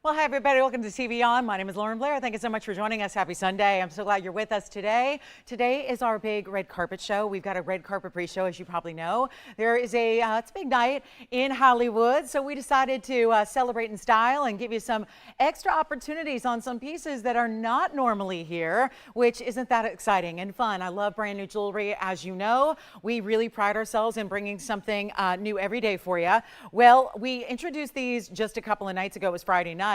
Well, hi, everybody. Welcome to TVON. My name is Blair. Thank you so much for joining us. Happy Sunday. I'm so glad you're with us today. Today is our big red carpet show. We've got a red carpet pre-show, as you probably know. There is it's a big night in Hollywood, so we decided to celebrate in style and give you some extra opportunities on some pieces that are not normally here, which isn't that exciting and fun. I love brand new jewelry. As you know, we really pride ourselves in bringing something new every day for you. Well, we introduced these just a couple of nights ago. It was Friday night.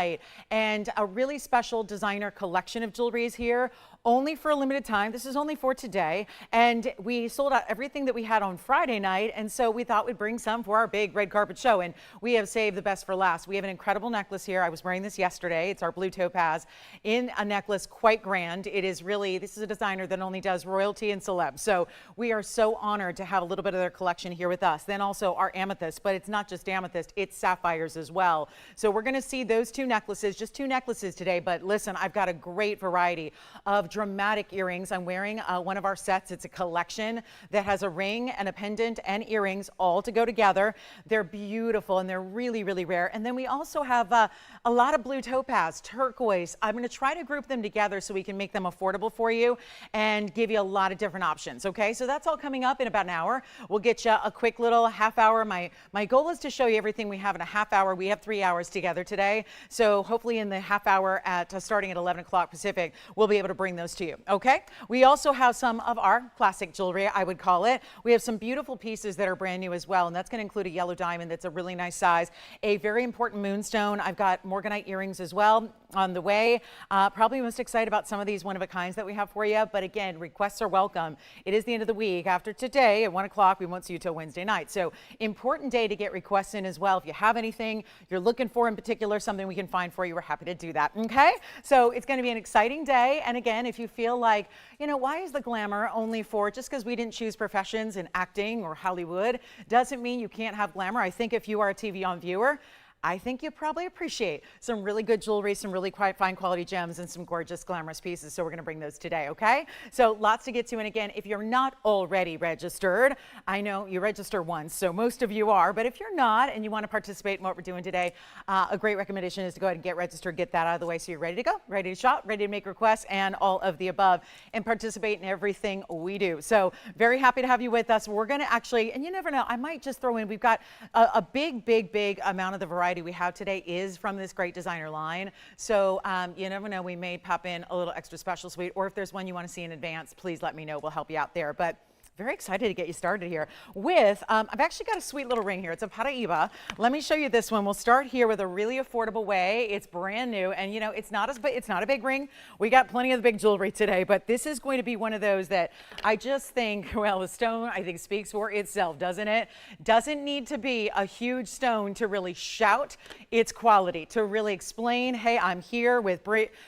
And a really special designer collection of jewelry is here, only for a limited time. This is only for today. And we sold out everything that we had on Friday night. And so we thought we'd bring some for our big red carpet show. And we have saved the best for last. We have an incredible necklace here. I was wearing this yesterday. It's our blue topaz in a necklace, quite grand. It is really, this is a designer that only does royalty and celebs. So we are so honored to have a little bit of their collection here with us. Then also our amethyst, but it's not just amethyst, it's sapphires as well. So we're going to see those two necklaces, just two necklaces today. But listen, I've got a great variety of dramatic earrings. I'm wearing one of our sets. It's a collection that has a ring and a pendant and earrings all to go together. They're beautiful and they're really, really rare. And then we also have a lot of blue topaz, turquoise. I'm going to try to group them together so we can make them affordable for you and give you a lot of different options. Okay, so that's all coming up in about an hour. We'll get you a quick little half hour. My goal is to show you everything we have in a half hour. We have 3 hours together today. So hopefully in the half hour starting at 11 o'clock Pacific, we'll be able to bring those to you. Okay. We also have some of our classic jewelry, I would call it. We have some beautiful pieces that are brand new as well. And that's going to include a yellow diamond that's a really nice size, a very important moonstone. I've got Morganite earrings as well on the way. Probably most excited about some of these one of a kinds that we have for you. But again, requests are welcome. It is the end of the week. After today at 1 o'clock, we won't see you till Wednesday night. So important day to get requests in as well. If you have anything you're looking for in particular, something we can find for you, we're happy to do that. Okay. So it's going to be an exciting day. And again, if you feel like, you know, why is the glamour only for just because we didn't choose professions in acting or Hollywood doesn't mean you can't have glamour. I think if you are a TVON viewer, I think you probably appreciate some really good jewelry, some really quite fine quality gems, and some gorgeous glamorous pieces. So we're going to bring those today, okay? So lots to get to. And again, if you're not already registered, I know you register once, so most of you are. But if you're not and you want to participate in what we're doing today, a great recommendation is to go ahead and get registered, get that out of the way so you're ready to go, ready to shop, ready to make requests, and all of the above, and participate in everything we do. So very happy to have you with us. We're going to actually, and you never know, I might just throw in, we've got a big amount of the variety we have today is from this great designer line. So you never know, we may pop in a little extra special suite, or if there's one you want to see in advance, please let me know. We'll help you out there. But very excited to get you started here with, I've actually got a sweet little ring here. It's a Paraiba. Let me show you this one. We'll start here with a really affordable way. It's brand new, and you know, it's not a big ring. We got plenty of the big jewelry today, but this is going to be one of those that I just think, well, the stone, I think, speaks for itself, doesn't it? Doesn't need to be a huge stone to really shout its quality, to really explain, hey, I'm here with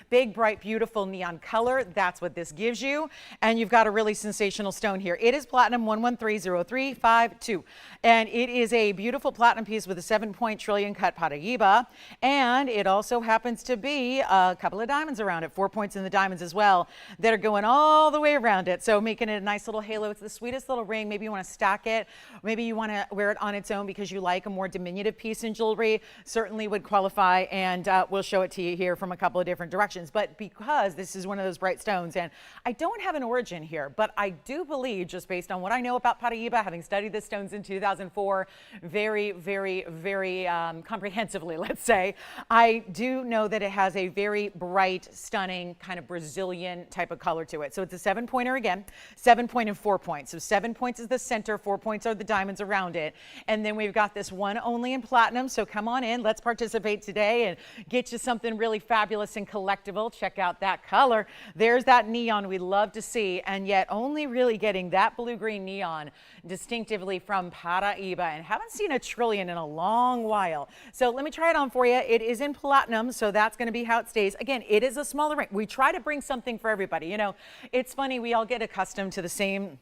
big, bright, beautiful neon color. That's what this gives you. And you've got a really sensational stone here. It is platinum 1130352, and it is a beautiful platinum piece with a 7-point trillion cut Paraiba, and it also happens to be a couple of diamonds around it, 4 points in the diamonds as well, that are going all the way around it, so making it a nice little halo. It's the sweetest little ring. Maybe you want to stack it, maybe you want to wear it on its own because you like a more diminutive piece in jewelry. Certainly would qualify, and we'll show it to you here from a couple of different directions. But because this is one of those bright stones, and I don't have an origin here, but I do believe, just based on what I know about Paraiba, having studied the stones in 2004 very comprehensively, let's say, I do know that it has a very bright, stunning kind of Brazilian type of color to it. So it's a 7-pointer again, 7-point and 4 points. So 7 points is the center, 4 points are the diamonds around it. And then we've got this one only in platinum. So come on in, let's participate today and get you something really fabulous and collectible. Check out that color. There's that neon we love to see, and yet only really getting that blue-green neon distinctively from Paraiba, and haven't seen a trillion in a long while. So let me try it on for you. It is in platinum, so that's going to be how it stays. Again, it is a smaller ring. We try to bring something for everybody. You know, it's funny, we all get accustomed to the same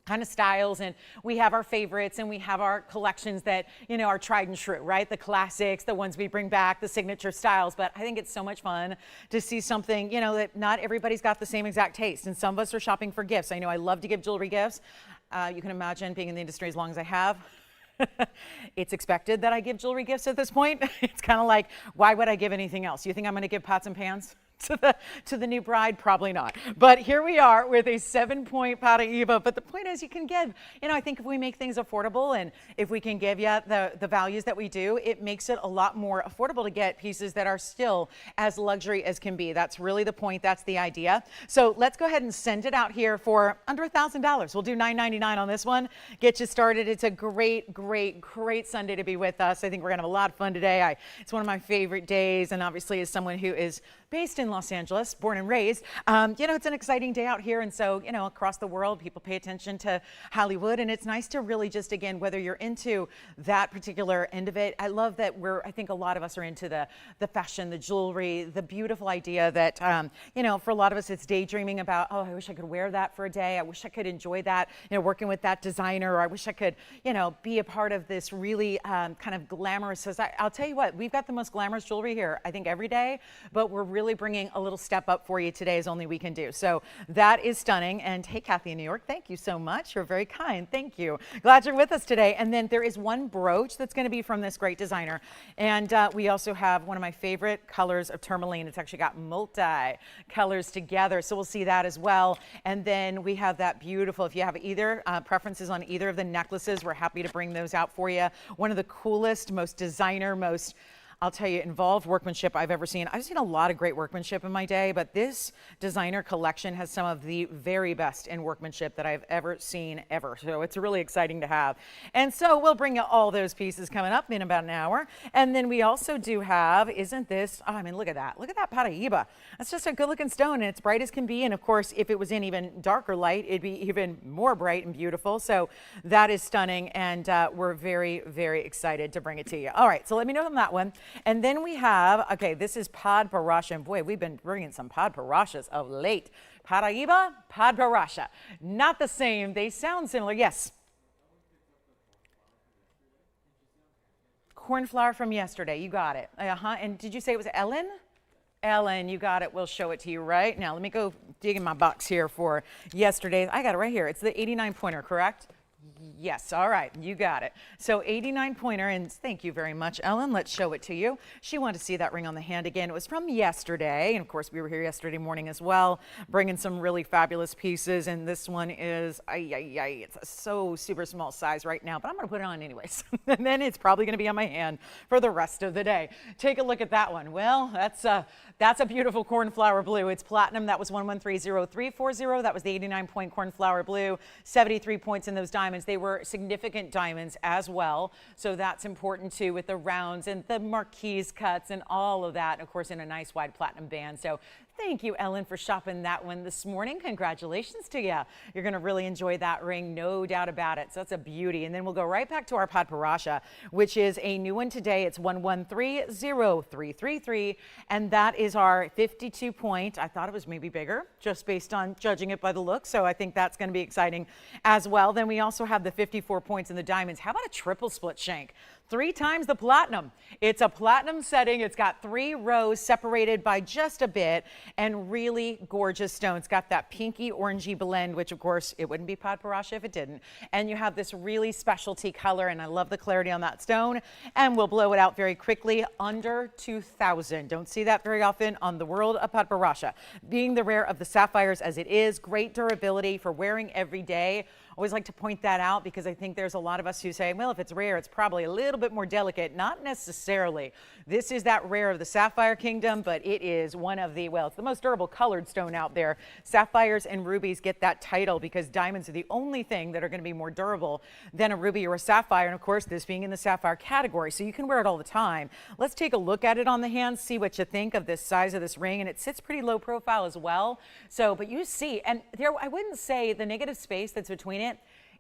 kind of styles, and we have our favorites and we have our collections that, you know, are tried and true, right? The classics, the ones we bring back, the signature styles. But I think it's so much fun to see something, you know, that not everybody's got the same exact taste, and some of us are shopping for gifts. I know I love to give jewelry gifts. You can imagine being in the industry as long as I have. It's expected that I give jewelry gifts at this point. It's kind of like, why would I give anything else? You think I'm going to give pots and pans to the new bride? Probably not. But here we are with a 7-point Paraiba. But the point is, you can give, I think if we make things affordable and if we can give you the values that we do, it makes it a lot more affordable to get pieces that are still as luxury as can be. That's really the point. That's the idea. So let's go ahead and send it out here for under $1,000. We'll do $9.99 on this one. Get you started. It's a great, great, great Sunday to be with us. I think we're going to have a lot of fun today. It's one of my favorite days. And obviously, as someone who is based in Los Angeles, born and raised, it's an exciting day out here. And so, across the world, people pay attention to Hollywood. And it's nice to really just, again, whether you're into that particular end of it, I love that I think a lot of us are into the fashion, the jewelry, the beautiful idea that, for a lot of us, it's daydreaming about, oh, I wish I could wear that for a day. I wish I could enjoy that, working with that designer, or I wish I could, be a part of this really kind of glamorous. I'll tell you what, we've got the most glamorous jewelry here, I think, every day, but we're really bringing a little step up for you today as only we can do. So that is stunning. And hey, Kathy in New York, thank you so much. You're very kind. Thank you. Glad you're with us today. And then there is one brooch that's going to be from this great designer. And we also have one of my favorite colors of tourmaline. It's actually got multi colors together. So we'll see that as well. And then we have that beautiful, if you have either preferences on either of the necklaces, we're happy to bring those out for you. One of the coolest, most designer, I'll tell you, involved workmanship I've ever seen. I've seen a lot of great workmanship in my day, but this designer collection has some of the very best in workmanship that I've ever seen ever. So it's really exciting to have. And so we'll bring you all those pieces coming up in about an hour. And then we also do have, isn't this, oh, I mean, look at that. Look at that Paraiba. That's just a good looking stone, and it's bright as can be. And of course, if it was in even darker light, it'd be even more bright and beautiful. So that is stunning. And we're very, very excited to bring it to you. All right, so let me know on that one. And then we have, okay, this is Pod Parasha. And boy, we've been bringing some Pod Parashas of late. Paraiba, Pod Parasha. Not the same. They sound similar. Yes. Cornflower from yesterday. You got it. And did you say it was Ellen? Ellen, you got it. We'll show it to you right now. Let me go dig in my box here for yesterday. I got it right here. It's the 89 pointer, correct? Yes, all right, you got it. So 89 pointer, and thank you very much, Ellen. Let's show it to you. She wanted to see that ring on the hand again. It was from yesterday, and of course we were here yesterday morning as well, bringing some really fabulous pieces, and this one is, it's a so super small size right now, but I'm gonna put it on anyways. And then it's probably gonna be on my hand for the rest of the day. Take a look at that one. Well, that's a beautiful cornflower blue. It's platinum. That was 1130-340. That was the 89-point cornflower blue. 73 points in those diamonds. They were significant diamonds as well. So that's important too, with the rounds and the marquise cuts and all of that. And of course, in a nice wide platinum band. So thank you, Ellen, for shopping that one this morning. Congratulations to you. You're going to really enjoy that ring, no doubt about it. So that's a beauty. And then we'll go right back to our Pod Parasha, which is a new one today. It's 1130-333. And that is our 52 point. I thought it was maybe bigger, just based on judging it by the look. So I think that's going to be exciting as well. Then we also have the 54 points in the diamonds. How about a triple split shank? 3 times the platinum. It's a platinum setting. It's got 3 rows separated by just a bit, and really gorgeous stone. It's got that pinky orangey blend, which of course it wouldn't be Pod Parasha if it didn't. And you have this really specialty color, and I love the clarity on that stone. And we'll blow it out very quickly, under 2,000. Don't see that very often on the world of Pod Parasha. Being the rare of the sapphires as it is, great durability for wearing every day. Always like to point that out because I think there's a lot of us who say, well, if it's rare, it's probably a little bit more delicate. Not necessarily. This is that rare of the sapphire kingdom, but it is one of the, well, it's the most durable colored stone out there. Sapphires and rubies get that title because diamonds are the only thing that are going to be more durable than a ruby or a sapphire. And of course, this being in the sapphire category, so you can wear it all the time. Let's take a look at it on the hand, see what you think of this size of this ring. And it sits pretty low profile as well. So, but you see, and there, I wouldn't say the negative space that's between it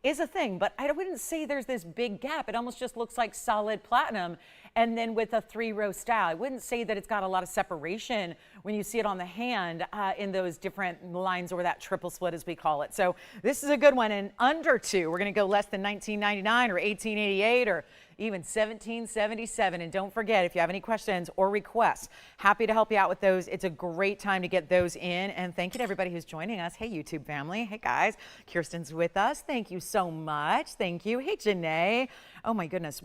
is a thing, but I wouldn't say there's this big gap. It almost just looks like solid platinum. and then with a 3-row style. I wouldn't say that it's got a lot of separation when you see it on the hand in those different lines, or that triple split as we call it. So this is a good one, and under 2. We're going to go less than $19.99 or $18.88 or even $17.77. And don't forget, if you have any questions or requests, happy to help you out with those. It's a great time to get those in. And thank you to everybody who's joining us. Hey, YouTube family. Hey, guys. Kirsten's with us. Thank you so much. Thank you. Hey, Janae. Oh, my goodness.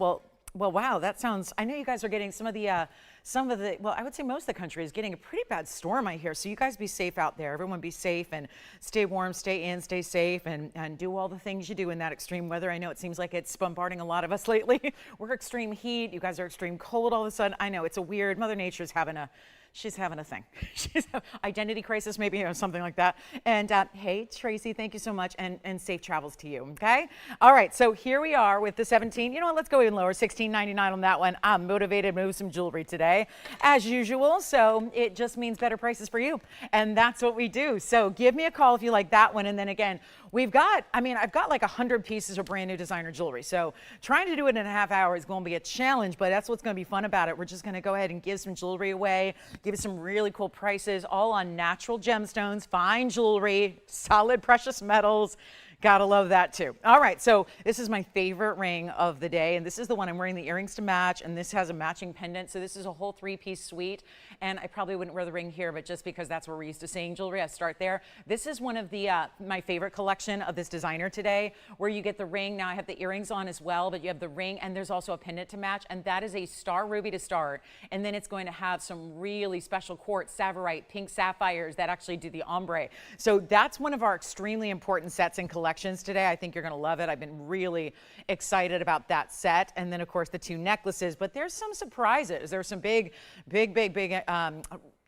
Well, wow, that sounds, I know you guys are getting some of the, well, I would say most of the country is getting a pretty bad storm, I hear. So you guys be safe out there. Everyone be safe and stay warm, stay in, stay safe, and do all the things you do in that extreme weather. I know it seems like it's bombarding a lot of us lately. We're extreme heat. You guys are extreme cold all of a sudden. I know it's a weird, Mother Nature's having a, she's having a thing. She's an identity crisis, maybe, you know, something like that. And hey, Tracy, thank you so much, and safe travels to you, okay? All right, so here we are with the 17. You know what, let's go even lower, $16.99 on that one. I'm motivated to move some jewelry today, as usual, so it just means better prices for you, and that's what we do. So give me a call if you like that one, and then again, we've got, I mean, I've got like 100 pieces of brand new designer jewelry, so trying to do it in a half hour is going to be a challenge, but that's what's going to be fun about it. We're just going to go ahead and give some jewelry away, give us some really cool prices, all on natural gemstones, fine jewelry, solid precious metals. Gotta love that too. All right, so this is my favorite ring of the day, and this is the one I'm wearing the earrings to match, and this has a matching pendant. So this is a whole 3-piece suite, and I probably wouldn't wear the ring here, but just because that's where we're used to seeing jewelry, I start there. This is one of the my favorite collection of this designer today, where you get the ring. Now I have the earrings on as well, but you have the ring, and there's also a pendant to match, and that is a star ruby to start, and then it's going to have some really special quartz, tsavorite, pink sapphires that actually do the ombre. So that's one of our extremely important sets in collection today. I think you're going to love it. I've been really excited about that set. And then, of course, the 2 necklaces. But there's some surprises. There's some big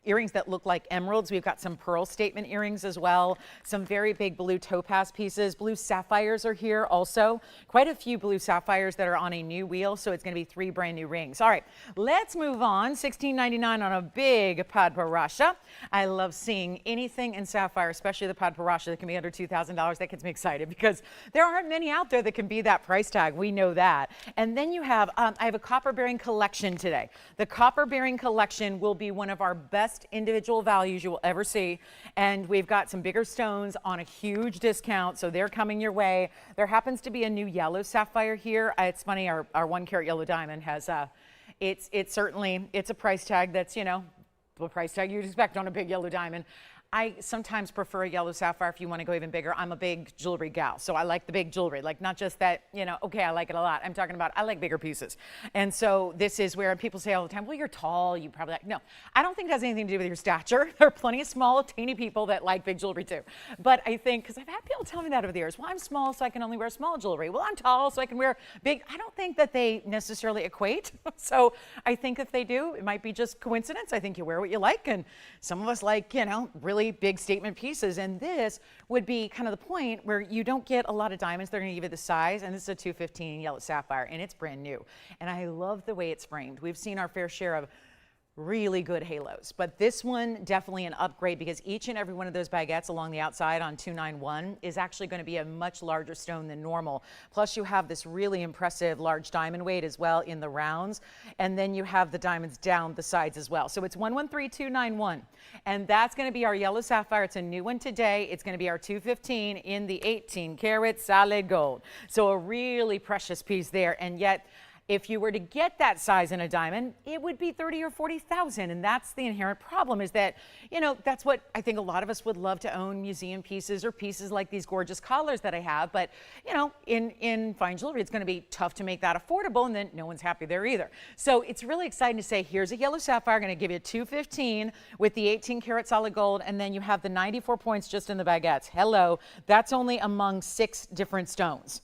earrings that look like emeralds. We've got some pearl statement earrings as well. Some very big blue topaz pieces. Blue sapphires are here also. Quite a few blue sapphires that are on a new wheel. So it's going to be 3 brand new rings. All right, let's move on. $16.99 on a big Paraiba. I love seeing anything in sapphire, especially the Paraiba that can be under $2,000. That gets me excited because there aren't many out there that can be that price tag. We know that. And then you have, I have a copper bearing collection today. The copper bearing collection will be one of our best individual values you will ever see, and we've got some bigger stones on a huge discount, so they're coming your way. There happens to be a new yellow sapphire here. It's funny, our 1-carat yellow diamond has it's certainly, it's a price tag that's, you know, the price tag you'd expect on a big yellow diamond. I sometimes prefer a yellow sapphire if you want to go even bigger. I'm a big jewelry gal, so I like the big jewelry. Like, not just that, you know, okay, I like it a lot. I'm talking about I like bigger pieces. And so this is where people say all the time, well, you're tall, you probably like, no. I don't think it has anything to do with your stature. There are plenty of small, teeny people that like big jewelry too. But I think, because I've had people tell me that over the years, well, I'm small, so I can only wear small jewelry. Well, I'm tall, so I can wear big. I don't think that they necessarily equate. So I think if they do, it might be just coincidence. I think you wear what you like, and some of us like, you know, really big statement pieces, and this would be kind of the point where you don't get a lot of diamonds. They're going to give you the size, and this is a 215 yellow sapphire, and it's brand new, and I love the way it's framed. We've seen our fair share of really good halos, but this one definitely an upgrade, because each and every one of those baguettes along the outside on 291 is actually going to be a much larger stone than normal. Plus you have this really impressive large diamond weight as well in the rounds, and then you have the diamonds down the sides as well. So it's 113291, and that's going to be our yellow sapphire. It's a new one today. It's going to be our 215 in the 18-karat solid gold. So a really precious piece there, and yet if you were to get that size in a diamond, it would be 30 or 40,000, and that's the inherent problem, is that, you know, that's what I think a lot of us would love to own, museum pieces or pieces like these gorgeous collars that I have, but, you know, in fine jewelry, it's going to be tough to make that affordable, and then no one's happy there either. So it's really exciting to say, here's a yellow sapphire, going to give you 215 with the 18-karat solid gold, and then you have the 94 points just in the baguettes. Hello, that's only among 6 different stones.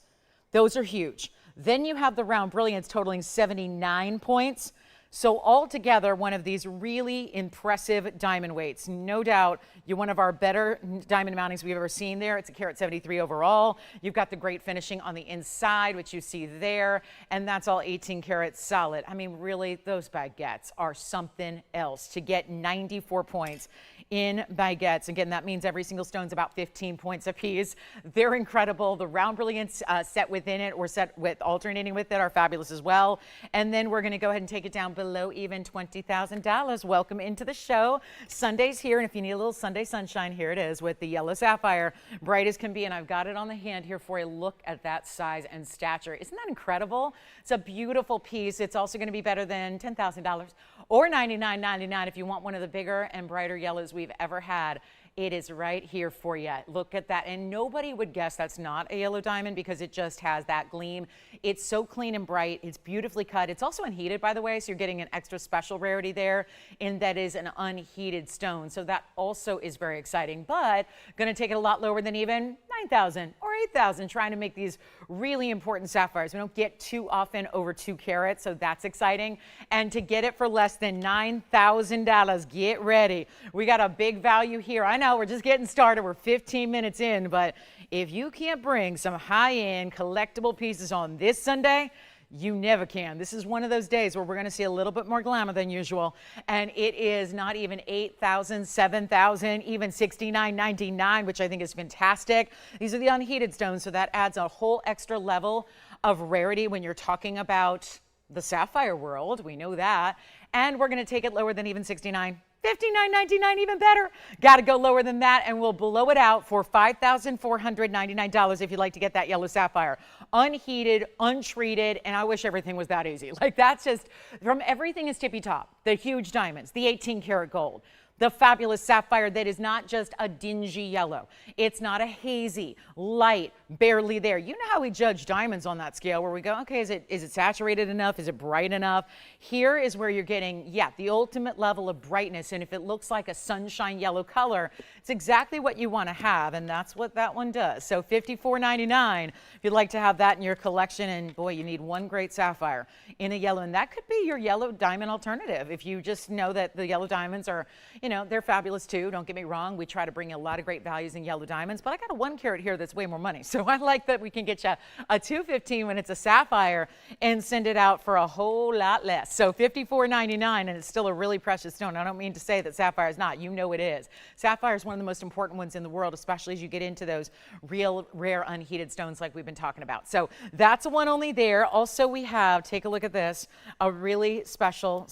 Those are huge. Then you have the round brilliance totaling 79 points. So altogether, one of these really impressive diamond weights. No doubt, you're one of our better diamond mountings we've ever seen there. It's a carat 73 overall. You've got the great finishing on the inside, which you see there, and that's all 18 karat solid. I mean, really, those baguettes are something else. To get 94 points in baguettes, again, that means every single stone's about 15 points apiece. They're incredible. The round brilliance set within it or set with alternating with it are fabulous as well. And then we're going to go ahead and take it down below even $20,000. Welcome into the show. Sunday's here, and if you need a little Sunday sunshine, here it is with the yellow sapphire, bright as can be, and I've got it on the hand here for you. Look at that size and stature. Isn't that incredible? It's a beautiful piece. It's also going to be better than $10,000 or $99.99 if you want one of the bigger and brighter yellows we've ever had. It is right here for you. Look at that. And nobody would guess that's not a yellow diamond because it just has that gleam. It's so clean and bright. It's beautifully cut. It's also unheated, by the way, so you're getting an extra special rarity there, and that is an unheated stone. So that also is very exciting, but going to take it a lot lower than even 9,000 or 8,000, trying to make these really important sapphires. We don't get too often over 2 carats, so that's exciting. And to get it for less than $9,000, get ready. We got a big value here. I know we're just getting started. We're 15 minutes in, but if you can't bring some high-end collectible pieces on this Sunday, you never can. This is one of those days where we're going to see a little bit more glamour than usual, and it is not even 8,000, 7,000, even $69.99, which I think is fantastic. These are the unheated stones, so that adds a whole extra level of rarity when you're talking about the sapphire world. We know that, and we're going to take it lower than even 69. $59.99, even better. Got to go lower than that, and we'll blow it out for $5,499 if you'd like to get that yellow sapphire. Unheated, untreated, and I wish everything was that easy. Like, that's just, from everything is tippy top. The huge diamonds, the 18 karat gold, the fabulous sapphire that is not just a dingy yellow. It's not a hazy, light, barely there. You know how we judge diamonds on that scale where we go, okay, is it saturated enough? Is it bright enough? Here is where you're getting, yeah, the ultimate level of brightness. And if it looks like a sunshine yellow color, it's exactly what you want to have. And that's what that one does. So $54.99 if you'd like to have that in your collection. And boy, you need one great sapphire in a yellow. And that could be your yellow diamond alternative. If you just know that the yellow diamonds are, you know, they're fabulous too. Don't get me wrong. We try to bring a lot of great values in yellow diamonds, but I got a 1 carat here that's way more money. So I like that we can get you a 215 when it's a sapphire and send it out for a whole lot less. So $54.99, and it's still a really precious stone. I don't mean to say that sapphire is not. You know it is. Sapphire is one of the most important ones in the world, especially as you get into those real rare unheated stones like we've been talking about. So that's a one only there. Also, we have, take a look at this, a really special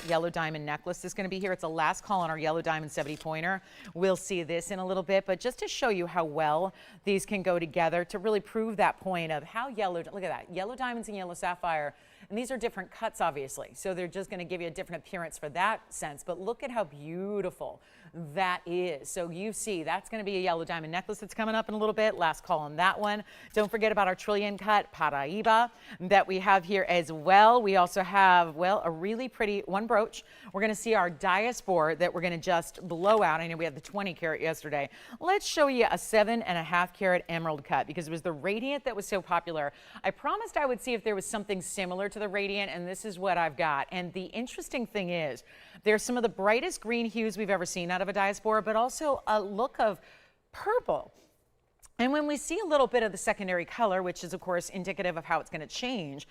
yellow diamond necklace that's going to be here. It's a last call on our yellow diamond 70 pointer. We'll see this in a little bit, but just to show you how well these can go together to really prove that point of how yellow, look at that, yellow diamonds and yellow sapphire. And these are different cuts, obviously. So they're just going to give you a different appearance for that sense. But look at how beautiful that is. So you see, that's going to be a yellow diamond necklace that's coming up in a little bit. Last call on that one. Don't forget about our trillion cut Paraiba that we have here as well. We also have, well, a really pretty one brooch. We're going to see our Diaspore that we're going to just blow out. I know we had the 20 karat yesterday. Let's show you a 7.5 carat emerald cut because it was the radiant that was so popular. I promised I would see if there was something similar to the radiant, and this is what I've got. And the interesting thing is there's some of the brightest green hues we've ever seen out of a Diaspore, but also a look of purple. And when we see a little bit of the secondary color, which is of course indicative of how it's going to change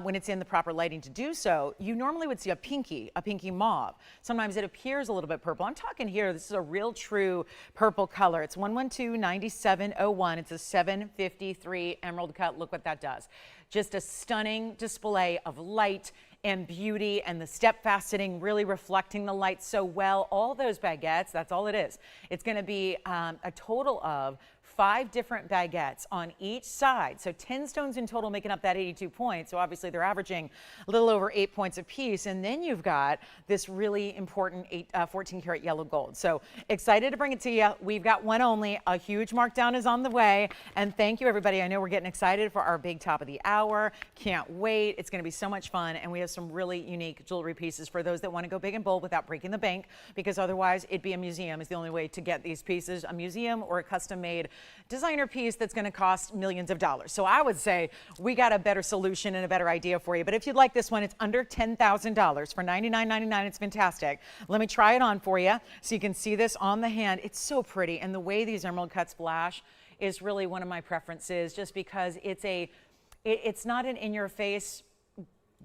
when it's in the proper lighting to do so, you normally would see a pinky mauve. Sometimes it appears a little bit purple. I'm talking here, this is a real true purple color. It's 112-9701. It's a 753 emerald cut. Look what that does. Just a stunning display of light and beauty, and the step faceting really reflecting the light so well. All those baguettes, that's all it is. It's going to be a total of 5 different baguettes on each side. So 10 stones in total making up that 82 points. So obviously they're averaging a little over 8 points apiece. And then you've got this really important 14 karat yellow gold. So excited to bring it to you. We've got one only. A huge markdown is on the way. And thank you, everybody. I know we're getting excited for our big top of the hour. Can't wait. It's going to be so much fun. And we have some really unique jewelry pieces for those that want to go big and bold without breaking the bank, because otherwise it'd be a museum is the only way to get these pieces, a museum or a custom made designer piece that's going to cost millions of dollars. So I would say we got a better solution and a better idea for you. But if you'd like this one, it's under $10,000 for $99.99. It's fantastic. Let me try it on for you so you can see this on the hand. It's so pretty, and the way these emerald cuts flash is really one of my preferences, just because it's not an in-your-face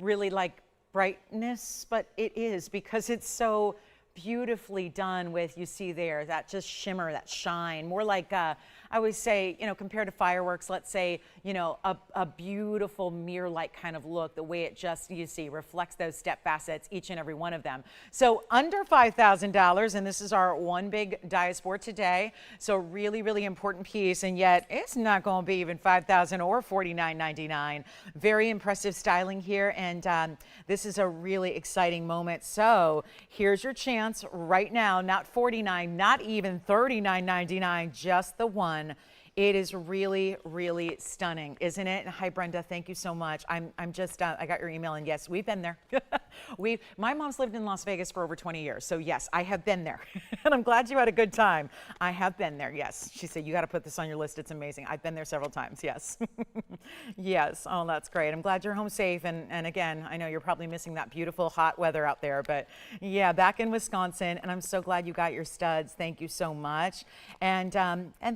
really like brightness, but it is because it's so beautifully done with, you see there, that just shimmer, that shine, more like I always say, you know, compared to fireworks, let's say, you know, a beautiful mirror-like kind of look, the way it just, you see, reflects those step facets, each and every one of them. So under $5,000, and this is our one big Diaspore today. So really, really important piece, and yet it's not going to be even $5,000 or $49.99. Very impressive styling here, and this is a really exciting moment. So here's your chance right now, not $49, not even $39.99, just the one. It is really, really stunning, isn't it? And hi, Brenda. Thank you so much. I'm just, I got your email, and yes, we've been there. My mom's lived in Las Vegas for over 20 years. So yes, I have been there. And I'm glad you had a good time. I have been there. Yes. She said, you got to put this on your list. It's amazing. I've been there several times. Yes. Yes. Oh, that's great. I'm glad you're home safe. And again, I know you're probably missing that beautiful hot weather out there, but yeah, back in Wisconsin, and I'm so glad you got your studs. Thank you so much. And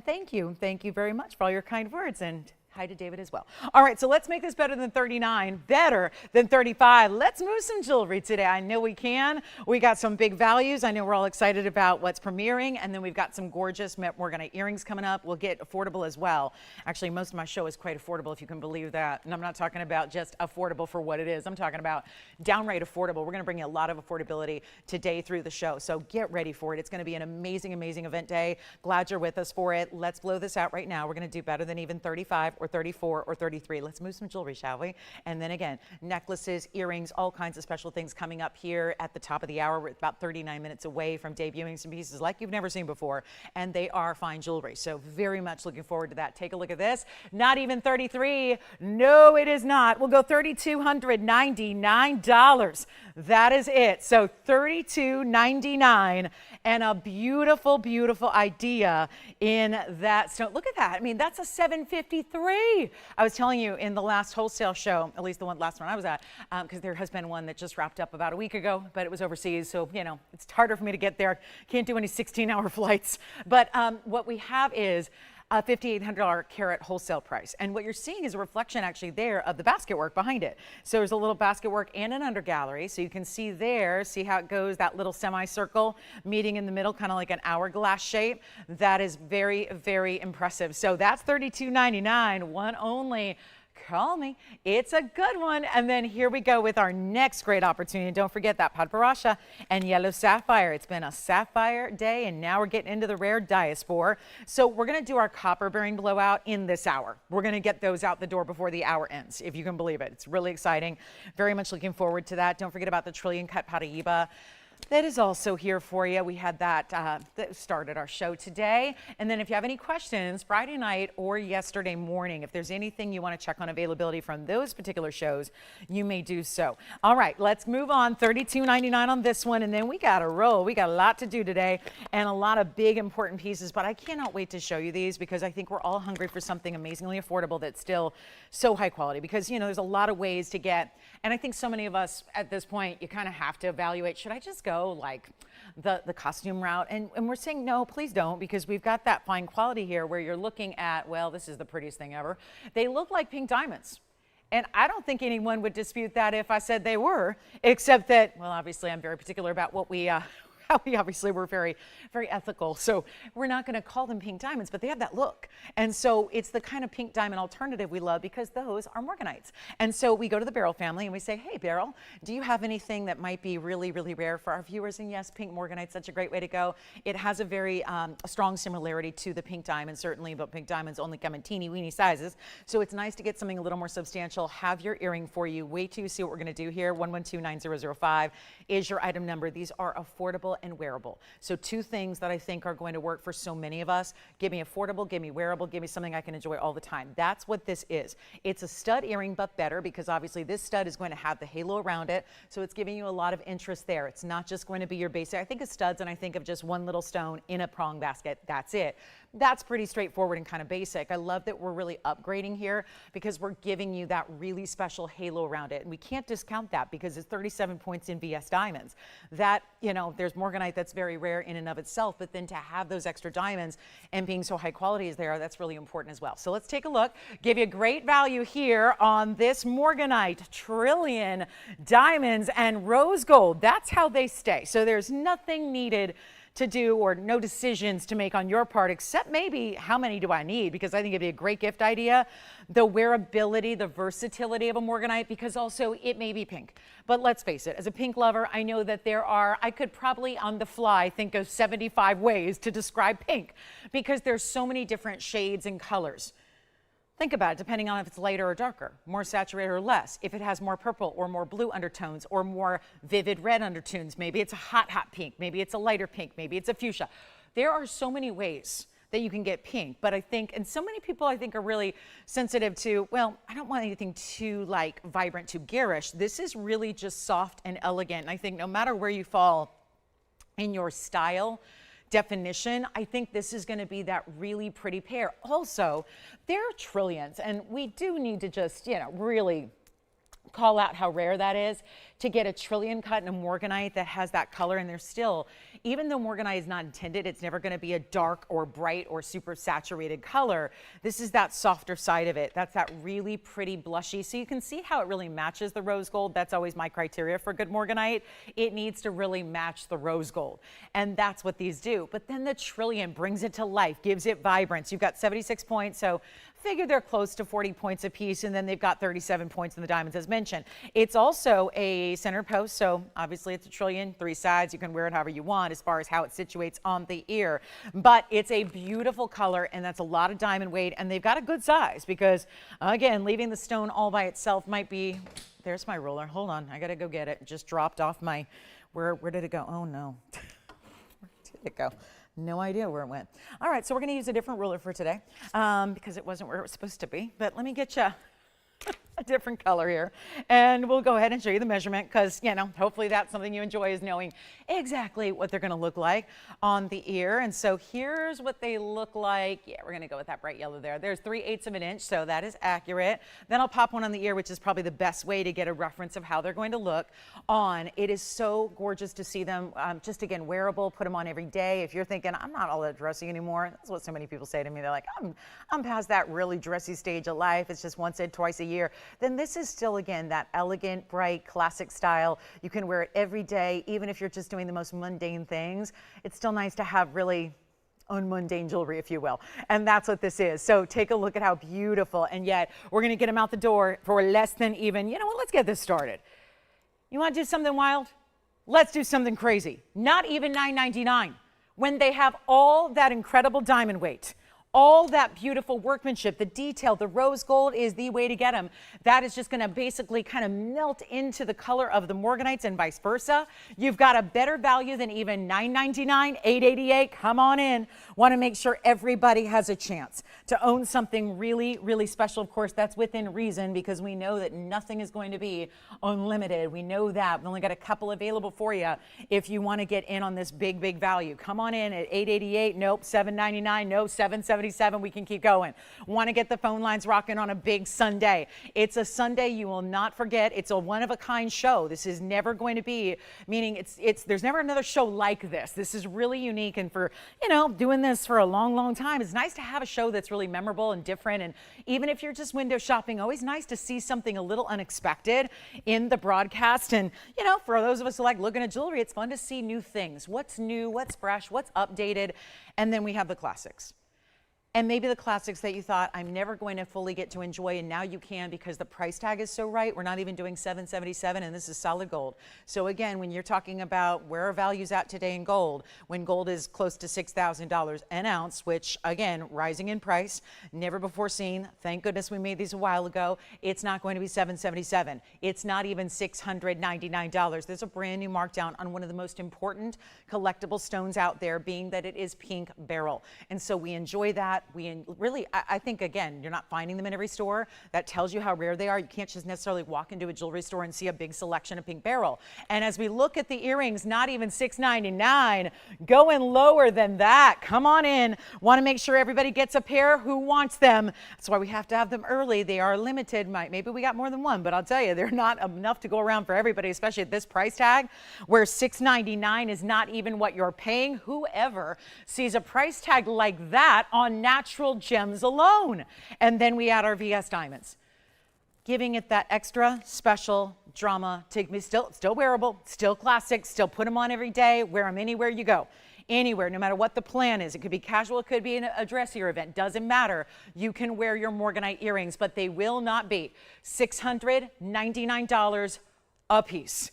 thank you. Thank you very much for all your kind words, and hi to David as well. All right, so let's make this better than 39, better than 35. Let's move some jewelry today. I know we can. We got some big values. I know we're all excited about what's premiering, and then we've got some gorgeous Morganite earrings coming up. We'll get affordable as well. Actually, most of my show is quite affordable, if you can believe that. And I'm not talking about just affordable for what it is. I'm talking about downright affordable. We're going to bring you a lot of affordability today through the show, so get ready for it. It's going to be an amazing, amazing event day. Glad you're with us for it. Let's blow this out right now. We're going to do better than even 35 or 34 or 33. Let's move some jewelry, shall we? And then again, necklaces, earrings, all kinds of special things coming up here at the top of the hour. We're about 39 minutes away from debuting some pieces like you've never seen before, and they are fine jewelry. So very much looking forward to that. Take a look at this. Not even 33. No, it is not. We'll go $3,299. That is it. So $3,299, and a beautiful, beautiful idea in that stone. Look at that. I mean, that's a $753. I was telling you in the last wholesale show, at least the last one I was at, because there has been one that just wrapped up about a week ago, but it was overseas. So, you know, it's harder for me to get there. Can't do any 16-hour flights. But what we have is a $5,800 carat wholesale price. And what you're seeing is a reflection actually there of the basket work behind it. So there's a little basket work and an under gallery. So you can see there, see how it goes, that little semicircle meeting in the middle, kind of like an hourglass shape. That is very, very impressive. So that's $32.99, one only. Call me. It's a good one. And then here we go with our next great opportunity. Don't forget that Paraiba and yellow sapphire. It's been a sapphire day, and now we're getting into the rare Diaspore. So we're going to do our copper bearing blowout in this hour. We're going to get those out the door before the hour ends, if you can believe it. It's really exciting. Very much looking forward to that. Don't forget about the trillion cut Paraiba. That is also here for you. We had that that started our show today. And then if you have any questions, Friday night or yesterday morning, if there's anything you want to check on availability from those particular shows, you may do so. All right, let's move on. $32.99 on this one, and then we got to roll. We got a lot to do today and a lot of big important pieces, but I cannot wait to show you these because I think we're all hungry for something amazingly affordable that's still so high quality, because, you know, there's a lot of ways to get, and I think so many of us at this point, you kind of have to evaluate, should I just go like the costume route? And we're saying no, please don't, because we've got that fine quality here where you're looking at, well, this is the prettiest thing ever. They look like pink diamonds. And I don't think anyone would dispute that if I said they were, except that, well, obviously I'm very particular about what we obviously we're very, very ethical. So we're not going to call them pink diamonds, but they have that look. And so it's the kind of pink diamond alternative we love because those are Morganites. And so we go to the Beryl family and we say, hey, Beryl, do you have anything that might be really, really rare for our viewers? And yes, pink Morganite's such a great way to go. It has a very strong similarity to the pink diamond, certainly, but pink diamonds only come in teeny weeny sizes. So it's nice to get something a little more substantial. Have your earring for you. Wait till you see what we're going to do here. 112-9005 is your item number. These are affordable and wearable. So two things that I think are going to work for so many of us. Give me affordable, give me wearable, give me something I can enjoy all the time. That's what this is. It's a stud earring, but better, because obviously this stud is going to have the halo around it. So it's giving you a lot of interest there. It's not just going to be your basic. I think of studs and I think of just one little stone in a prong basket. That's it. That's pretty straightforward and kind of basic. I love that we're really upgrading here because we're giving you that really special halo around it. And we can't discount that because it's 37 points in VS diamonds. That, you know, there's Morganite that's very rare in and of itself, but then to have those extra diamonds and being so high quality as they are, that's really important as well. So let's take a look, give you a great value here on this Morganite, Trillion diamonds and rose gold. That's how they stay. So there's nothing needed to do or no decisions to make on your part, except maybe how many do I need, because I think it'd be a great gift idea. The wearability, the versatility of a Morganite, because also it may be pink. But let's face it, as a pink lover, I know that I could probably on the fly think of 75 ways to describe pink because there's so many different shades and colors. Think about it, depending on if it's lighter or darker, more saturated or less, if it has more purple or more blue undertones or more vivid red undertones. Maybe it's a hot, hot pink. Maybe it's a lighter pink. Maybe it's a fuchsia. There are so many ways that you can get pink, but I think, and so many people I think are really sensitive to, well, I don't want anything too like vibrant, too garish. This is really just soft and elegant. And I think no matter where you fall in your style, definition, I think this is going to be that really pretty pair. Also, there are trillions, and we do need to just, you know, really call out how rare that is to get a trillion cut in a Morganite that has that color. And there's still, even though Morganite is not intended, it's never going to be a dark or bright or super saturated color. This is that softer side of it. That's that really pretty blushy. So you can see how it really matches the rose gold. That's always my criteria for good Morganite. It needs to really match the rose gold. And that's what these do. But then the trillion brings it to life, gives it vibrance. You've got 76 points. So figure they're close to 40 points apiece, and then they've got 37 points in the diamonds as mentioned. It's also a center post, so obviously it's a trillion, 3 sides. You can wear it however you want as far as how it situates on the ear. But it's a beautiful color, and that's a lot of diamond weight, and they've got a good size because, again, leaving the stone all by itself might be, there's my ruler. Hold on, I gotta go get it. It just dropped off my, where did it go? Oh no, where did it go? No idea where it went. All right, so we're going to use a different ruler for today because it wasn't where it was supposed to be. But let me get you a different color here, and we'll go ahead and show you the measurement because, you know, hopefully that's something you enjoy, is knowing exactly what they're going to look like on the ear. And so here's what they look like. Yeah, we're going to go with that bright yellow there. There's 3/8 of an inch, so that is accurate. Then I'll pop one on the ear, which is probably the best way to get a reference of how they're going to look on. It is so gorgeous to see them. Just again, wearable, put them on every day. If you're thinking, I'm not all that dressy anymore, that's what so many people say to me. They're like, I'm past that really dressy stage of life. It's just once or twice a year. Then this is still, again, that elegant, bright, classic style. You can wear it every day, even if you're just doing the most mundane things. It's still nice to have really unmundane jewelry, if you will. And that's what this is. So take a look at how beautiful, and yet we're going to get them out the door for less than even, you know what, let's get this started. You want to do something wild? Let's do something crazy. Not even $9.99 when they have all that incredible diamond weight. All that beautiful workmanship, the detail, the rose gold is the way to get them. That is just going to basically kind of melt into the color of the Morganites and vice versa. You've got a better value than even $9.99, $8.88. Come on in. Want to make sure everybody has a chance to own something really, really special. Of course, that's within reason because we know that nothing is going to be unlimited. We know that. We've only got a couple available for you if you want to get in on this big, big value. Come on in at $8.88. Nope. $7.99. No. $7.77. We can keep going. Want to get the phone lines rocking on a big Sunday. It's a Sunday you will not forget. It's a one-of-a-kind show. This is never going to be, meaning there's never another show like this. This is really unique, and for, you know, doing this for a long, long time, it's nice to have a show that's really memorable and different. And even if you're just window shopping, always nice to see something a little unexpected in the broadcast. And, you know, for those of us who like looking at jewelry, it's fun to see new things. What's new, what's fresh, what's updated. And then we have the classics. And maybe the classics that you thought, I'm never going to fully get to enjoy, and now you can because the price tag is so right. We're not even doing $7.77, and this is solid gold. So again, when you're talking about where are values at today in gold, when gold is close to $6,000 an ounce, which again, rising in price, never before seen. Thank goodness we made these a while ago. It's not going to be $7.77. It's not even $699. There's a brand new markdown on one of the most important collectible stones out there, being that it is pink beryl. And so we enjoy that. that. I think, again, you're not finding them in every store. That tells you how rare they are. You can't just necessarily walk into a jewelry store and see a big selection of pink beryl. And as we look at the earrings, not even $6.99, going lower than that. Come on in. Want to make sure everybody gets a pair who wants them. That's why we have to have them early. They are limited. Maybe we got more than one, but I'll tell you, they're not enough to go around for everybody, especially at this price tag where $6.99 is not even what you're paying. Whoever sees a price tag like that on natural gems alone? And then we add our VS diamonds, giving it that extra special drama. Take me still wearable, still classic, still put them on every day, wear them anywhere you go. Anywhere, no matter what the plan is. It could be casual, it could be a dressier event, doesn't matter. You can wear your Morganite earrings, but they will not be $699 a piece.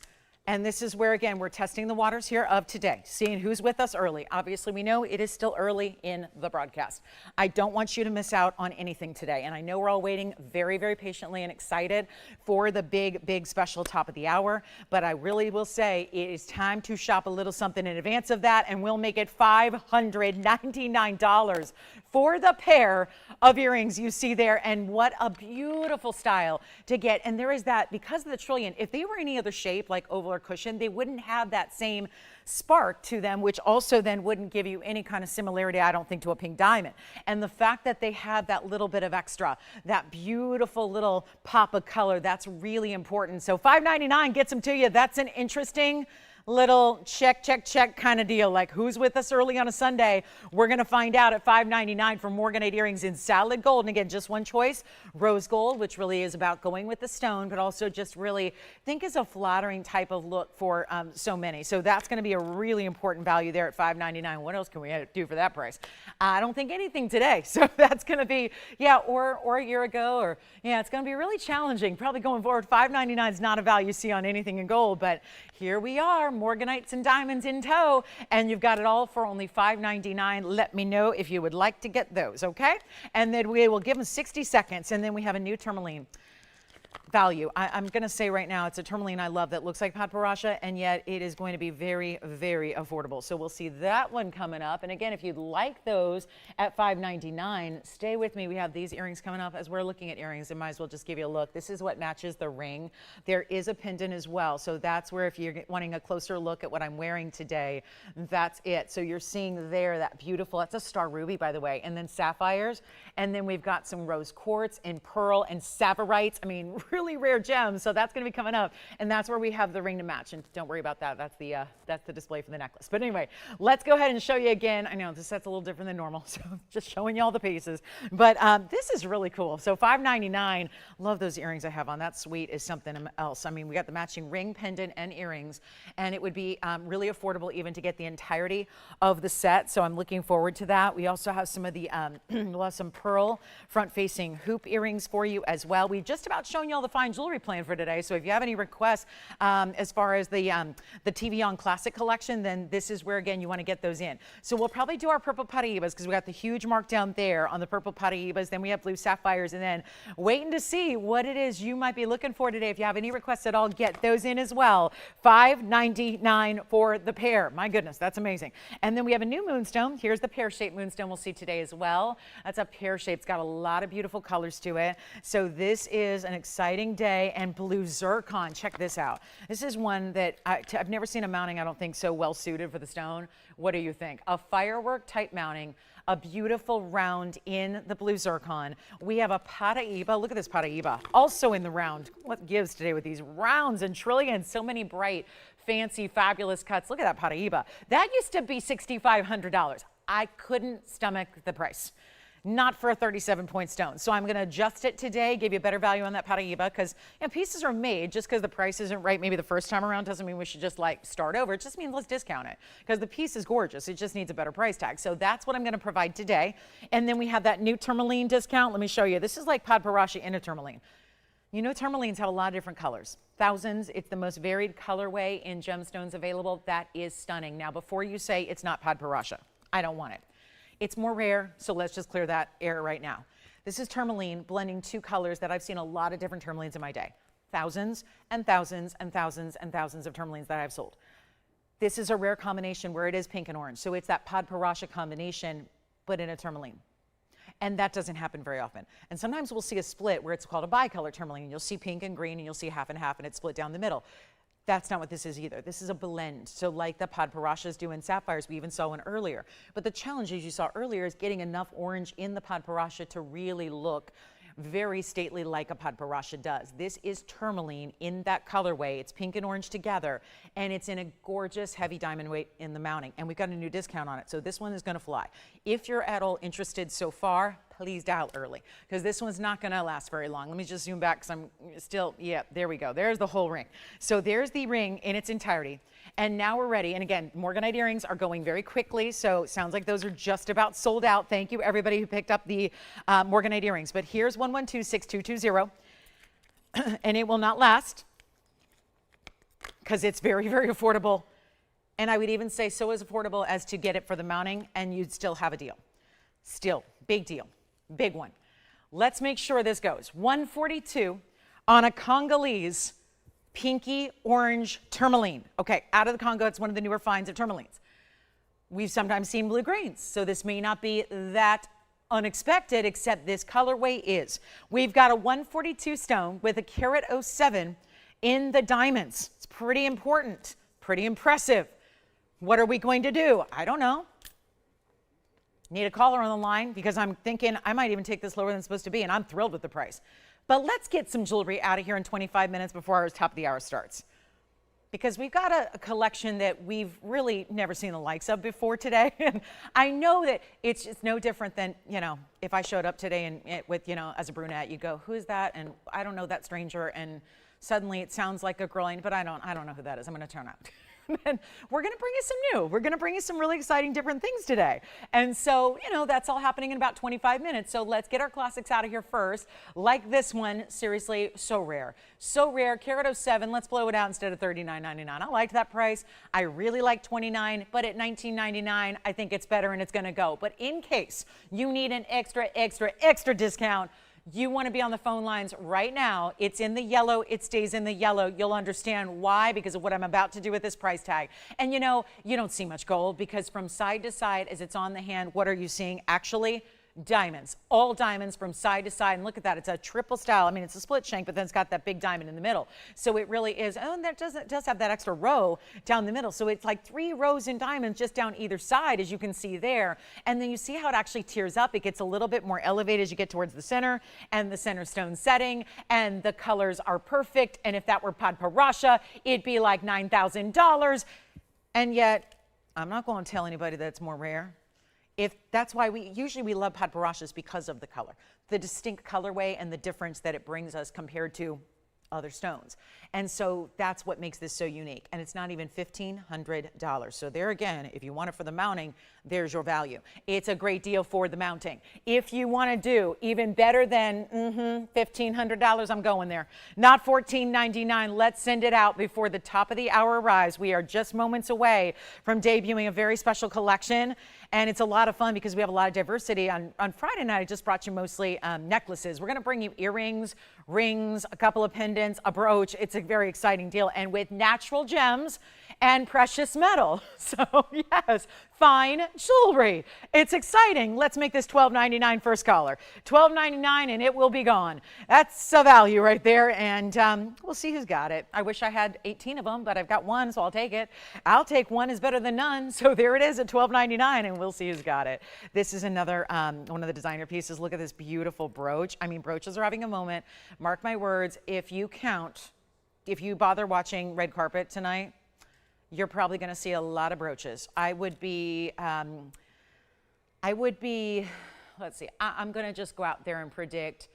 And this is where, again, we're testing the waters here of today, seeing who's with us early. Obviously, we know it is still early in the broadcast. I don't want you to miss out on anything today. And I know we're all waiting very, very patiently and excited for the big special top of the hour. But I really will say it is time to shop a little something in advance of that. And we'll make it $599 for the pair of earrings you see there. And what a beautiful style to get. And there is that, because of the trillion, if they were any other shape, like oval or cushion, they wouldn't have that same spark to them, which also then wouldn't give you any kind of similarity, I don't think, to a pink diamond. And the fact that they have that little bit of extra, that beautiful little pop of color, that's really important. So $5.99 gets them to you. That's an interesting little check kind of deal. Like, who's with us early on a Sunday? We're going to find out at $5.99 for Morganite earrings in solid gold. And again, just one choice, rose gold, which really is about going with the stone, but also just really think is a flattering type of look for so many. So that's going to be a really important value there at $5.99. What else can we do for that price? I don't think anything today. So that's going to be, or a year ago, or it's going to be really challenging. Probably going forward, $5.99 is not a value you see on anything in gold, but here we are, Morganites and diamonds in tow, and you've got it all for only $5.99. Let me know if you would like to get those, okay? And then we will give them 60 seconds, and then we have a new tourmaline value. I'm going to say right now, it's a tourmaline I love that looks like Paraiba, and yet it is going to be very, very affordable. So we'll see that one coming up. And again, if you'd like those at $5.99, stay with me. We have these earrings coming up. As we're looking at earrings, I might as well just give you a look. This is what matches the ring. There is a pendant as well. So that's where, if you're wanting a closer look at what I'm wearing today, that's it. So you're seeing there that beautiful, that's a star ruby, by the way, and then sapphires. And then we've got some rose quartz and pearl and sapphirites. I mean, really rare gems. So that's going to be coming up, and that's where we have the ring to match. And don't worry about that. That's the display for the necklace. But anyway, let's go ahead and show you again. I know this set's a little different than normal, so just showing you all the pieces. But this is really cool. So $5.99. Love those earrings I have on. That suite is something else. I mean, we got the matching ring, pendant, and earrings, and it would be really affordable even to get the entirety of the set. So I'm looking forward to that. We also have some of the we'll have some pearl front-facing hoop earrings for you as well. We've just about shown you all the fine jewelry plan for today. So if you have any requests as far as the TVON Classic collection, then this is where, again, you want to get those in. So we'll probably do our purple Paraibas because we got the huge markdown there on the purple Paraibas. Then we have blue sapphires, and then waiting to see what it is you might be looking for today. If you have any requests at all, get those in as well. $5.99 for the pair. My goodness, that's amazing. And then we have a new Moonstone. Here's the pear-shaped Moonstone we'll see today as well. That's a pear shape. It's got a lot of beautiful colors to it. So this is an exciting day. And blue zircon, check this out. This is one that I've never seen a mounting, I don't think, so well suited for the stone. What do you think? A firework type mounting, a beautiful round in the blue zircon. We have a Paraiba. Look at this Paraiba, also in the round. What gives today with these rounds and trillions? So many bright, fancy, fabulous cuts. Look at that Paraiba. That used to be $6,500. I couldn't stomach the price. Not for a 37-point stone. So I'm going to adjust it today, give you a better value on that Paraiba, because pieces are made. Just because the price isn't right maybe the first time around doesn't mean we should just like start over. It just means let's discount it, because the piece is gorgeous. It just needs a better price tag. So that's what I'm going to provide today. And then we have that new tourmaline discount. Let me show you. This is like Paraiba in a tourmaline. You know, tourmalines have a lot of different colors. Thousands. It's the most varied colorway in gemstones available. That is stunning. Now, before you say it's not Paraiba, I don't want it. It's more rare, so let's just clear that air right now. This is tourmaline blending two colors that I've seen a lot of different tourmalines in my day. Thousands and thousands and thousands and thousands of tourmalines that I've sold. This is a rare combination where it is pink and orange. So it's that Paraiba combination, but in a tourmaline. And that doesn't happen very often. And sometimes we'll see a split where it's called a bicolor tourmaline, and you'll see pink and green, and you'll see half and half, and it's split down the middle. That's not what this is either. This is a blend. So like the Paraiba's do in sapphires, we even saw one earlier. But the challenge, as you saw earlier, is getting enough orange in the Paraiba to really look very stately like a Paraiba does. This is tourmaline in that colorway. It's pink and orange together, and it's in a gorgeous heavy diamond weight in the mounting. And we've got a new discount on it, so this one is gonna fly. If you're at all interested so far, please dial early, because this one's not gonna last very long. Let me just zoom back, because I'm still, yeah, there we go. There's the whole ring. So there's the ring in its entirety. And now we're ready. And again, Morganite earrings are going very quickly, so it sounds like those are just about sold out. Thank you, everybody who picked up the Morganite earrings. But here's 112-6220, and it will not last, because it's very, very affordable. And I would even say so as affordable as to get it for the mounting, and you'd still have a deal. Still, big deal, big one. Let's make sure this goes. 142 on a Congolese pinky orange tourmaline. Okay, out of the Congo, it's one of the newer finds of tourmalines. We've sometimes seen blue greens, so this may not be that unexpected, except this colorway is. We've got a 142 stone with a carat 07 in the diamonds. It's pretty important, pretty impressive. What are we going to do? I don't know. Need a caller on the line, because I'm thinking I might even take this lower than it's supposed to be, and I'm thrilled with the price. But let's get some jewelry out of here in 25 minutes before our top of the hour starts, because we've got a collection that we've really never seen the likes of before today. And I know that it's just no different than, you know, if I showed up today and with, you know, as a brunette, you'd go, who's that? And I don't know that stranger. And suddenly it sounds like a girl, but I don't know who that is. I'm going to turn out. And we're going to bring you some new. We're going to bring you some really exciting different things today. And so, you know, that's all happening in about 25 minutes. So let's get our classics out of here first. Like this one, seriously, so rare. So rare, carat 07. Let's blow it out instead of $39.99. I liked that price. I really like $29, but at $19.99, I think it's better and it's going to go. But in case you need an extra discount, you want to be on the phone lines right now. It's in the yellow. It stays in the yellow. You'll understand why, because of what I'm about to do with this price tag. And you know, you don't see much gold, because from side to side as it's on the hand, what are you seeing? Actually, diamonds, all diamonds from side to side. And look at that, it's a triple style. I mean, it's a split shank, but then it's got that big diamond in the middle. So it really is, oh, and that does have that extra row down the middle. So it's like 3 rows in diamonds just down either side, as you can see there. And then you see how it actually tears up. It gets a little bit more elevated as you get towards the center, and the center stone setting, and the colors are perfect. And if that were Paraiba, it'd be like $9,000. And yet, I'm not going to tell anybody that it's more rare. If that's why we love Paraiba's, because of the color, the distinct colorway and the difference that it brings us compared to other stones. And so that's what makes this so unique. And it's not even $1,500. So there again, if you want it for the mounting, there's your value. It's a great deal for the mounting. If you want to do even better than $1,500, I'm going there. Not $14.99. Let's send it out before the top of the hour arrives. We are just moments away from debuting a very special collection. And it's a lot of fun because we have a lot of diversity. On Friday night, I just brought you mostly necklaces. We're going to bring you earrings, rings, a couple of pendants, a brooch. It's a very exciting deal, and with natural gems and precious metal. So yes, fine jewelry. It's exciting. Let's make this $12.99 first caller. $12.99 and it will be gone. That's a value right there, and we'll see who's got it. I wish I had 18 of them, but I've got one, so I'll take it. I'll take one is better than none. So there it is at $12.99, and we'll see who's got it. This is another one of the designer pieces. Look at this beautiful brooch. I mean, brooches are having a moment. Mark my words, if you bother watching Red Carpet tonight, you're probably going to see a lot of brooches. I would be, let's see, I'm going to just go out there and predict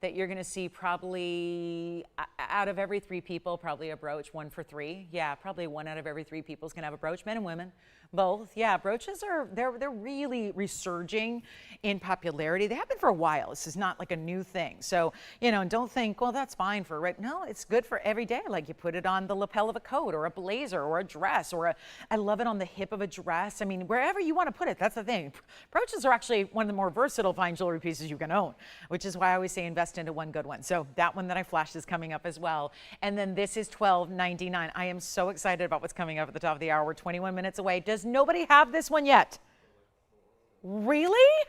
that you're going to see probably out of every 3 people, probably a brooch, 1 for 3. Yeah, probably 1 out of every 3 people is going to have a brooch, men and women. Both. Yeah, brooches they're really resurging in popularity. They have been for a while. This is not like a new thing. So, you know, don't think, well, that's fine for right. No, it's good for every day. Like you put it on the lapel of a coat or a blazer or a dress or I love it on the hip of a dress. I mean, wherever you want to put it, that's the thing. Brooches are actually one of the more versatile fine jewelry pieces you can own, which is why I always say invest into one good one. So that one that I flashed is coming up as well. And then this is $12.99. I am so excited about what's coming up at the top of the hour. We're 21 minutes away. Does nobody have this one yet? Really?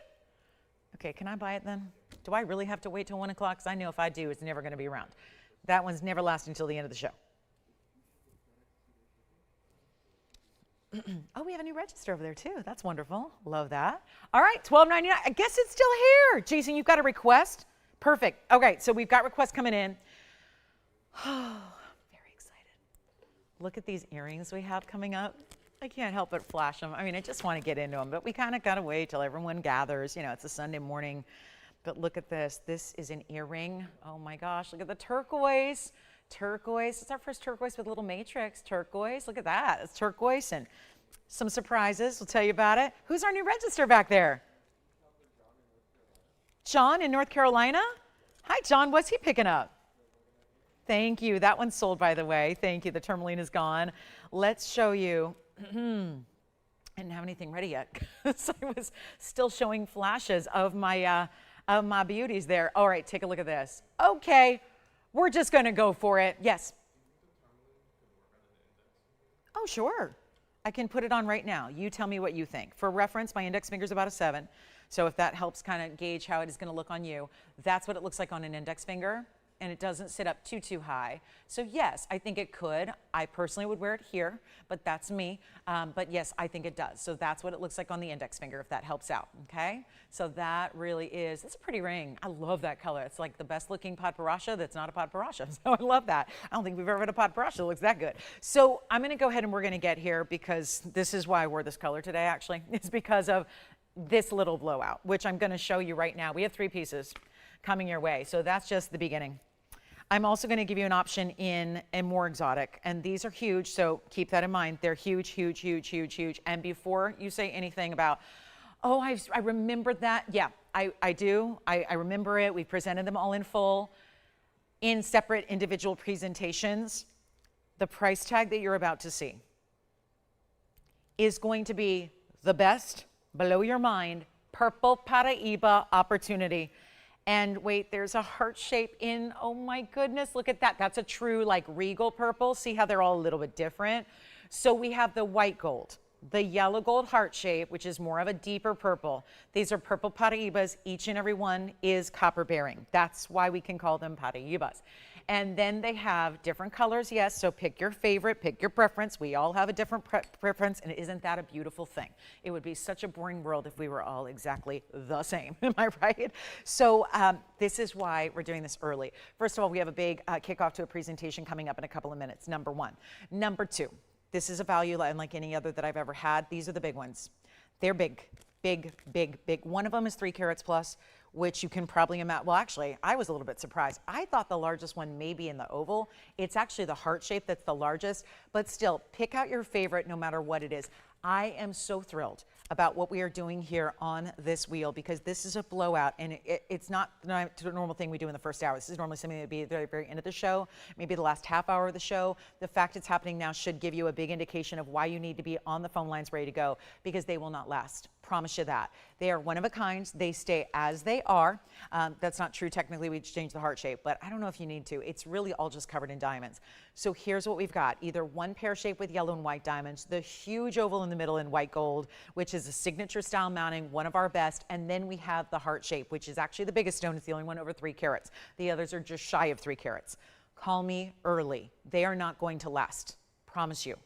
Okay, Okay, can I buy it then? Do I really have to wait till 1 o'clock? Because I know if I do, it's never going to be around. That one's never lasting until the end of the show. Oh, we have a new register over there too. That's wonderful. Love that. All right, $12.99. I guess it's still here. Jason, you've got a request? Perfect. Okay, so we've got requests coming in. Oh, very excited. Look at these earrings we have coming up. I can't help but flash them. I mean, I just want to get into them, but we kind of got to wait till everyone gathers. You know, it's a Sunday morning. But look at this. This is an earring. Oh my gosh, look at the turquoise. Turquoise. It's our first turquoise with a little matrix. Turquoise. Look at that. It's turquoise and some surprises. We'll tell you about it. Who's our new register back there? John in North Carolina? Hi, John. What's he picking up? Thank you. That one's sold, by the way. Thank you. The Tourmaline is gone. Let's show you. I didn't have anything ready yet because I was still showing flashes of my beauties there. All right, take a look at this. Okay, we're just going to go for it. Yes. Oh, sure. I can put it on right now. You tell me what you think. For reference, my index finger is about a 7. So if that helps kind of gauge how it is going to look on you, that's what it looks like on an index finger. And it doesn't sit up too high. So yes, I think it could. I personally would wear it here, but that's me. But yes, I think it does. So that's what it looks like on the index finger, if that helps out, okay? So that really is, it's a pretty ring. I love that color. It's like the best looking Paraiba that's not a Paraiba. So I love that. I don't think we've ever had a Paraiba that looks that good. So I'm gonna go ahead and we're gonna get here because this is why I wore this color today actually. It's because of this little blowout, which I'm gonna show you right now. We have 3 pieces coming your way. So that's just the beginning. I'm also going to give you an option in a more exotic, and these are huge, so keep that in mind. They're huge, huge, huge, huge, huge. And before you say anything about, oh, I remember that, yeah, I do. I remember it. We presented them all in full in separate individual presentations. The price tag that you're about to see is going to be the best, blow your mind, purple Paraiba opportunity. And wait, there's a heart shape in, oh my goodness, look at that. That's a true like regal purple. See how they're all a little bit different? So we have the white gold, the yellow gold heart shape, which is more of a deeper purple. These are purple Paraibas. Each and every one is copper bearing. That's why we can call them Paraibas. And then they have different colors, yes, so pick your favorite, pick your preference. We all have a different preference, and isn't that a beautiful thing? It would be such a boring world if we were all exactly the same, am I right? So this is why we're doing this early. First of all, we have a big kickoff to a presentation coming up in a couple of minutes, number 1. Number 2, this is a value unlike any other that I've ever had. These are the big ones. They're big, big, big, big. One of them is 3 carats plus, which you can probably imagine. Well, actually, I was a little bit surprised. I thought the largest one may be in the oval. It's actually the heart shape that's the largest, but still, pick out your favorite no matter what it is. I am so thrilled about what we are doing here on this wheel because this is a blowout and it's not the normal thing we do in the first hour. This is normally something that would be at the very end of the show, maybe the last half hour of the show. The fact it's happening now should give you a big indication of why you need to be on the phone lines ready to go because they will not last. Promise you that. They are one of a kind. They stay as they are. That's not true. Technically, we changed the heart shape, but I don't know if you need to. It's really all just covered in diamonds. So here's what we've got. Either one pear shape with yellow and white diamonds, the huge oval in the middle in white gold, which is a signature style mounting, one of our best. And then we have the heart shape, which is actually the biggest stone. It's the only one over 3 carats. The others are just shy of 3 carats. Call me early. They are not going to last. Promise you.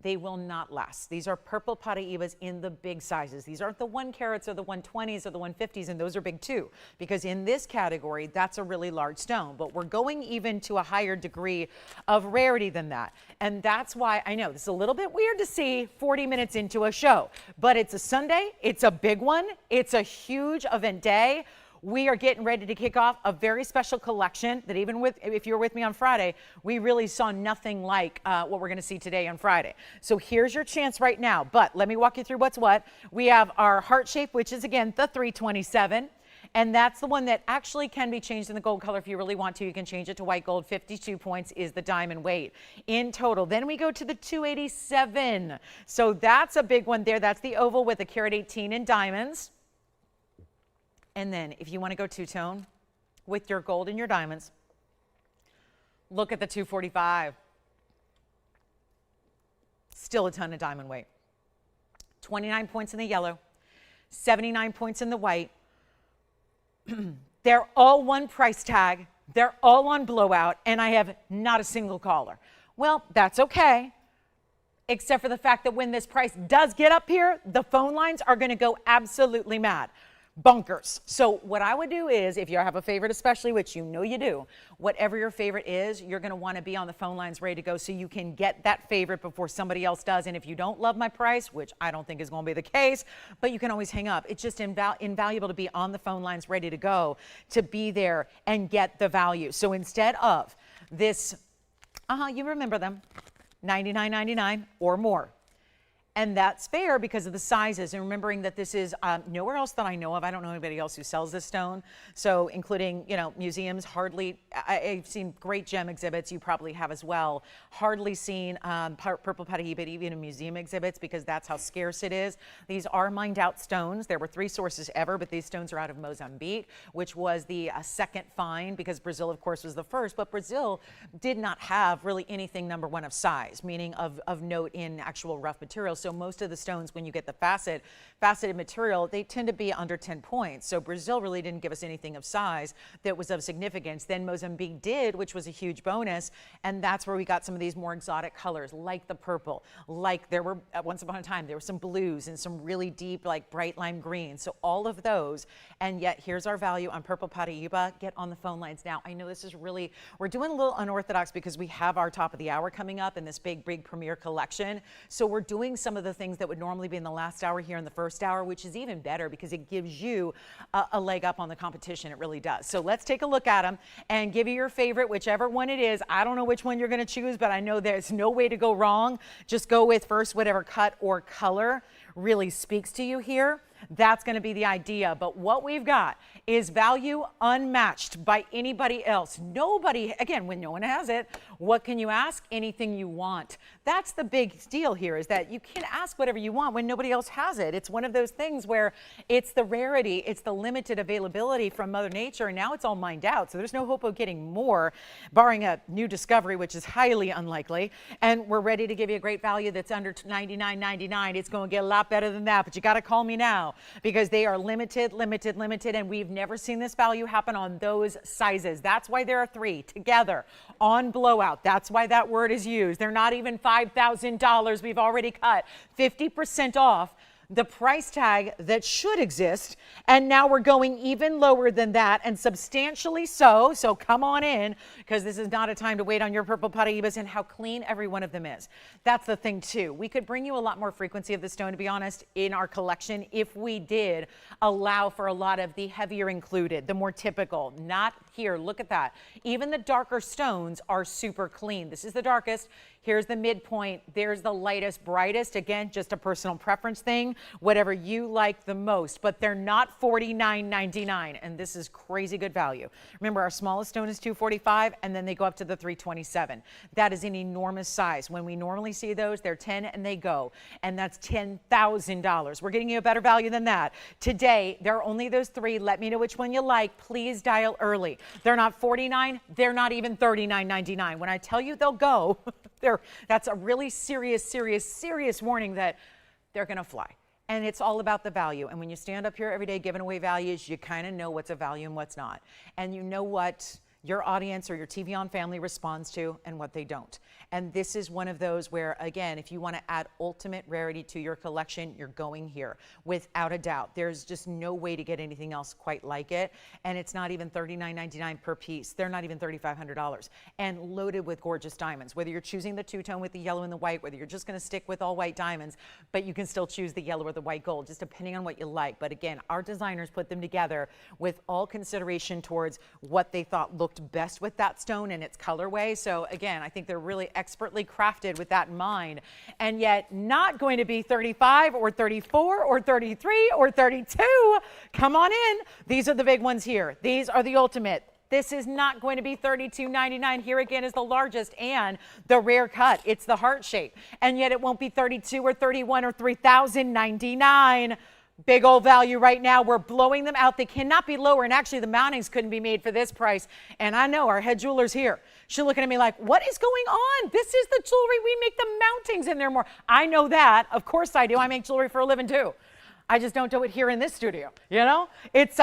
They will not last. These are purple Paraibas in the big sizes. These aren't the 1 carats or the 120s or the 150s, and those are big too, because in this category, that's a really large stone. But we're going even to a higher degree of rarity than that. And that's why I know this is a little bit weird to see 40 minutes into a show, but it's a Sunday, it's a big one, it's a huge event day. We are getting ready to kick off a very special collection that even if you were with me on Friday, we really saw nothing like what we're going to see today on Friday. So here's your chance right now. But let me walk you through what's what. We have our heart shape, which is, again, the 327. And that's the one that actually can be changed in the gold color if you really want to. You can change it to white gold. 52 points is the diamond weight in total. Then we go to the 287. So that's a big one there. That's the oval with a carat 18 in diamonds. And then if you want to go two-tone with your gold and your diamonds, look at the 245. Still a ton of diamond weight. 29 points in the yellow, 79 points in the white, They're all one price tag. They're all on blowout, and I have not a single caller. Well, that's okay, except for the fact that when this price does get up here, the phone lines are going to go absolutely mad. Bunkers. So what I would do is, if you have a favorite especially, which you know you do, whatever your favorite is, you're going to want to be on the phone lines ready to go so you can get that favorite before somebody else does. And if you don't love my price, which I don't think is going to be the case, but you can always hang up. It's just invaluable to be on the phone lines ready to go, to be there and get the value. So instead of this, you remember them, $99.99 or more. And that's fair because of the sizes, and remembering that this is nowhere else that I know of. I don't know anybody else who sells this stone. So including, museums, hardly, I've seen great gem exhibits, you probably have as well. Hardly seen purple Paraiba even in museum exhibits because that's how scarce it is. These are mined out stones. There were 3 sources ever, but these stones are out of Mozambique, which was the second find because Brazil, of course, was the first. But Brazil did not have really anything, number one, of size, meaning of note in actual rough material. So most of the stones, when you get the faceted material, they tend to be under 10 points. So Brazil really didn't give us anything of size that was of significance. Then Mozambique did, which was a huge bonus. And that's where we got some of these more exotic colors, like the purple, like there were, once upon a time, there were some blues and some really deep, like bright lime green. So all of those. And yet here's our value on purple Paraiba. Get on the phone lines now. I know this is really, we're doing a little unorthodox because we have our top of the hour coming up in this big premiere collection. So we're doing some of the things that would normally be in the last hour here in the first hour, which is even better because it gives you a leg up on the competition. It really does. So let's take a look at them and give you your favorite, whichever one it is. I don't know which one you're going to choose, but I know there's no way to go wrong. Just go with first whatever cut or color really speaks to you here. That's going to be the idea. But what we've got is value unmatched by anybody else. Nobody, again, when no one has it, what can you ask? Anything you want. That's the big deal here, is that you can ask whatever you want when nobody else has it. It's one of those things where it's the rarity, it's the limited availability from Mother Nature, and now it's all mined out. So there's no hope of getting more, barring a new discovery, which is highly unlikely. And we're ready to give you a great value that's under $99.99. It's going to get a lot better than that, but you got to call me now, because they are limited, and we've never seen this value happen on those sizes. That's why there are 3 together on blowout. That's why that word is used. They're not even $5,000. We've already cut 50% off the price tag that should exist, and now we're going even lower than that, and substantially so. So come on in, because this is not a time to wait on your purple Paraibas, and how clean every one of them is. That's the thing too. We could bring you a lot more frequency of the stone, to be honest, in our collection if we did allow for a lot of the heavier included, the more typical. Not here. Look at that. Even the darker stones are super clean. This is the darkest. Here's the midpoint. There's the lightest, brightest. Again, just a personal preference thing, whatever you like the most, but they're not $49.99, and this is crazy good value. Remember, our smallest stone is $245, and then they go up to the $327. That is an enormous size. When we normally see those, they're 10 and they go, and that's $10,000. We're getting you a better value than that. Today, there are only those 3. Let me know which one you like. Please dial early. They're not $49. They're not even $39.99. When I tell you they'll go, that's a really serious warning that they're going to fly. And it's all about the value. And when you stand up here every day giving away values, you kind of know what's a value and what's not. And you know what your audience or your TVON family responds to and what they don't. And this is one of those where, again, if you want to add ultimate rarity to your collection, you're going here without a doubt. There's just no way to get anything else quite like it. And it's not even $39.99 per piece. They're not even $3,500, and loaded with gorgeous diamonds. Whether you're choosing the two-tone with the yellow and the white, whether you're just going to stick with all white diamonds, but you can still choose the yellow or the white gold, just depending on what you like. But again, our designers put them together with all consideration towards what they thought looked best with that stone and its colorway. So again, I think they're really expertly crafted with that in mind, and yet not going to be 35 or 34 or 33 or 32. Come on in. These are the big ones here. These are the ultimate. This is not going to be $32.99. Here again is the largest and the rare cut. It's the heart shape, and yet it won't be 32 or 31 or $3,099. Big old value right now. We're blowing them out. They cannot be lower. And actually, the mountings couldn't be made for this price. And I know our head jeweler's here. She's looking at me like, what is going on? This is the jewelry. We make the mountings and they're more. I know that. Of course I do. I make jewelry for a living too. I just don't do it here in this studio. You know, it's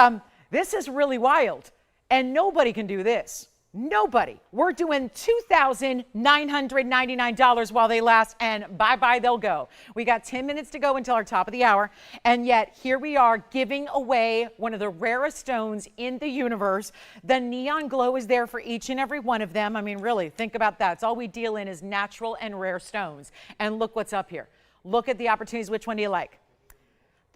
This is really wild, and nobody can do this. Nobody. We're doing $2,999 while they last, and bye-bye they'll go. We got 10 minutes to go until our top of the hour, and yet here we are giving away one of the rarest stones in the universe. The neon glow is there for each and every one of them. I mean, really, think about that. It's all we deal in is natural and rare stones. And look what's up here. Look at the opportunities. Which one do you like?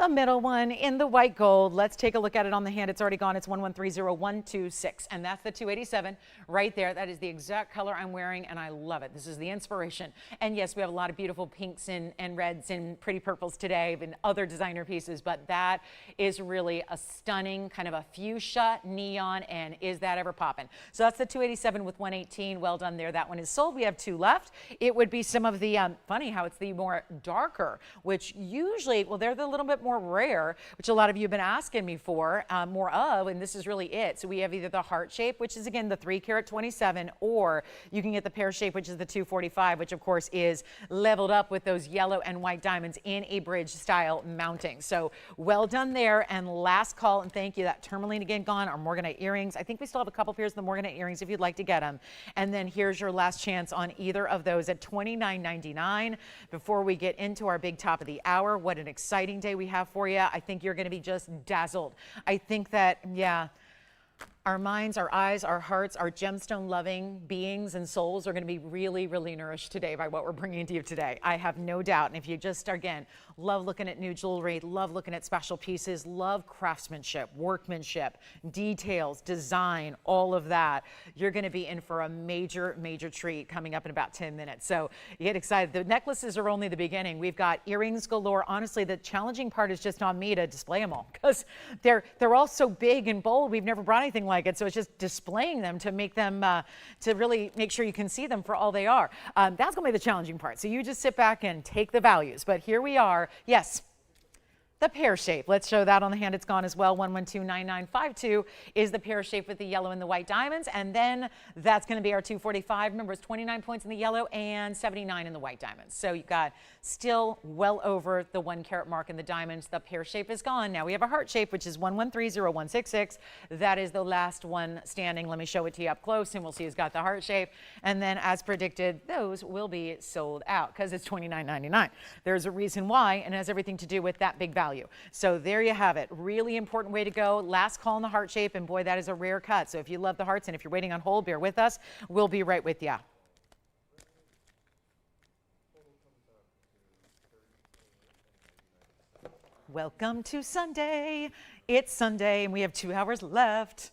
The middle one in the white gold. Let's take a look at it on the hand. It's already gone. It's 1130126, and that's the 287 right there. That is the exact color I'm wearing, and I love it. This is the inspiration. And yes, we have a lot of beautiful pinks and reds and pretty purples today and other designer pieces, but that is really a stunning kind of a fuchsia neon, and is that ever popping? So that's the 287 with 118. Well done there. That one is sold. We have 2 left. It would be some of the, funny how it's the more darker, which usually, well, they're the little bit more rare, which a lot of you have been asking me for more of, and this is really it. So we have either the heart shape, which is again the 3-carat 27, or you can get the pear shape, which is the 245, which of course is leveled up with those yellow and white diamonds in a bridge style mounting. So well done there. And last call, and thank you. That Tourmaline again gone. Our Morganite earrings. I think we still have a couple pairs of the Morganite earrings if you'd like to get them. And then here's your last chance on either of those at $29.99 before we get into our big top of the hour. What an exciting day we have for you. I think you're going to be just dazzled. I think that, yeah, our minds, our eyes, our hearts, our gemstone loving beings and souls are going to be really, really nourished today by what we're bringing to you today. I have no doubt. And if you just, again, love looking at new jewelry, love looking at special pieces, love craftsmanship, workmanship, details, design, all of that, you're going to be in for a major, major treat coming up in about 10 minutes. So you get excited. The necklaces are only the beginning. We've got earrings galore. Honestly, the challenging part is just on me to display them all because they're all so big and bold. We've never brought anything like it. So it's just displaying them to make them, to really make sure you can see them for all they are. That's going to be the challenging part. So you just sit back and take the values. But here we are. Yes. The pear shape. Let's show that on the hand. It's gone as well. 1129952 is the pear shape with the yellow and the white diamonds. And then that's going to be our 245. Remember, it's 29 points in the yellow and 79 in the white diamonds. So you've got still well over the 1 carat mark in the diamonds. The pear shape is gone. Now we have a heart shape, which is 1130166. That is the last one standing. Let me show it to you up close and we'll see who's got the heart shape. And then as predicted, those will be sold out because it's $29.99. There's a reason why, and it has everything to do with that big value. So there you have it. Really important way to go. Last call in the heart shape, and boy, that is a rare cut. So if you love the hearts and if you're waiting on hold, bear with us. We'll be right with you. Welcome to Sunday. It's Sunday, and we have 2 hours left.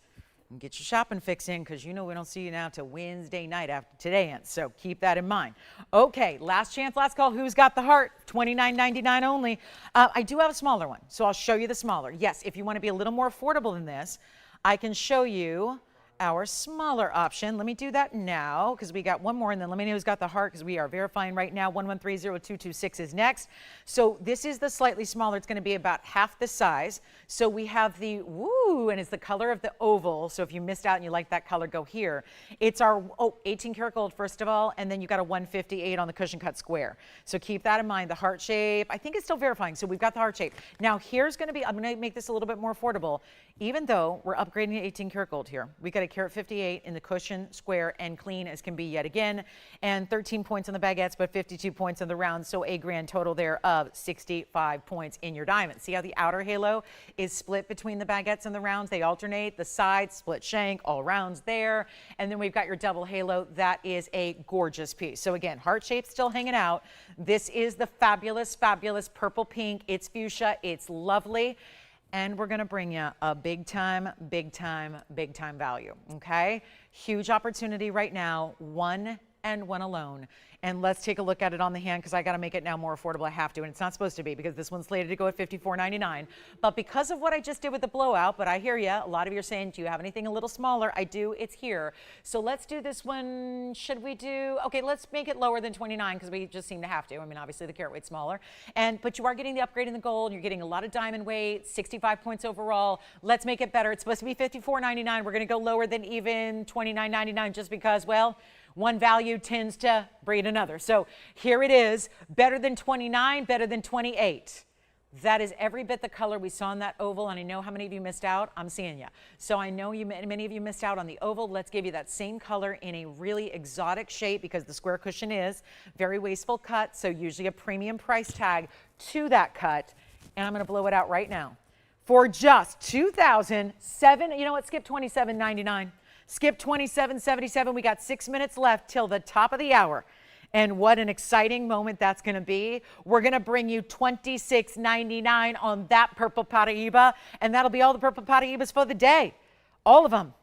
And get your shopping fix in because you know we don't see you now till Wednesday night after today ends. So keep that in mind. Okay, last chance, last call. Who's got the heart? $29.99 only. I do have a smaller one, so I'll show you the smaller. Yes, if you want to be a little more affordable than this, I can show you our smaller option. Let me do that now because we got one more, and then let me know who's got the heart because we are verifying right now. 1130226 is next. So this is the slightly smaller. It's going to be about half the size. So we have the woo, and it's the color of the oval. So if you missed out and you like that color, go here. It's our 18 karat gold first of all, and then you got a 158 on the cushion cut square. So keep that in mind. The heart shape, I think it's still verifying. So we've got the heart shape. Now here's going to be, I'm going to make this a little bit more affordable. Even though we're upgrading to 18 karat gold here, we got a carat 58 in the cushion, square, and clean as can be yet again, and 13 points on the baguettes, but 52 points on the rounds, so a grand total there of 65 points in your diamond. See how the outer halo is split between the baguettes and the rounds? They alternate, the sides, split shank, all rounds there, and then we've got your double halo. That is a gorgeous piece. So again, heart shape still hanging out. This is the fabulous, fabulous purple pink. It's fuchsia, it's lovely. And we're going to bring you a big time, big time, big time value, okay? Huge opportunity right now, one and one alone. And let's take a look at it on the hand because I got to make it now more affordable. I have to, and it's not supposed to be because this one's slated to go at $54.99. But because of what I just did with the blowout, but I hear you, a lot of you are saying, do you have anything a little smaller? I do, it's here. So let's do this one. Should we do, okay, let's make it lower than 29 because we just seem to have to. I mean, obviously the carat weight's smaller. But you are getting the upgrade in the gold. You're getting a lot of diamond weight, 65 points overall. Let's make it better. It's supposed to be $54.99. We're going to go lower than even $29.99 just because, well, one value tends to breed another. So here it is, better than 29, better than 28. That is every bit the color we saw in that oval, and I know how many of you missed out. I'm seeing you. So I know many of you missed out on the oval. Let's give you that same color in a really exotic shape because the square cushion is very wasteful cut, so usually a premium price tag to that cut. And I'm going to blow it out right now for just $2,007. You know what? Skip $27.99. Skip $27.77. We got 6 minutes left till the top of the hour. And what an exciting moment that's going to be. We're going to bring you $26.99 on that purple Paraiba, and that'll be all the purple Paraibas for the day. All of them.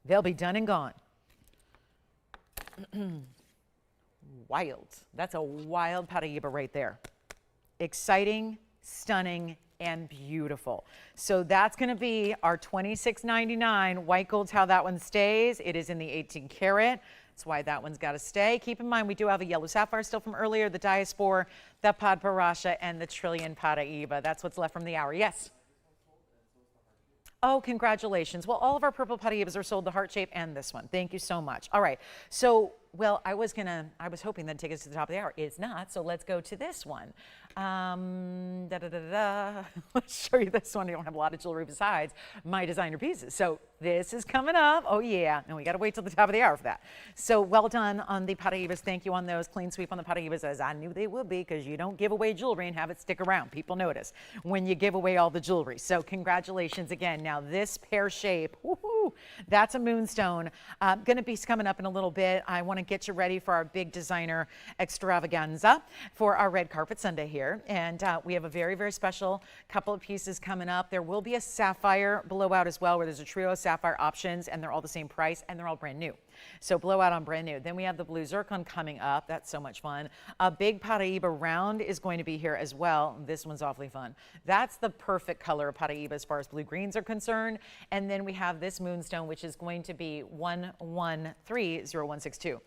They'll be done and gone. Wild. That's a wild Paraiba right there. Exciting, stunning, and beautiful. So that's going to be our $26.99. White gold's how that one stays. It is in the 18 karat. That's why that one's got to stay. Keep in mind, we do have a yellow sapphire still from earlier, the Diaspore, the Paraiba, and the Trillion Paraiba. That's what's left from the hour. Yes? Oh, congratulations. Well, all of our purple Paraibas are sold, the heart shape and this one. Thank you so much. All right. So, well, I was hoping that'd take us to the top of the hour. It's not. So let's go to this one. Let's show you this one. You don't have a lot of jewelry besides my designer pieces. So this is coming up. Oh yeah. And we got to wait till the top of the hour for that. So well done on the Paraibas. Thank you on those. Clean sweep on the Paraibas, as I knew they would be, because you don't give away jewelry and have it stick around. People notice when you give away all the jewelry. So congratulations again. Now this pear shape, woohoo, that's a Moonstone. Going to be coming up in a little bit. I want to get you ready for our big designer extravaganza for our red carpet Sunday here. And we have a very, very special couple of pieces coming up. There will be a sapphire blowout as well, where there's a trio of sapphire options, and they're all the same price, and they're all brand new. So blowout on brand new. Then we have the blue zircon coming up. That's so much fun. A big Paraiba round is going to be here as well. This one's awfully fun. That's the perfect color of Paraiba as far as blue greens are concerned. And then we have this Moonstone, which is going to be 1130162.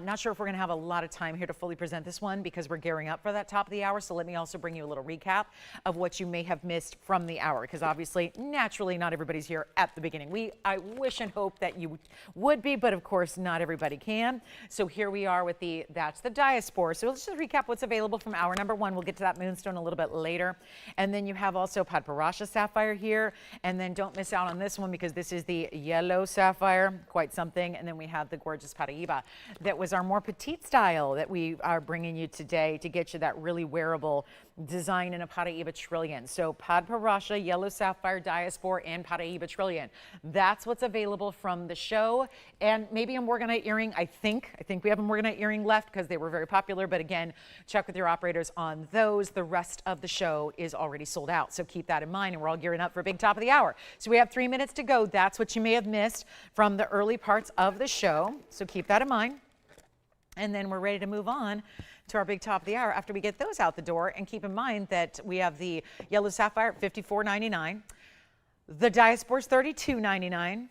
Not sure if we're going to have a lot of time here to fully present this one because we're gearing up for that top of the hour. So let me also bring you a little recap of what you may have missed from the hour, because obviously, naturally, not everybody's here at the beginning. I wish and hope that you would be, but of course, not everybody can. So here we are with that's the Diaspore. So let's just recap what's available from hour number one. We'll get to that Moonstone a little bit later. And then you have also Paraiba Sapphire here. And then don't miss out on this one because this is the yellow sapphire, quite something. And then we have the gorgeous Paraiba. That was our more petite style that we are bringing you today to get you that really wearable design in a Paraiba Trillion. So Paraiba, yellow sapphire, Diaspore, and Paraiba Trillion. That's what's available from the show. And maybe a Morganite earring. I think we have a Morganite earring left because they were very popular. But again, check with your operators on those. The rest of the show is already sold out. So keep that in mind. And we're all gearing up for a big top of the hour. So we have 3 minutes to go. That's what you may have missed from the early parts of the show. So keep that in mind. And then we're ready to move on to our big top of the hour after we get those out the door. And keep in mind that we have the yellow sapphire at $54.99. The Diaspore's $32.99.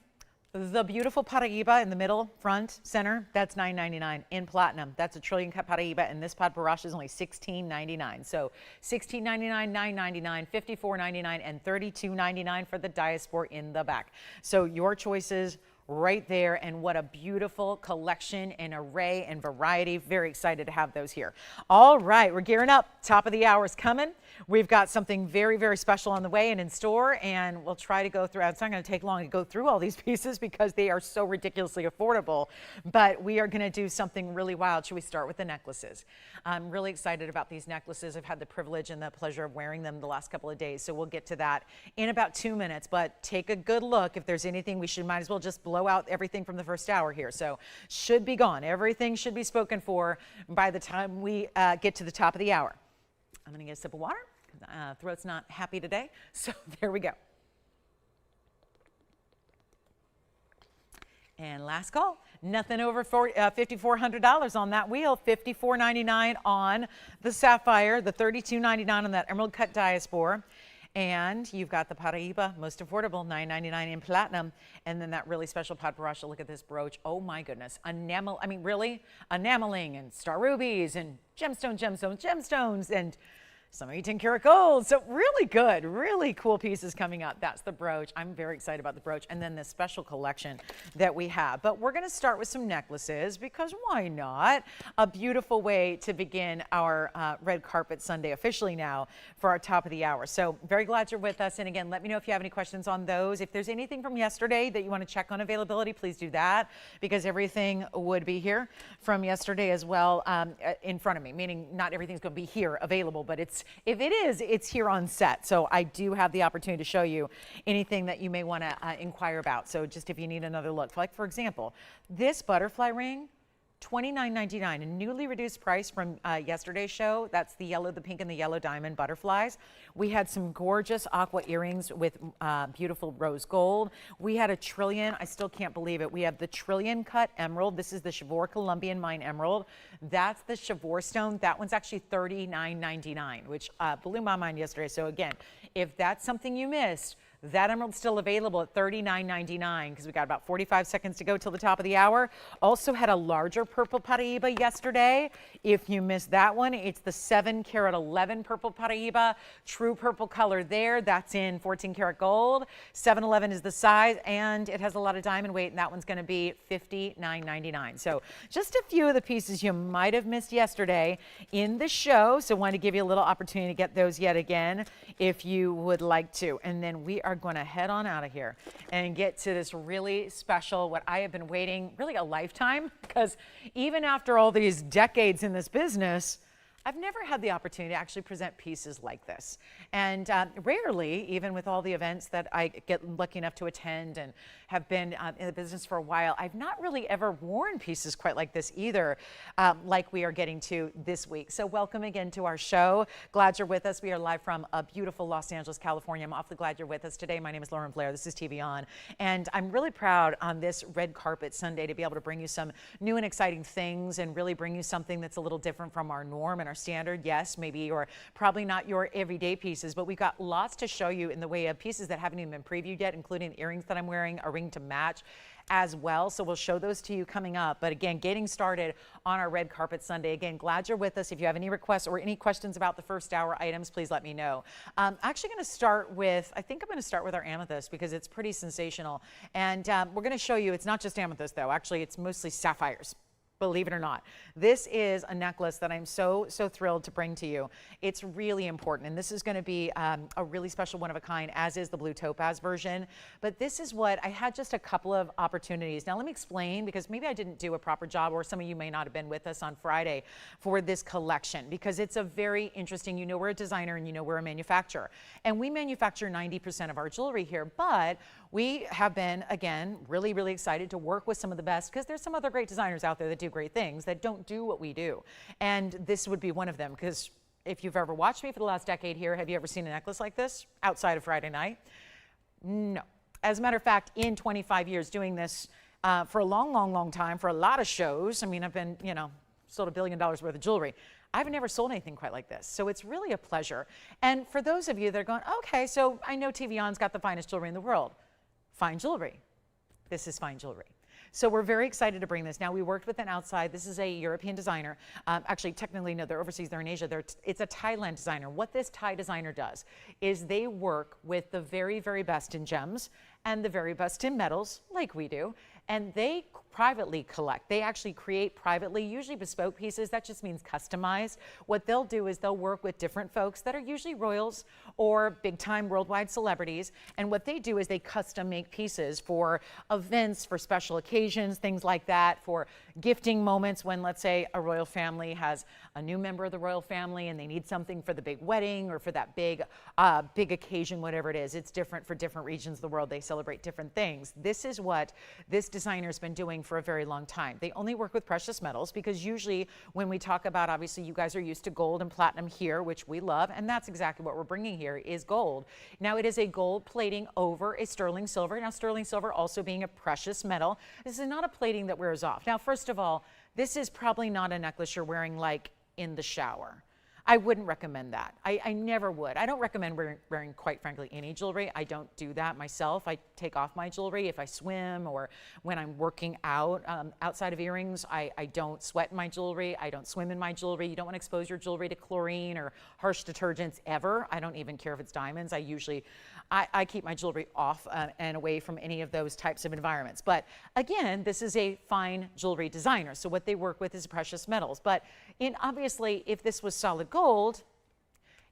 The beautiful Paraiba in the middle, front, center, that's $9.99 in platinum. That's a trillion cut Paraiba, and this Paraiba is only $16.99. So $16.99, $9.99, $54.99, and $32.99 for the Diaspore in the back. So your choices right there, and what a beautiful collection and array and variety. Very excited to have those here. All right, we're gearing up. Top of the hour is coming. We've got something very, very special on the way and in store, and we'll try to go through. It's not going to take long to go through all these pieces because they are so ridiculously affordable, but we are going to do something really wild. Should we start with the necklaces? I'm really excited about these necklaces. I've had the privilege and the pleasure of wearing them the last couple of days, so we'll get to that in about 2 minutes, but take a good look. If there's anything, we might as well just blow out everything from the first hour here. So should be gone. Everything should be spoken for by the time we get to the top of the hour. I'm going to get a sip of water. Throat's not happy today. So there we go. And last call. Nothing over $5,400 on that wheel. $54.99 on the Sapphire. The $32.99 on that Emerald Cut Diaspore. And you've got the Paraiba, most affordable, $9.99 in platinum. And then that really special Paraiba. Look at this brooch. Oh my goodness. Enamel, I mean, really? Enameling and star rubies and gemstones. And some 18 karat gold. So really good, really cool pieces coming up. That's the brooch. I'm very excited about the brooch. And then this special collection that we have. But we're going to start with some necklaces because why not? A beautiful way to begin our Red Carpet Sunday officially now for our top of the hour. So very glad you're with us. And again, let me know if you have any questions on those. If there's anything from yesterday that you want to check on availability, please do that because everything would be here from yesterday as well in front of me, meaning not everything's going to be here available, but if it is, it's here on set. So I do have the opportunity to show you anything that you may want to inquire about. So just if you need another look, like for example, this butterfly ring, $29.99, a newly reduced price from yesterday's show. That's the yellow, the pink, and the yellow diamond butterflies. We had some gorgeous aqua earrings with beautiful rose gold. We had a trillion, I still can't believe it. We have the trillion cut emerald. This is the Chivor Colombian Mine Emerald. That's the Chivor stone. That one's actually $39.99, which blew my mind yesterday. So again, if that's something you missed, that emerald's still available at $39.99 because we got about 45 seconds to go till the top of the hour. Also had a larger purple Paraiba yesterday. If you missed that one, it's the 7 karat 11 purple Paraiba, true purple color there. That's in 14 karat gold. 711 is the size, and it has a lot of diamond weight, and that one's going to be $59.99. So just a few of the pieces you might have missed yesterday in the show. So want to give you a little opportunity to get those yet again if you would like to. And then we are going to head on out of here and get to this really special, what I have been waiting really a lifetime, because even after all these decades in this business, I've never had the opportunity to actually present pieces like this. And rarely, even with all the events that I get lucky enough to attend and have been in the business for a while, I've not really ever worn pieces quite like this either, like we are getting to this week. So welcome again to our show. Glad you're with us. We are live from beautiful Los Angeles, California. I'm awfully glad you're with us today. My name is Lauren Blair. This is TVON. And I'm really proud on this Red Carpet Sunday to be able to bring you some new and exciting things and really bring you something that's a little different from our norm and our standard. Yes, maybe, or probably not your everyday pieces, but we've got lots to show you in the way of pieces that haven't even been previewed yet, including earrings that I'm wearing, a ring to match as well. So we'll show those to you coming up. But again, getting started on our Red Carpet Sunday. Again, glad you're with us. If you have any requests or any questions about the first hour items, please let me know. I'm actually going to start with, I think I'm going to start with our amethyst because it's pretty sensational. And we're going to show you, it's not just amethyst though. Actually, it's mostly sapphires. Believe it or not. This is a necklace that I'm so thrilled to bring to you. It's really important, and this is going to be a really special one of a kind, as is the blue topaz version. But this is what I had, just a couple of opportunities. Now let me explain, because maybe I didn't do a proper job, or some of you may not have been with us on Friday for this collection, because it's a very interesting, you know, we're a designer and you know we're a manufacturer, and we manufacture 90% of our jewelry here, but we have been, again, really excited to work with some of the best, because there's some other great designers out there that do great things that don't do what we do. And this would be one of them, because if you've ever watched me for the last decade here, have you ever seen a necklace like this outside of Friday night? No. As a matter of fact, in 25 years doing this for a long time, for a lot of shows, I mean, I've been, you know, sold $1 billion worth of jewelry. I've never sold anything quite like this. So it's really a pleasure. And for those of you that are going, okay, so I know TVON's got the finest jewelry in the world. Fine jewelry. This is fine jewelry. So we're very excited to bring this. Now, we worked with an outside. This is a European designer. Actually, technically, no, they're overseas. They're in Asia. It's a Thailand designer. What this Thai designer does is they work with the very best in gems and the very best in metals, like we do, and they privately collect. They actually create privately, usually bespoke pieces. That just means customized. What they'll do is they'll work with different folks that are usually royals or big-time worldwide celebrities, and what they do is they custom make pieces for events, for special occasions, things like that, for gifting moments when, let's say, a royal family has a new member of the royal family and they need something for the big wedding or for that big occasion, whatever it is. It's different for different regions of the world. They celebrate different things. This is what this designer's been doing for a very long time. They only work with precious metals, because usually when we talk about, obviously you guys are used to gold and platinum here, which we love, and that's exactly what we're bringing here is gold. Now, it is a gold plating over a sterling silver. Now, sterling silver also being a precious metal, this is not a plating that wears off. Now, first of all, this is probably not a necklace you're wearing like in the shower. I wouldn't recommend that. I never would. I don't recommend wearing, quite frankly, any jewelry. I don't do that myself. I take off my jewelry if I swim or when I'm working out. Outside of earrings, I don't sweat in my jewelry. I don't swim in my jewelry. You don't want to expose your jewelry to chlorine or harsh detergents ever. I don't even care if it's diamonds. I keep my jewelry off and away from any of those types of environments. But again, this is a fine jewelry designer. So what they work with is precious metals. But obviously, if this was solid gold,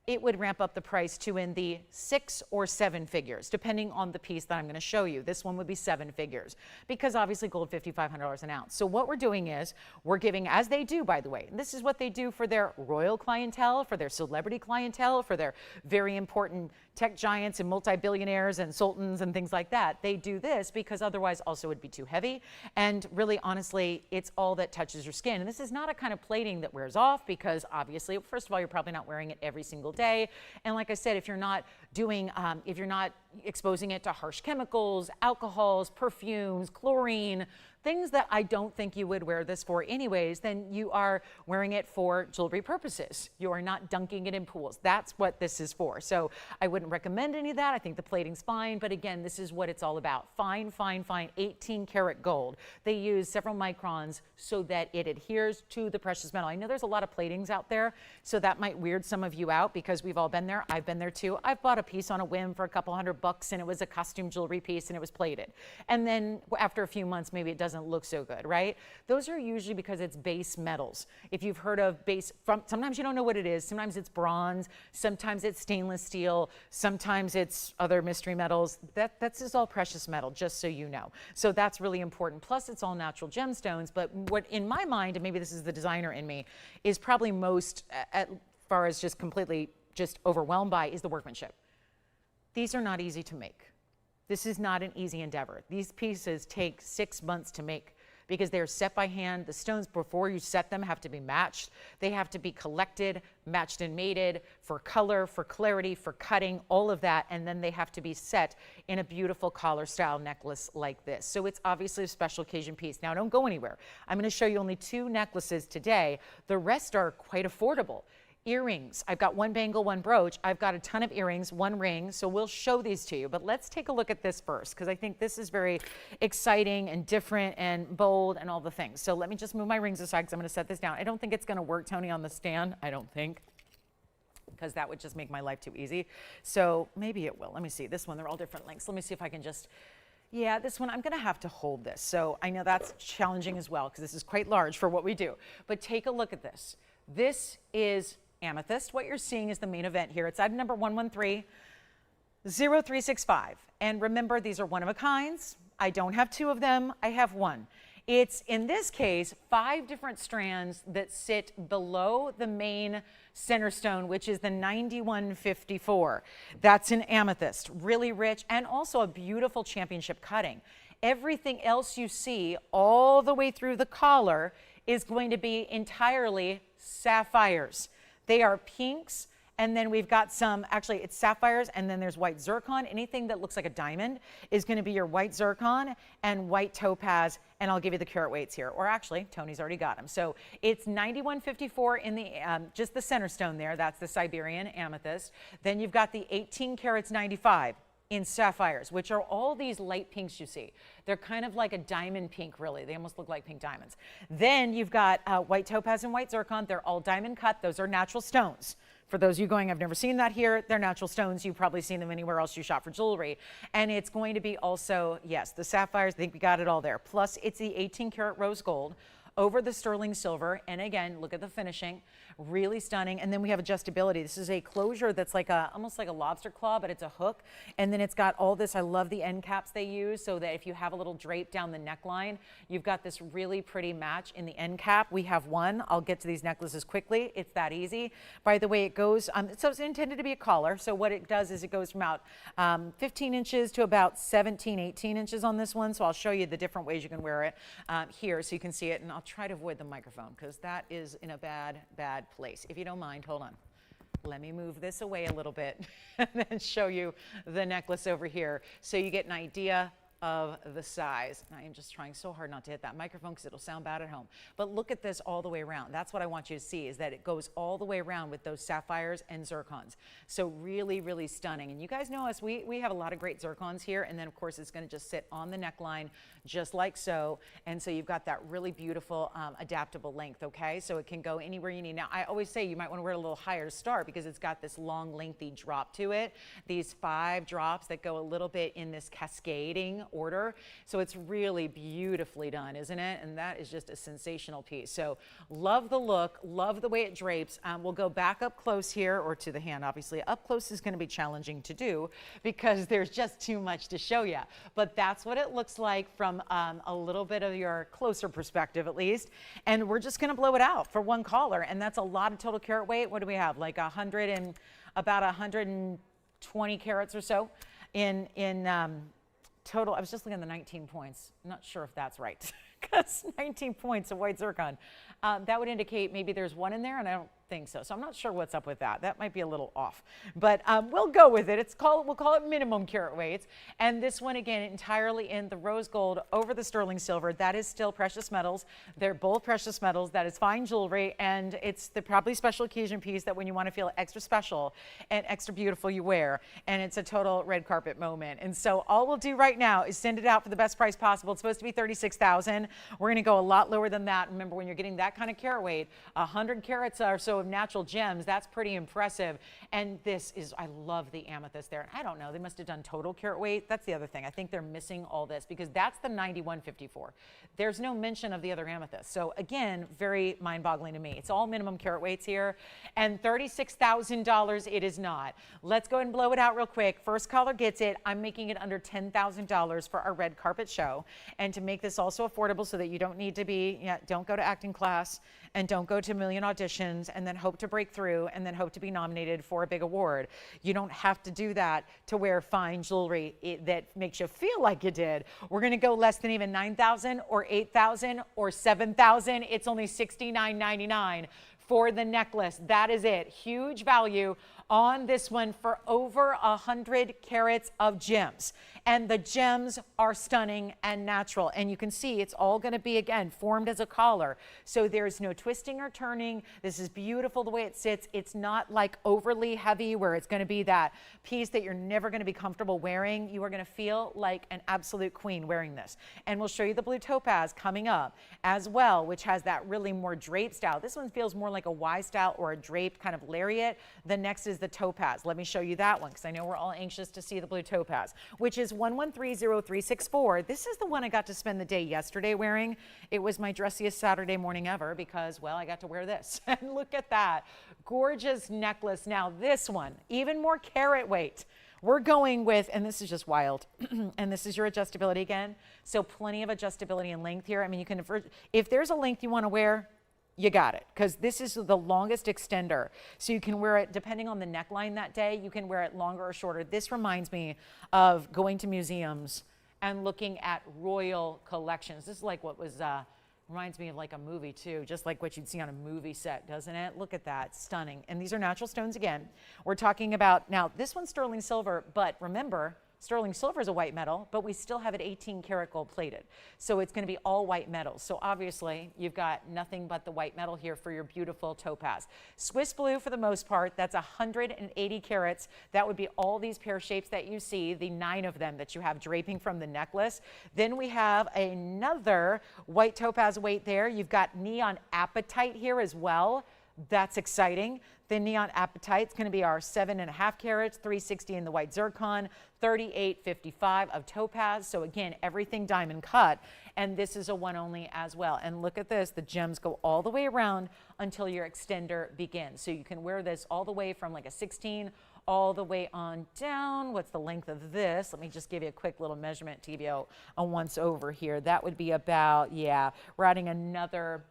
it would ramp up the price to in the 6 or 7 figures, depending on the piece that I'm going to show you. This one would be 7 figures because obviously gold, $5,500 an ounce. So what we're doing is we're giving, as they do, by the way, and this is what they do for their royal clientele, for their celebrity clientele, for their very important tech giants and multi-billionaires and sultans and things like that. They do this because otherwise also it would be too heavy. And really, honestly, it's all that touches your skin. And this is not a kind of plating that wears off because obviously, first of all, you're probably not wearing it every single day. And like I said, if you're not doing, if you're not exposing it to harsh chemicals, alcohols, perfumes, chlorine, things that I don't think you would wear this for anyways, then you are wearing it for jewelry purposes. You are not dunking it in pools. That's what this is for. So I wouldn't recommend any of that. I think the plating's fine, but again, this is what it's all about. Fine, fine, fine, 18 karat gold. They use several microns so that it adheres to the precious metal. I know there's a lot of platings out there, so that might weird some of you out because we've all been there. I've been there too. I've bought a piece on a whim for a couple $100 and it was a costume jewelry piece and it was plated. And then after a few months, maybe it doesn't look so good, right? Those are usually because it's base metals. If you've heard of sometimes you don't know what it is. Sometimes it's bronze, sometimes it's stainless steel, sometimes it's other mystery metals. That's just all precious metal, just so you know. So that's really important. Plus it's all natural gemstones, but what in my mind, and maybe this is the designer in me, is probably most, as far as just completely just overwhelmed by, is the workmanship. These are not easy to make. This is not an easy endeavor. These pieces take 6 months to make because they're set by hand. The stones, before you set them, have to be matched. They have to be collected, matched and mated for color, for clarity, for cutting, all of that. And then they have to be set in a beautiful collar style necklace like this. So it's obviously a special occasion piece. Now don't go anywhere. I'm going to show you only 2 necklaces today. The rest are quite affordable. Earrings. I've got 1 bangle, 1 brooch. I've got a ton of earrings, 1 ring. So we'll show these to you. But let's take a look at this first because I think this is very exciting and different and bold and all the things. So let me just move my rings aside because I'm going to set this down. I don't think it's going to work, Tony, on the stand. I don't think, because that would just make my life too easy. So maybe it will. Let me see. This one, they're all different lengths. Let me see if I can just, yeah, this one, I'm going to have to hold this. So I know that's challenging as well because this is quite large for what we do. But take a look at this. This is amethyst. What you're seeing is the main event here. It's item number 1130-365. And remember, these are one of a kinds. I don't have 2 of them. I have 1. It's, in this case, 5 different strands that sit below the main center stone, which is the 9154. That's an amethyst, really rich, and also a beautiful championship cutting. Everything else you see all the way through the collar is going to be entirely sapphires. They are pinks, and then we've got some, actually it's sapphires, and then there's white zircon. Anything that looks like a diamond is going to be your white zircon and white topaz, and I'll give you the carat weights here. Or actually, Tony's already got them. So it's 9154 in the, just the center stone there. That's the Siberian amethyst. Then you've got the 18 carats 95 in sapphires, which are all these light pinks you see. They're kind of like a diamond pink, really. They almost look like pink diamonds. Then you've got white topaz and white zircon. They're all diamond cut. Those are natural stones. For those of you going, I've never seen that here. They're natural stones. You've probably seen them anywhere else you shop for jewelry. And it's going to be also, yes, the sapphires, I think we got it all there. Plus, it's the 18 karat rose gold over the sterling silver. And again, look at the finishing, really stunning. And then we have adjustability. This is a closure that's like almost like a lobster claw, but it's a hook. And then it's got all this, I love the end caps they use so that if you have a little drape down the neckline, you've got this really pretty match in the end cap. We have 1. I'll get to these necklaces quickly. It's that easy. By the way, it goes, so it's intended to be a collar. So what it does is it goes from about 15 inches to about 17, 18 inches on this one. So I'll show you the different ways you can wear it here so you can see it. And I'll try to avoid the microphone because that is in a bad place. If you don't mind, hold on. Let me move this away a little bit and then show you the necklace over here so you get an idea of the size. I am just trying so hard not to hit that microphone because it'll sound bad at home. But look at this all the way around. That's what I want you to see, is that it goes all the way around with those sapphires and zircons. So really, really stunning. And you guys know us, we have a lot of great zircons here. And then of course it's going to just sit on the neckline just like so. And so you've got that really beautiful adaptable length, okay? So it can go anywhere you need. Now I always say you might want to wear it a little higher to start because it's got this long lengthy drop to it. These 5 drops that go a little bit in this cascading order. So it's really beautifully done, isn't it? And that is just a sensational piece. So love the look, love the way it drapes. We'll go back up close here, or to the hand, obviously. Up close is going to be challenging to do because there's just too much to show you. But that's what it looks like from a little bit of your closer perspective, at least. And we're just going to blow it out for one collar. And that's a lot of total carat weight. What do we have? Like about 120 carats or so in total. I was just looking at the 19 points. I'm not sure if that's right because 19 points of white zircon. That would indicate maybe there's 1 in there, and I don't think so. So I'm not sure what's up with that. That might be a little off, but we'll go with it. We'll call it minimum carat weights. And this one, again, entirely in the rose gold over the sterling silver. That is still precious metals. They're both precious metals. That is fine jewelry, and it's the probably special occasion piece that when you want to feel extra special and extra beautiful, you wear. And it's a total red carpet moment. And so all we'll do right now is send it out for the best price possible. It's supposed to be $36,000. We're going to go a lot lower than that. Remember, when you're getting that kind of carat weight, 100 carats or so of natural gems, that's pretty impressive. And this is, I love the amethyst there. I don't know, they must have done total carat weight. That's the other thing. I think they're missing all this because that's the 9154. There's no mention of the other amethyst. So again, very mind-boggling to me. It's all minimum carat weights here, and $36,000 it is not. Let's go ahead and blow it out real quick. First caller gets it. I'm making it under $10,000 for our red carpet show. And to make this also affordable so that you don't need to be, don't go to acting class and don't go to a million auditions and then hope to break through and then hope to be nominated for a big award. You don't have to do that to wear fine jewelry that makes you feel like you did. We're going to go less than even $9,000 or $8,000 or $7,000. It's only $69.99 for the necklace. That is it. Huge value on this one for over 100 carats of gems. And the gems are stunning and natural. And you can see it's all going to be, again, formed as a collar. So there's no twisting or turning. This is beautiful the way it sits. It's not like overly heavy where it's going to be that piece that you're never going to be comfortable wearing. You are going to feel like an absolute queen wearing this. And we'll show you the blue topaz coming up as well, which has that really more drape style. This one feels more like a Y style or a draped kind of lariat. The next is the topaz. Let me show you that one because I know we're all anxious to see the blue topaz, which is 1130-364. This is the one I got to spend the day yesterday wearing. It was my dressiest Saturday morning ever because, well, I got to wear this. And look at that. Gorgeous necklace. Now this one, even more carat weight. We're going with, and this is just wild, and this is your adjustability again. So plenty of adjustability and length here. I mean, you can, if there's a length you want to wear, you got it, because this is the longest extender. So you can wear it depending on the neckline that day. You can wear it longer or shorter. This reminds me of going to museums and looking at royal collections. This is like what was, reminds me of like a movie too, just like what you'd see on a movie set, doesn't it? Look at that, stunning. And these are natural stones again. We're talking about, now this one's sterling silver, but remember, sterling silver is a white metal, but we still have it 18 karat gold plated. So it's going to be all white metals. So obviously you've got nothing but the white metal here for your beautiful topaz. Swiss blue for the most part, that's 180 carats. That would be all these pear shapes that you see, the 9 of them that you have draping from the necklace. Then we have another white topaz weight there. You've got neon apatite here as well. That's exciting. The neon apatite is going to be our 7.5 carats, 360 in the white zircon, 38.55 of topaz. So again, everything diamond cut. And this is a one only as well. And look at this, the gems go all the way around until your extender begins. So you can wear this all the way from like a 16 all the way on down. What's the length of this? Let me just give you a quick little measurement, TVO, on once over here. That would be about, yeah, we're adding another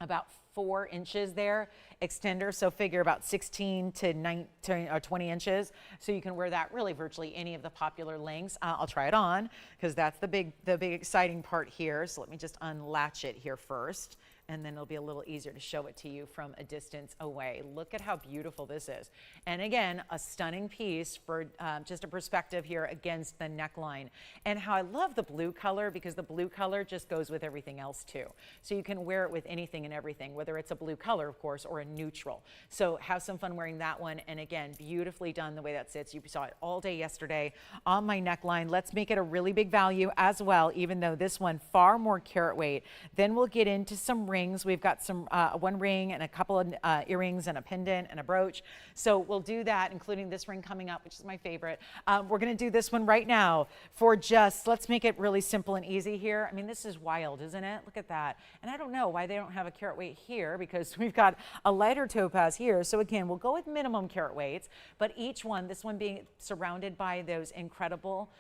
about 4 inches there extender, so figure about 16 to 19 or 20 inches. So you can wear that really virtually any of the popular lengths. I'll try it on because that's the big exciting part here. So let me just unlatch it here first and then it'll be a little easier to show it to you from a distance away. Look at how beautiful this is. And again, a stunning piece for just a perspective here against the neckline. And how I love the blue color, because the blue color just goes with everything else too. So you can wear it with anything and everything, whether it's a blue color, of course, or a neutral. So have some fun wearing that one. And again, beautifully done the way that sits. You saw it all day yesterday on my neckline. Let's make it a really big value as well, even though this one far more carat weight. Then we'll get into some rings. We've got some one ring and a couple of earrings and a pendant and a brooch. So we'll do that, including this ring coming up, which is my favorite. We're going to do this one right now for just, let's make it really simple and easy here. I mean, this is wild, isn't it? Look at that. And I don't know why they don't have a carat weight here, because we've got a lighter topaz here. So again, we'll go with minimum carat weights, but each one, this one being surrounded by those incredible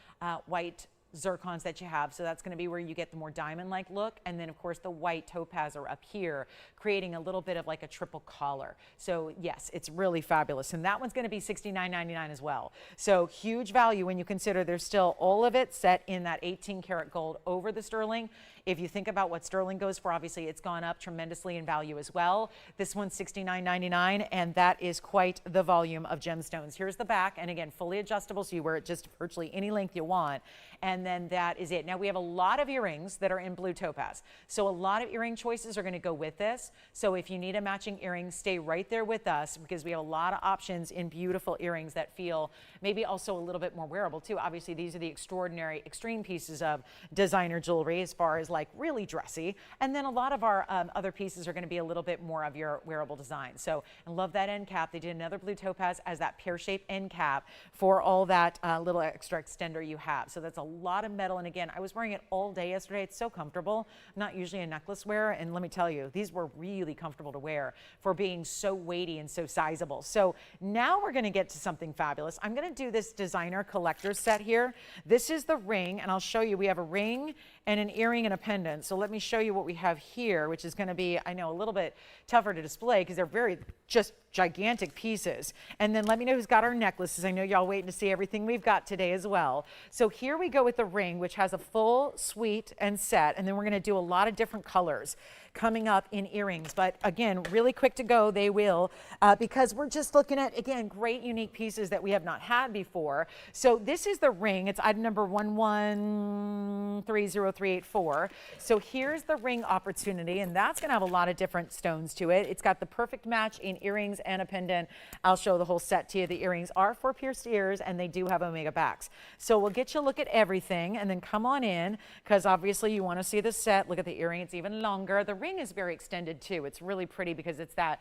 white zircons that you have. So that's going to be where you get the more diamond-like look. And then of course the white topaz are up here, creating a little bit of like a triple collar. So yes, it's really fabulous. And that one's going to be $69.99 as well. So huge value when you consider there's still all of it set in that 18 karat gold over the sterling. If you think about what sterling goes for, obviously it's gone up tremendously in value as well. This one's $69.99, and that is quite the volume of gemstones. Here's the back, and again, fully adjustable, so you wear it just virtually any length you want. And then that is it. Now we have a lot of earrings that are in blue topaz. So a lot of earring choices are going to go with this. So if you need a matching earring, stay right there with us, because we have a lot of options in beautiful earrings that feel maybe also a little bit more wearable too. Obviously these are the extraordinary extreme pieces of designer jewelry as far as like really dressy. And then a lot of our other pieces are going to be a little bit more of your wearable design. So I love that end cap. They did another blue topaz as that pear-shaped end cap for all that little extra extender you have. So that's a lot of metal. And again, I was wearing it all day yesterday. It's so comfortable. I'm not usually a necklace wearer, and let me tell you, these were really comfortable to wear for being so weighty and so sizable. So now we're going to get to something fabulous. I'm going to do this designer collector set here. This is the ring, and I'll show you. We have a ring and an earring and a pendant. So let me show you what we have here, which is going to be, I know, a little bit tougher to display because they're very just gigantic pieces. And then let me know who's got our necklaces. I know y'all waiting to see everything we've got today as well. So here we go with the ring, which has a full suite and set. And then we're going to do a lot of different colors coming up in earrings. But again, really quick to go, they will, because we're just looking at, again, great unique pieces that we have not had before. So this is the ring. It's item number 11303884. So here's the ring opportunity, and that's going to have a lot of different stones to it. It's got the perfect match in earrings and a pendant. I'll show the whole set to you. The earrings are for pierced ears, and they do have omega backs. So we'll get you a look at everything, and then come on in, because obviously you want to see the set. Look at the earring. It's even longer. The ring is very extended too. It's really pretty because it's that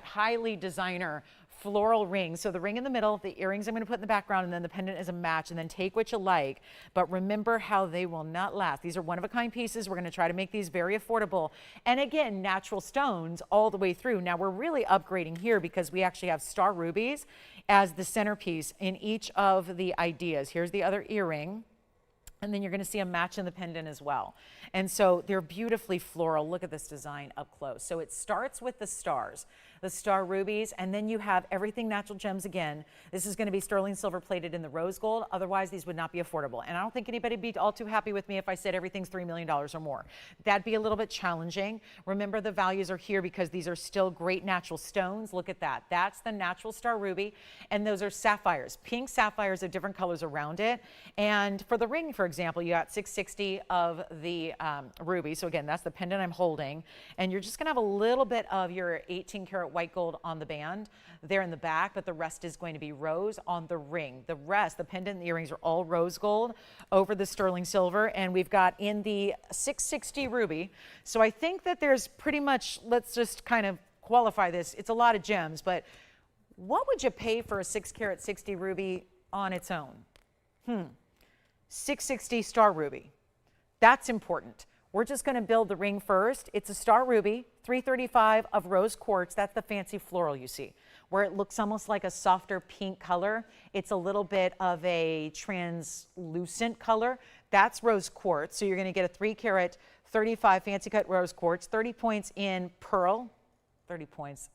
highly designer floral ring. So the ring in the middle, the earrings I'm going to put in the background, and then the pendant is a match, and then take what you like. But remember how they will not last. These are one-of-a-kind pieces. We're going to try to make these very affordable. And again, natural stones all the way through. Now we're really upgrading here because we actually have star rubies as the centerpiece in each of the ideas. Here's the other earring. And then you're going to see a match in the pendant as well. And so they're beautifully floral. Look at this design up close. So it starts with the stars, the star rubies, and then you have everything natural gems again. This is going to be sterling silver plated in the rose gold. Otherwise, these would not be affordable. And I don't think anybody would be all too happy with me if I said everything's $3 million or more. That'd be a little bit challenging. Remember, the values are here because these are still great natural stones. Look at that. That's the natural star ruby. And those are sapphires, pink sapphires of different colors around it. And for the ring, for example, you got 660 of the ruby. So again, that's the pendant I'm holding. And you're just going to have a little bit of your 18 karat white gold on the band there in the back, but the rest is going to be rose on the ring. The rest, the pendant and the earrings, are all rose gold over the sterling silver. And we've got in the 660 ruby. So I think that there's pretty much, let's just kind of qualify this. It's a lot of gems, but what would you pay for a 6 karat 60 ruby on its own? 660 star ruby. That's important. We're just going to build the ring first. It's a star ruby, 335 of rose quartz. That's the fancy floral you see, where it looks almost like a softer pink color. It's a little bit of a translucent color. That's rose quartz. So you're going to get a 3 karat 35 fancy cut rose quartz, 30 points in pearl. 30 points,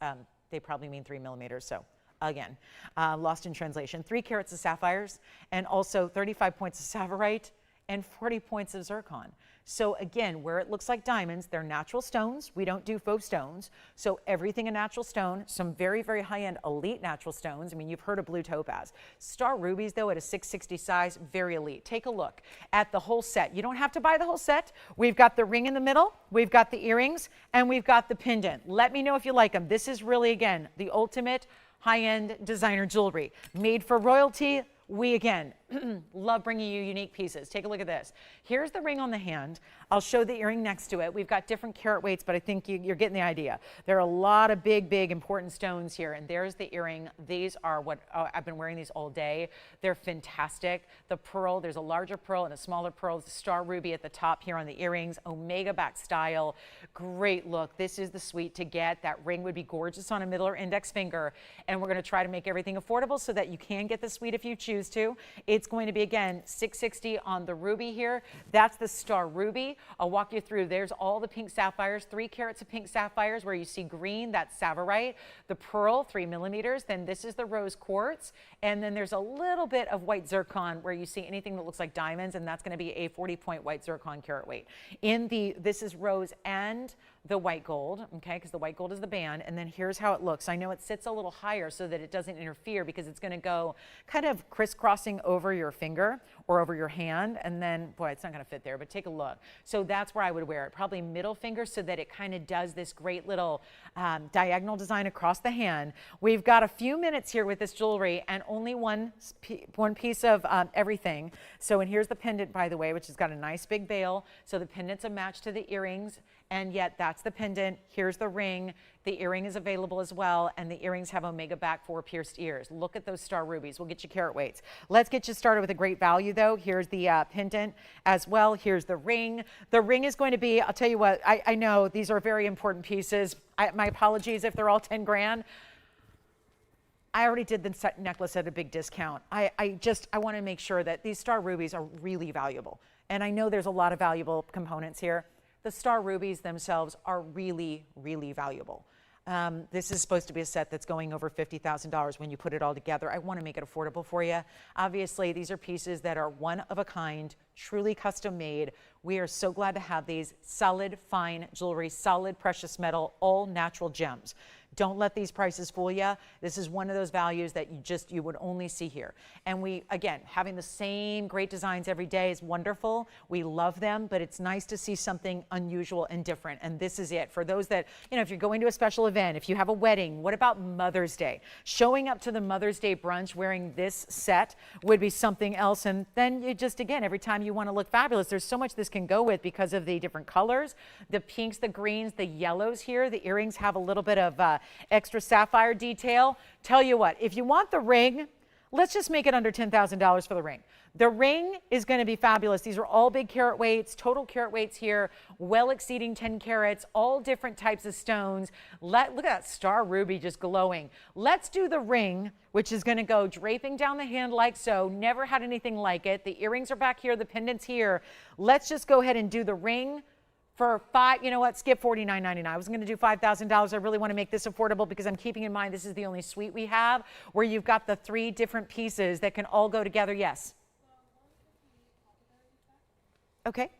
they probably mean 3 millimeters. So again, lost in translation. 3 carats of sapphires, and also 35 points of saphirite, and 40 points of zircon. So again, where it looks like diamonds, they're natural stones. We don't do faux stones. So everything a natural stone, some very, very high-end elite natural stones. I mean, you've heard of blue topaz. Star rubies, though, at a 660 size, very elite. Take a look at the whole set. You don't have to buy the whole set. We've got the ring in the middle, we've got the earrings, and we've got the pendant. Let me know if you like them. This is really, again, the ultimate high-end designer jewelry. Made for royalty. We, again, love bringing you unique pieces. Take a look at this. Here's the ring on the hand. I'll show the earring next to it. We've got different carat weights, but I think you're getting the idea. There are a lot of big, big, important stones here, and there's the earring. These are what, I've been wearing these all day. They're fantastic. The pearl, there's a larger pearl and a smaller pearl. The star ruby at the top here on the earrings, omega back style. Great look. This is the suite to get. That ring would be gorgeous on a middle or index finger, and we're going to try to make everything affordable so that you can get the suite if you choose to. It's going to be, again, $660 on the ruby here. That's the star ruby. I'll walk you through. There's all the pink sapphires, 3 carats of pink sapphires where you see green, that's savarite. The pearl, 3 millimeters. Then this is the rose quartz. And then there's a little bit of white zircon where you see anything that looks like diamonds, and that's going to be a 40-point white zircon carat weight. This is rose and the white gold, okay, because the white gold is the band. And then here's how it looks. I know it sits a little higher so that it doesn't interfere because it's going to go kind of crisscrossing over your finger or over your hand. And then, boy, it's not going to fit there, but take a look. So that's where I would wear it, probably middle finger, so that it kind of does this great little diagonal design across the hand. We've got a few minutes here with this jewelry and only one piece of everything. So, and here's the pendant, by the way, which has got a nice big bail. So the pendant's a match to the earrings. And yet that's the pendant. Here's the ring. The earring is available as well, and the earrings have omega back 4 pierced ears. Look at those star rubies. We'll get you carat weights. Let's get you started with a great value, though. Here's the pendant as well. Here's the ring. The ring is going to be, I'll tell you what, I know these are very important pieces. My apologies if they're all 10 grand. I already did the necklace at a big discount. I want to make sure that these star rubies are really valuable. And I know there's a lot of valuable components here. The star rubies themselves are really, really valuable. This is supposed to be a set that's going over $50,000 when you put it all together. I want to make it affordable for you. Obviously, these are pieces that are one of a kind, truly custom made. We are so glad to have these solid, fine jewelry, solid precious metal, all natural gems. Don't let these prices fool you. This is one of those values that you would only see here. And we, again, having the same great designs every day is wonderful. We love them, but it's nice to see something unusual and different. And this is it. For those that, if you're going to a special event, if you have a wedding, what about Mother's Day? Showing up to the Mother's Day brunch wearing this set would be something else. And then you just, again, every time you want to look fabulous, there's so much this can go with because of the different colors, the pinks, the greens, the yellows here. The earrings have a little bit of extra sapphire detail. Tell you what, if you want the ring, let's just make it under $10,000 for the ring. The ring is going to be fabulous. These are all big carat weights, total carat weights here, well exceeding 10 carats, all different types of stones. Look at that star ruby just glowing. Let's do the ring, which is going to go draping down the hand like so. Never had anything like it. The earrings are back here, the pendant's here. Let's just go ahead and do the ring for skip $49.99. I was going to do $5,000. I really want to make this affordable because I'm keeping in mind this is the only suite we have where you've got the 3 different pieces that can all go together. Yes. Okay.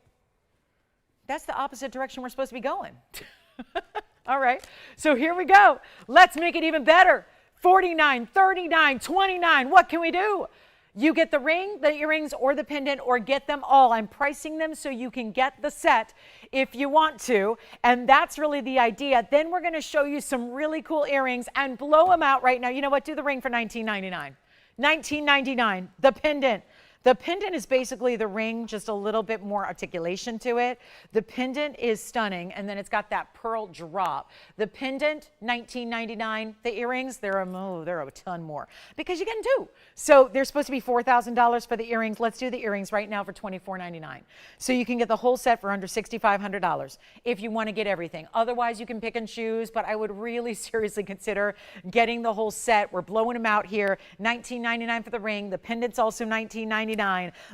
That's the opposite direction we're supposed to be going. All right. So here we go. Let's make it even better. $49, $39, $29. What can we do? You get the ring, the earrings, or the pendant, or get them all. I'm pricing them so you can get the set if you want to, and that's really the idea. Then we're going to show you some really cool earrings and blow them out right now. You know what? Do the ring for $19.99. $19.99. The pendant. The pendant is basically the ring, just a little bit more articulation to it. The pendant is stunning, and then it's got that pearl drop. The pendant, $19.99. The earrings, they're a ton more because you're getting 2. So they're supposed to be $4,000 for the earrings. Let's do the earrings right now for $24.99. So you can get the whole set for under $6,500 if you want to get everything. Otherwise, you can pick and choose, but I would really seriously consider getting the whole set. We're blowing them out here. $19.99 for the ring. The pendant's also $19.99.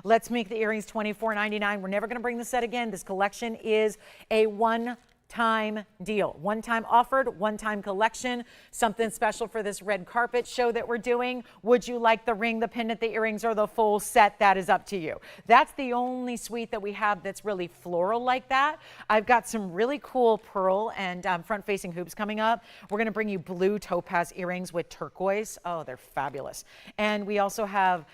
Let's make the earrings $24.99. We're never going to bring the set again. This collection is a one-time one-time deal, one-time offered, one-time collection, something special for this red carpet show that we're doing. Would you like the ring, the pendant, the earrings, or the full set? That is up to you. That's the only suite that we have that's really floral like that. I've got some really cool pearl and front-facing hoops coming up. We're going to bring you blue topaz earrings with turquoise. Oh, they're fabulous. And we also have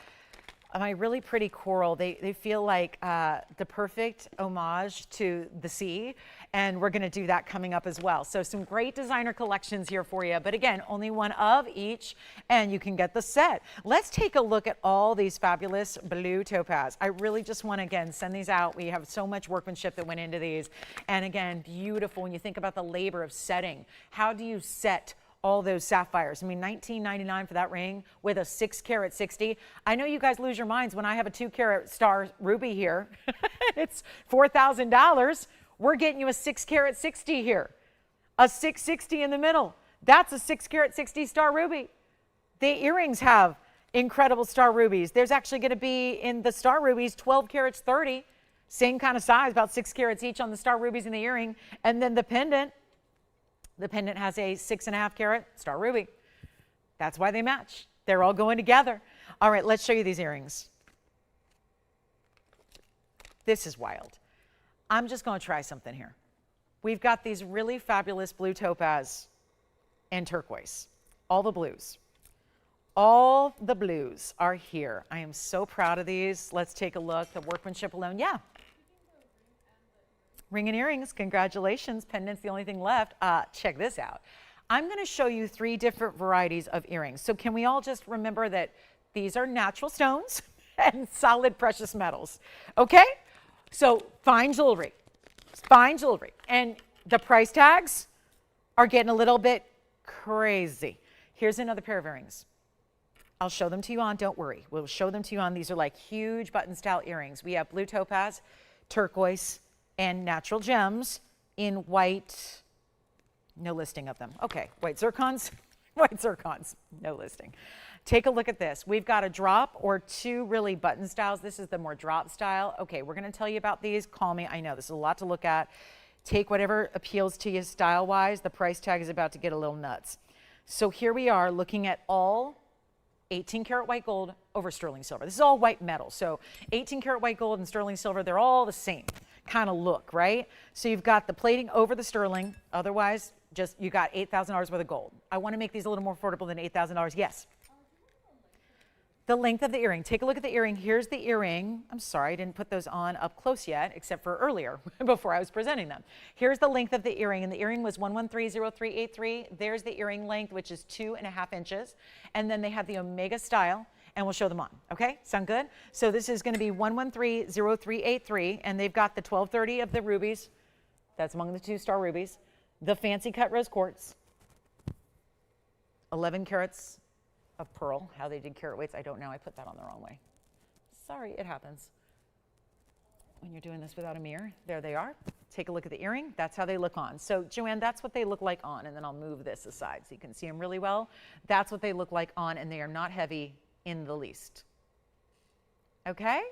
my really pretty coral. They feel like the perfect homage to the sea, and we're going to do that coming up as well. So some great designer collections here for you, but again, only one of each, and you can get the set. Let's take a look at all these fabulous blue topaz. I really just want to, again, send these out. We have so much workmanship that went into these, and again, beautiful. When you think about the labor of setting, how do you set all those sapphires? I mean, $19.99 for that ring with a 6-carat 60. I know you guys lose your minds when I have a 2-carat star ruby here. It's $4,000. We're getting you a 6-carat 60 here, a 660 in the middle. That's a 6-carat 60 star ruby. The earrings have incredible star rubies. There's actually going to be in the star rubies 12 carats 30, same kind of size, about 6 carats each on the star rubies in the earring, and then the pendant. The pendant has a 6.5-carat star ruby. That's why they match. They're all going together. All right, let's show you these earrings. This is wild. I'm just going to try something here. We've got these really fabulous blue topaz and turquoise. All the blues. All the blues are here. I am so proud of these. Let's take a look. The workmanship alone. Yeah. Ring and earrings, congratulations. Pendant's the only thing left. Check this out. I'm going to show you 3 different varieties of earrings. So can we all just remember that these are natural stones and solid precious metals? Okay? So fine jewelry. Fine jewelry. And the price tags are getting a little bit crazy. Here's another pair of earrings. I'll show them to you on. Don't worry. We'll show them to you on. These are like huge button style earrings. We have blue topaz, turquoise, and natural gems in white. No listing of them. Okay, white zircons, white zircons, no listing. Take a look at this. We've got a drop or 2 really button styles. This is the more drop style. Okay, we're going to tell you about these. Call me. I know this is a lot to look at. Take whatever appeals to you style-wise. The price tag is about to get a little nuts. So here we are looking at all 18-karat white gold over sterling silver. This is all white metal. So 18-karat white gold and sterling silver, they're all the same kind of look, right? So you've got the plating over the sterling. Otherwise, just you got $8,000 worth of gold. I want to make these a little more affordable than $8,000. Yes. The length of the earring. Take a look at the earring. Here's the earring. I'm sorry, I didn't put those on up close yet, except for earlier before I was presenting them. Here's the length of the earring, and the earring was 1130383. There's the earring length, which is 2.5 inches. And then they have the Omega style, and we'll show them on. Okay, sound good? So this is going to be 1130383, and they've got the 1230 of the rubies. That's among the 2 star rubies. The fancy cut rose quartz. 11 carats of pearl. How they did carat weights, I don't know. I put that on the wrong way. Sorry, it happens. When you're doing this without a mirror, there they are. Take a look at the earring. That's how they look on. So Joanne, that's what they look like on, and then I'll move this aside so you can see them really well. That's what they look like on, and they are not heavy in the least. Okay?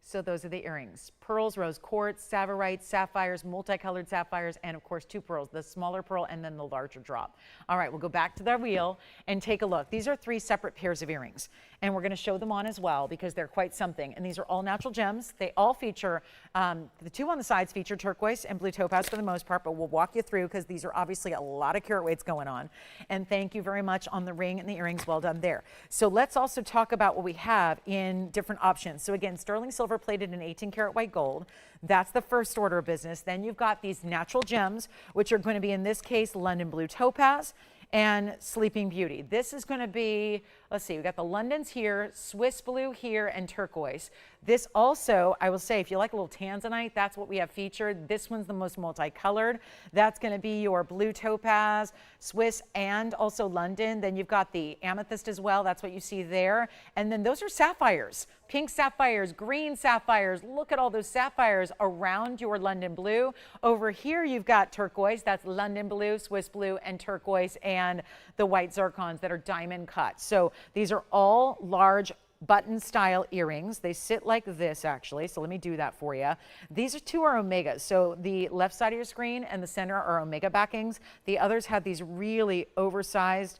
So those are the earrings. Pearls, rose quartz, tsavorite, sapphires, multicolored sapphires, and of course 2 pearls, the smaller pearl and then the larger drop. All right, we'll go back to the wheel and take a look. These are 3 separate pairs of earrings, and we're going to show them on as well because they're quite something. And these are all natural gems. They all feature, the 2 on the sides feature turquoise and blue topaz for the most part, but we'll walk you through because these are obviously a lot of carat weights going on. And thank you very much on the ring and the earrings. Well done there. So let's also talk about what we have in different options. So again, sterling silver plated in 18-karat white gold. That's the first order of business. Then you've got these natural gems, which are going to be, in this case, London blue topaz and Sleeping Beauty. This is going to be, let's see, we've got the Londons here, Swiss blue here, and turquoise. This also, I will say, if you like a little tanzanite, that's what we have featured. This one's the most multicolored. That's going to be your blue topaz, Swiss, and also London. Then you've got the amethyst as well. That's what you see there. And then those are sapphires, pink sapphires, green sapphires. Look at all those sapphires around your London blue. Over here, you've got turquoise. That's London blue, Swiss blue, and turquoise, and the white zircons that are diamond cut. So these are all large button style earrings. They sit like this actually, so let me do that for you. These two are Omegas, so the left side of your screen and the center are Omega backings. The others have these really oversized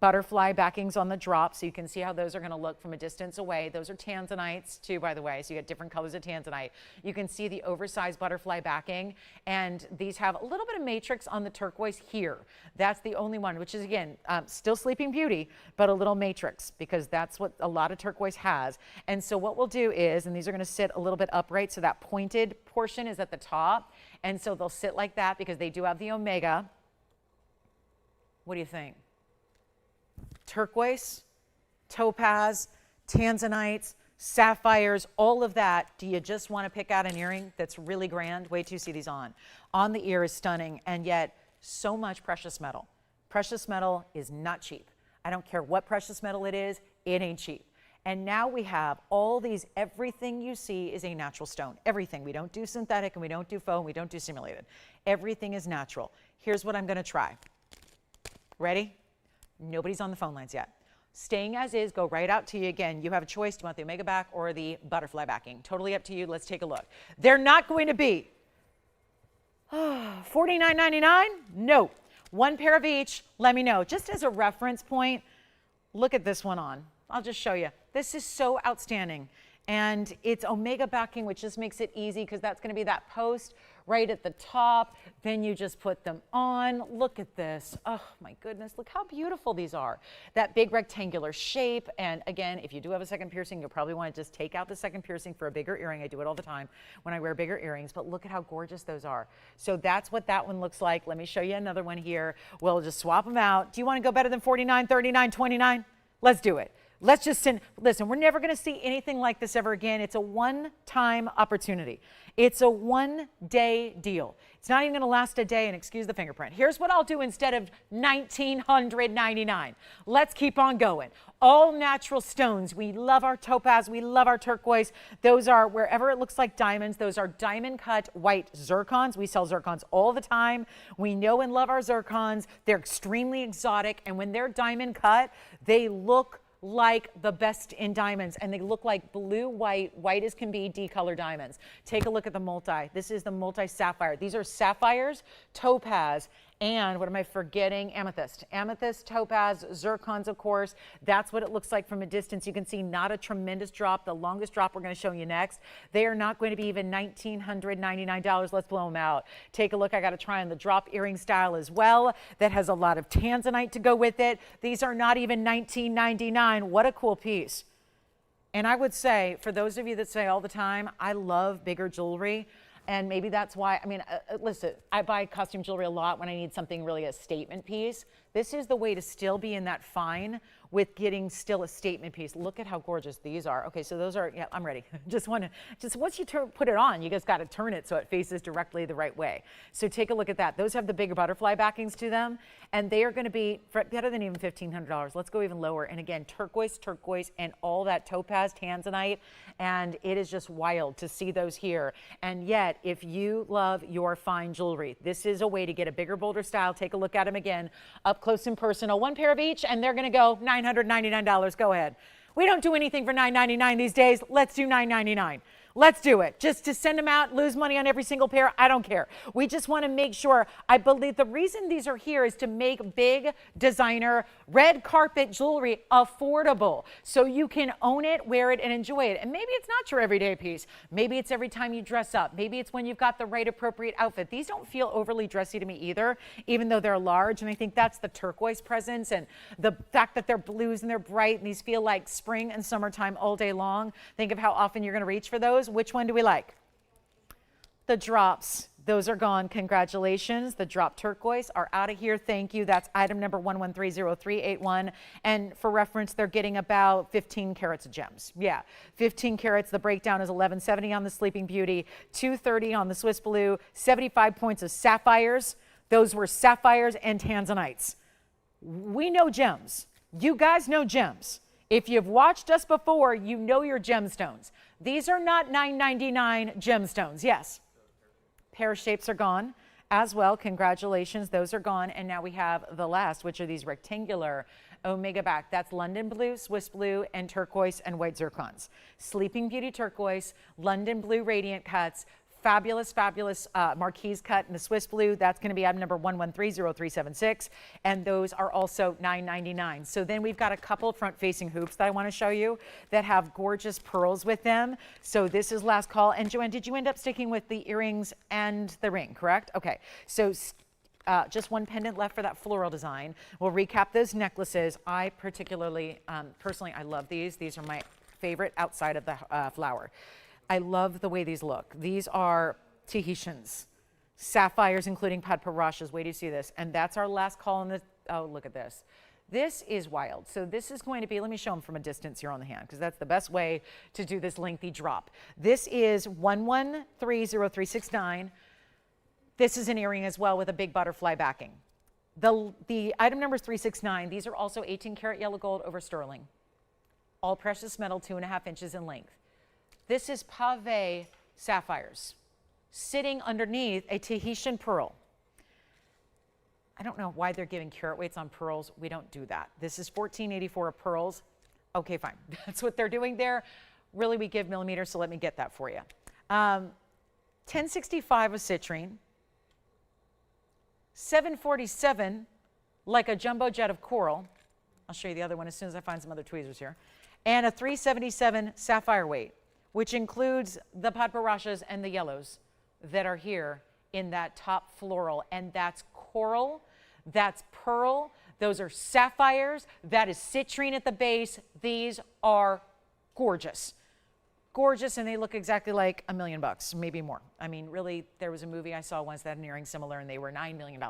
butterfly backings on the drop, so you can see how those are going to look from a distance away. Those are tanzanites too, by the way, so you get different colors of tanzanite. You can see the oversized butterfly backing, and these have a little bit of matrix on the turquoise here. That's the only one, which is again still Sleeping Beauty, but a little matrix, because that's what a lot of turquoise has. And so what we'll do is, and these are going to sit a little bit upright, so that pointed portion is at the top, and so they'll sit like that because they do have the Omega. What do you think? Turquoise, topaz, tanzanites, sapphires, all of that. Do you just want to pick out an earring that's really grand? Wait till you see these on. On the ear is stunning, and yet so much precious metal. Precious metal is not cheap. I don't care what precious metal it is, it ain't cheap. And now we have all these, everything you see is a natural stone. Everything. We don't do synthetic, and we don't do faux, and we don't do simulated. Everything is natural. Here's what I'm going to try. Ready? Nobody's on the phone lines yet. Staying as is, go right out to you again. You have a choice. Do you want the Omega back or the butterfly backing? Totally up to you. Let's take a look. They're not going to be $49.99? No. One pair of each. Let me know. Just as a reference point, look at this one on. I'll just show you. This is so outstanding. And it's Omega backing, which just makes it easy because that's going to be that post right at the top. Then you just put them on. Look at this. Oh my goodness, look how beautiful these are. That big rectangular shape. And again, if you do have a second piercing, you'll probably want to just take out the second piercing for a bigger earring. I do it all the time when I wear bigger earrings, but look at how gorgeous those are. So that's what that one looks like. Let me show you another one here. We'll just swap them out. Do you want to go better than 49, 39, 29? Let's do it. Let's just send, listen, we're never going to see anything like this ever again. It's a one-time opportunity. It's a one-day deal. It's not even going to last a day, and excuse the fingerprint. Here's what I'll do instead of $1,999. Let's keep on going. All natural stones. We love our topaz. We love our turquoise. Those are, wherever it looks like diamonds, those are diamond-cut white zircons. We sell zircons all the time. We know and love our zircons. They're extremely exotic, and when they're diamond-cut, they look like the best in diamonds, and they look like blue, white as can be, D-color diamonds. Take a look at the multi. This is the multi sapphire. These are sapphires, topaz, and what am I forgetting? Amethyst. Amethyst, topaz, zircons, of course. That's what it looks like from a distance. You can see not a tremendous drop. The longest drop we're going to show you next. They are not going to be even $1,999. Let's blow them out. Take a look. I got to try on the drop earring style as well. That has a lot of tanzanite to go with it. These are not even $19.99. What a cool piece. And I would say, for those of you that say all the time, I love bigger jewelry. And maybe that's why, I mean, listen, I buy costume jewelry a lot when I need something really a statement piece. This is the way to still be in that fine with getting still a statement piece. Look at how gorgeous these are. Okay, so those are, yeah, I'm ready. Just once you put it on, you just got to turn it so it faces directly the right way. So take a look at that. Those have the bigger butterfly backings to them, and they are going to be better than even $1,500. Let's go even lower. And again, turquoise, and all that topaz, tanzanite, and it is just wild to see those here. And yet, if you love your fine jewelry, this is a way to get a bigger, bolder style. Take a look at them again, up close and personal. One pair of each, and they're going to go $999. Go ahead. We don't do anything for $999 these days. Let's do $999. Let's do it. Just to send them out, lose money on every single pair, I don't care. We just want to make sure, I believe the reason these are here is to make big designer red carpet jewelry affordable so you can own it, wear it, and enjoy it. And maybe it's not your everyday piece. Maybe it's every time you dress up. Maybe it's when you've got the right appropriate outfit. These don't feel overly dressy to me either, even though they're large. And I think that's the turquoise presence and the fact that they're blues and they're bright and these feel like spring and summertime all day long. Think of how often you're going to reach for those. Which one do we like? The drops. Those are gone. Congratulations. The drop turquoise are out of here. Thank you. That's item number 1130-381. And for reference, they're getting about 15 carats of gems. Yeah, 15 carats. The breakdown is 1170 on the Sleeping Beauty, 230 on the Swiss Blue, 75 points of sapphires. Those were sapphires and tanzanites. We know gems. You guys know gems. If you've watched us before, you know your gemstones. These are not $9.99 gemstones. Yes. Pear shapes are gone. as well. Congratulations, those are gone. And now we have the last, which are these rectangular Omega back. That's London blue, Swiss blue, and turquoise and white zircons. Sleeping Beauty turquoise, London blue radiant cuts, fabulous, fabulous marquise cut in the Swiss blue. That's going to be item number 1130376. And those are also $9.99. So then we've got a couple front-facing hoops that I want to show you that have gorgeous pearls with them. So this is last call. And Joanne, did you end up sticking with the earrings and the ring, correct? Okay. So just one pendant left for that floral design. We'll recap those necklaces. I particularly, personally, I love these. These are my favorite outside of the flower. I love the way these look. These are Tahitians, sapphires, including padparashas. Wait till you see this. And that's our last call in the, oh, look at this. This is wild. So this is going to be, let me show them from a distance here on the hand, because that's the best way to do this lengthy drop. This is 1130369. This is an earring as well with a big butterfly backing. The item number is 369. These are also 18 karat yellow gold over sterling. All precious metal, 2.5 inches in length. This is pave sapphires sitting underneath a Tahitian pearl. I don't know why they're giving carat weights on pearls. We don't do that. This is $14.84 of pearls. Okay, fine. That's what they're doing there. Really, we give millimeters, so let me get that for you. 1065 of citrine. 747 like a jumbo jet of coral. I'll show you the other one as soon as I find some other tweezers here. And a 377 sapphire weight, which includes the padparashas and the yellows that are here in that top floral. And that's coral, that's pearl, those are sapphires, that is citrine at the base. These are gorgeous. Gorgeous, and they look exactly like $1 million, maybe more. I mean, really, there was a movie I saw once that had an earring similar, and they were $9 million.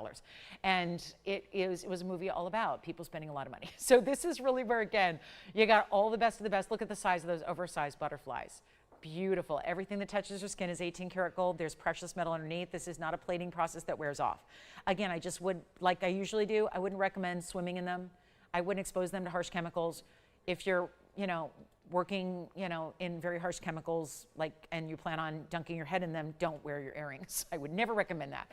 And it was a movie all about people spending a lot of money. So this is really where, again, you got all the best of the best. Look at the size of those oversized butterflies. Beautiful. Everything that touches your skin is 18 karat gold. There's precious metal underneath. This is not a plating process that wears off. Again, I just would, like I usually do, I wouldn't recommend swimming in them. I wouldn't expose them to harsh chemicals. If you're, working, in very harsh chemicals, and you plan on dunking your head in them, don't wear your earrings. I would never recommend that.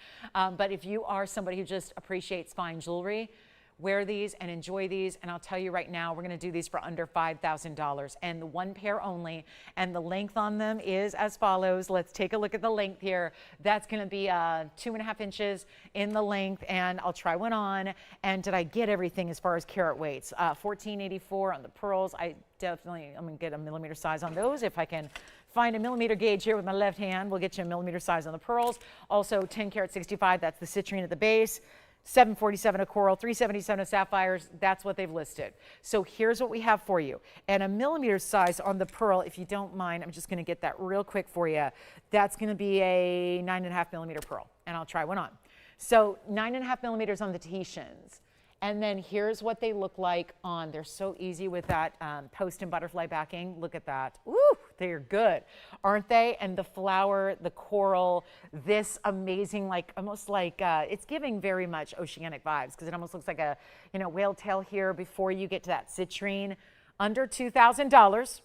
But if you are somebody who just appreciates fine jewelry, wear these and enjoy these. And I'll tell you right now, we're going to do these for under $5,000 and the one pair only. And the length on them is as follows. Let's take a look at the length here. That's going to be 2.5 inches in the length. And I'll try one on. And did I get everything as far as carat weights? 1484 on the pearls. I'm going to get a millimeter size on those if I can find a millimeter gauge here with my left hand. We'll get you a millimeter size on the pearls. Also 10 karat 65. That's the citrine at the base. 747 of coral, 377 of sapphires. That's what they've listed. So here's what we have for you. And a millimeter size on the pearl, if you don't mind, I'm just going to get that real quick for you. That's going to be a 9.5 millimeter pearl. And I'll try one on. So 9.5 millimeters on the Tahitians. And then here's what they look like on. They're so easy with that post and butterfly backing. Look at that. Woo, they're good, aren't they? And the flower, the coral, this amazing, almost like, it's giving very much oceanic vibes because it almost looks like a, whale tail here before you get to that citrine. Under $2,000,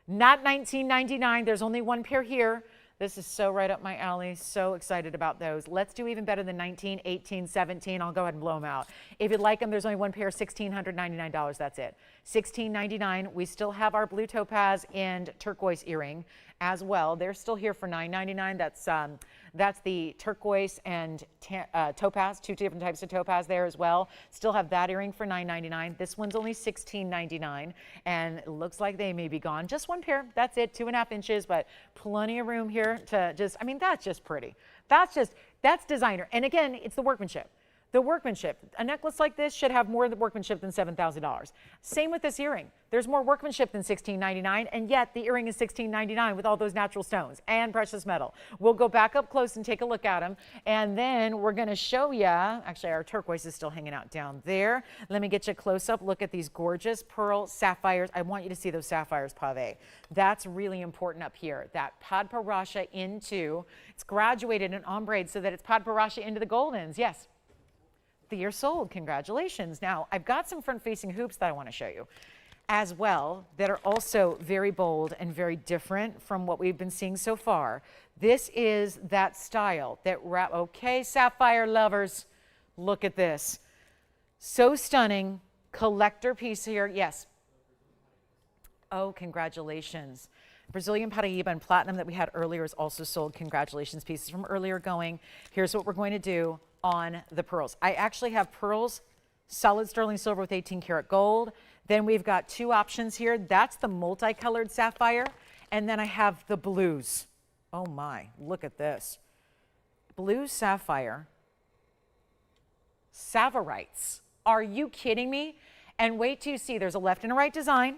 not $19.99. There's only one pair here. This is so right up my alley. So excited about those. Let's do even better than 19, 18, 17. I'll go ahead and blow them out. If you'd like them, there's only one pair, $1,699. That's it. $1,699. We still have our blue topaz and turquoise earring as well. They're still here for $9.99. That's the turquoise and topaz, two different types of topaz there as well. Still have that earring for $9.99. This one's only $16.99, and it looks like they may be gone. Just one pair. That's it, 2.5 inches, but plenty of room here to just, that's just pretty. That's designer. And again, it's the workmanship. The workmanship. A necklace like this should have more workmanship than $7,000. Same with this earring. There's more workmanship than $16.99, and yet the earring is $16.99 with all those natural stones and precious metal. We'll go back up close and take a look at them, and then we're going to show you, actually our turquoise is still hanging out down there. Let me get you a close-up look at these gorgeous pearl sapphires. I want you to see those sapphires pave. That's really important up here. That padparasha into, it's graduated in ombre so that it's padparasha into the goldens. Yes. The year sold. Congratulations. Now, I've got some front-facing hoops that I want to show you. as well that are also very bold and very different from what we've been seeing so far. This is that style that okay, Sapphire lovers, look at this. So stunning, collector piece here. Yes. Oh, congratulations. Brazilian Paraiba and platinum that we had earlier is also sold. Congratulations, pieces from earlier going. Here's what we're going to do on the pearls. I actually have pearls, solid sterling silver with 18 karat gold. Then we've got two options here. That's the multicolored sapphire. And then I have the blues. Oh my, look at this. Blue sapphire. Savarites. Are you kidding me? And wait till you see, there's a left and a right design.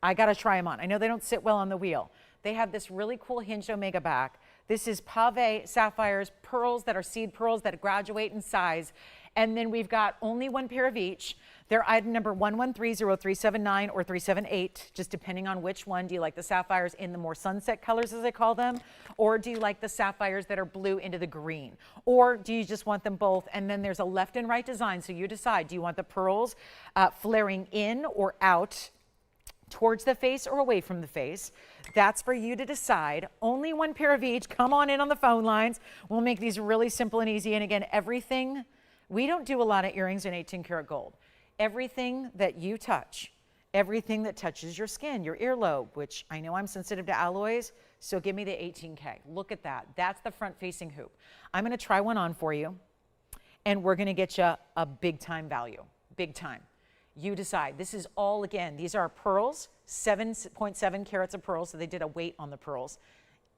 I got to try them on. I know they don't sit well on the wheel. They have this really cool hinged omega back. This is pave sapphires, pearls that are seed pearls that graduate in size. And then we've got only one pair of each. They're item number 1130-379 or 378, just depending on which one. Do you like the sapphires in the more sunset colors, as I call them? Or do you like the sapphires that are blue into the green? Or do you just want them both? And then there's a left and right design, so you decide. Do you want the pearls flaring in or out towards the face or away from the face? That's for you to decide. Only one pair of each. Come on in on the phone lines. We'll make these really simple and easy. And again, everything, we don't do a lot of earrings in 18 karat gold. Everything that you touch, everything that touches your skin, your earlobe, which I know I'm sensitive to alloys, so give me the 18K. Look at that. That's the front facing hoop. I'm going to try one on for you, and we're going to get you a big time value, big time. You decide. This is all, again, these are pearls, 7.7 carats of pearls, so they did a weight on the pearls,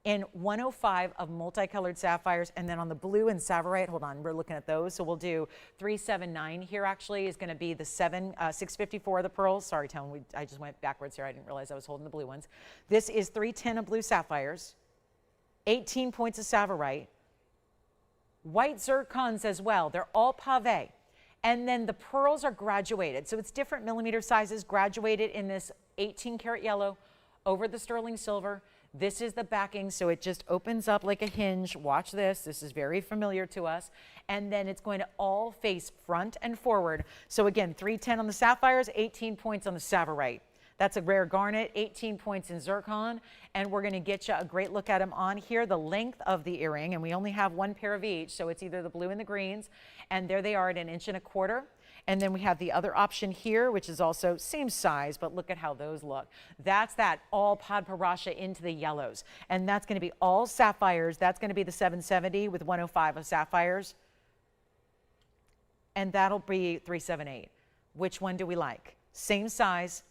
and 105 of multicolored sapphires, and then on the blue and savarite, hold on, we're looking at those, so we'll do 379 here actually is going to be the 654 of the pearls. Sorry, Tone, I just went backwards here. I didn't realize I was holding the blue ones. This is 310 of blue sapphires, 18 points of savarite, white zircons as well. They're all pave. And then the pearls are graduated. So it's different millimeter sizes graduated in this 18 karat yellow over the sterling silver. This is the backing, so it just opens up like a hinge. Watch this. This is very familiar to us. And then it's going to all face front and forward. So again, 310 on the sapphires, 18 points on the savarite. That's a rare garnet, 18 points in zircon. And we're going to get you a great look at them on here. The length of the earring, and we only have one pair of each, so it's either the blue and the greens. And there they are at 1.25 inches. And then we have the other option here, which is also same size, but look at how those look. That's that all Paraiba into the yellows. And that's going to be all sapphires. That's going to be the 770 with 105 of sapphires. And that'll be 378. Which one do we like? Same size,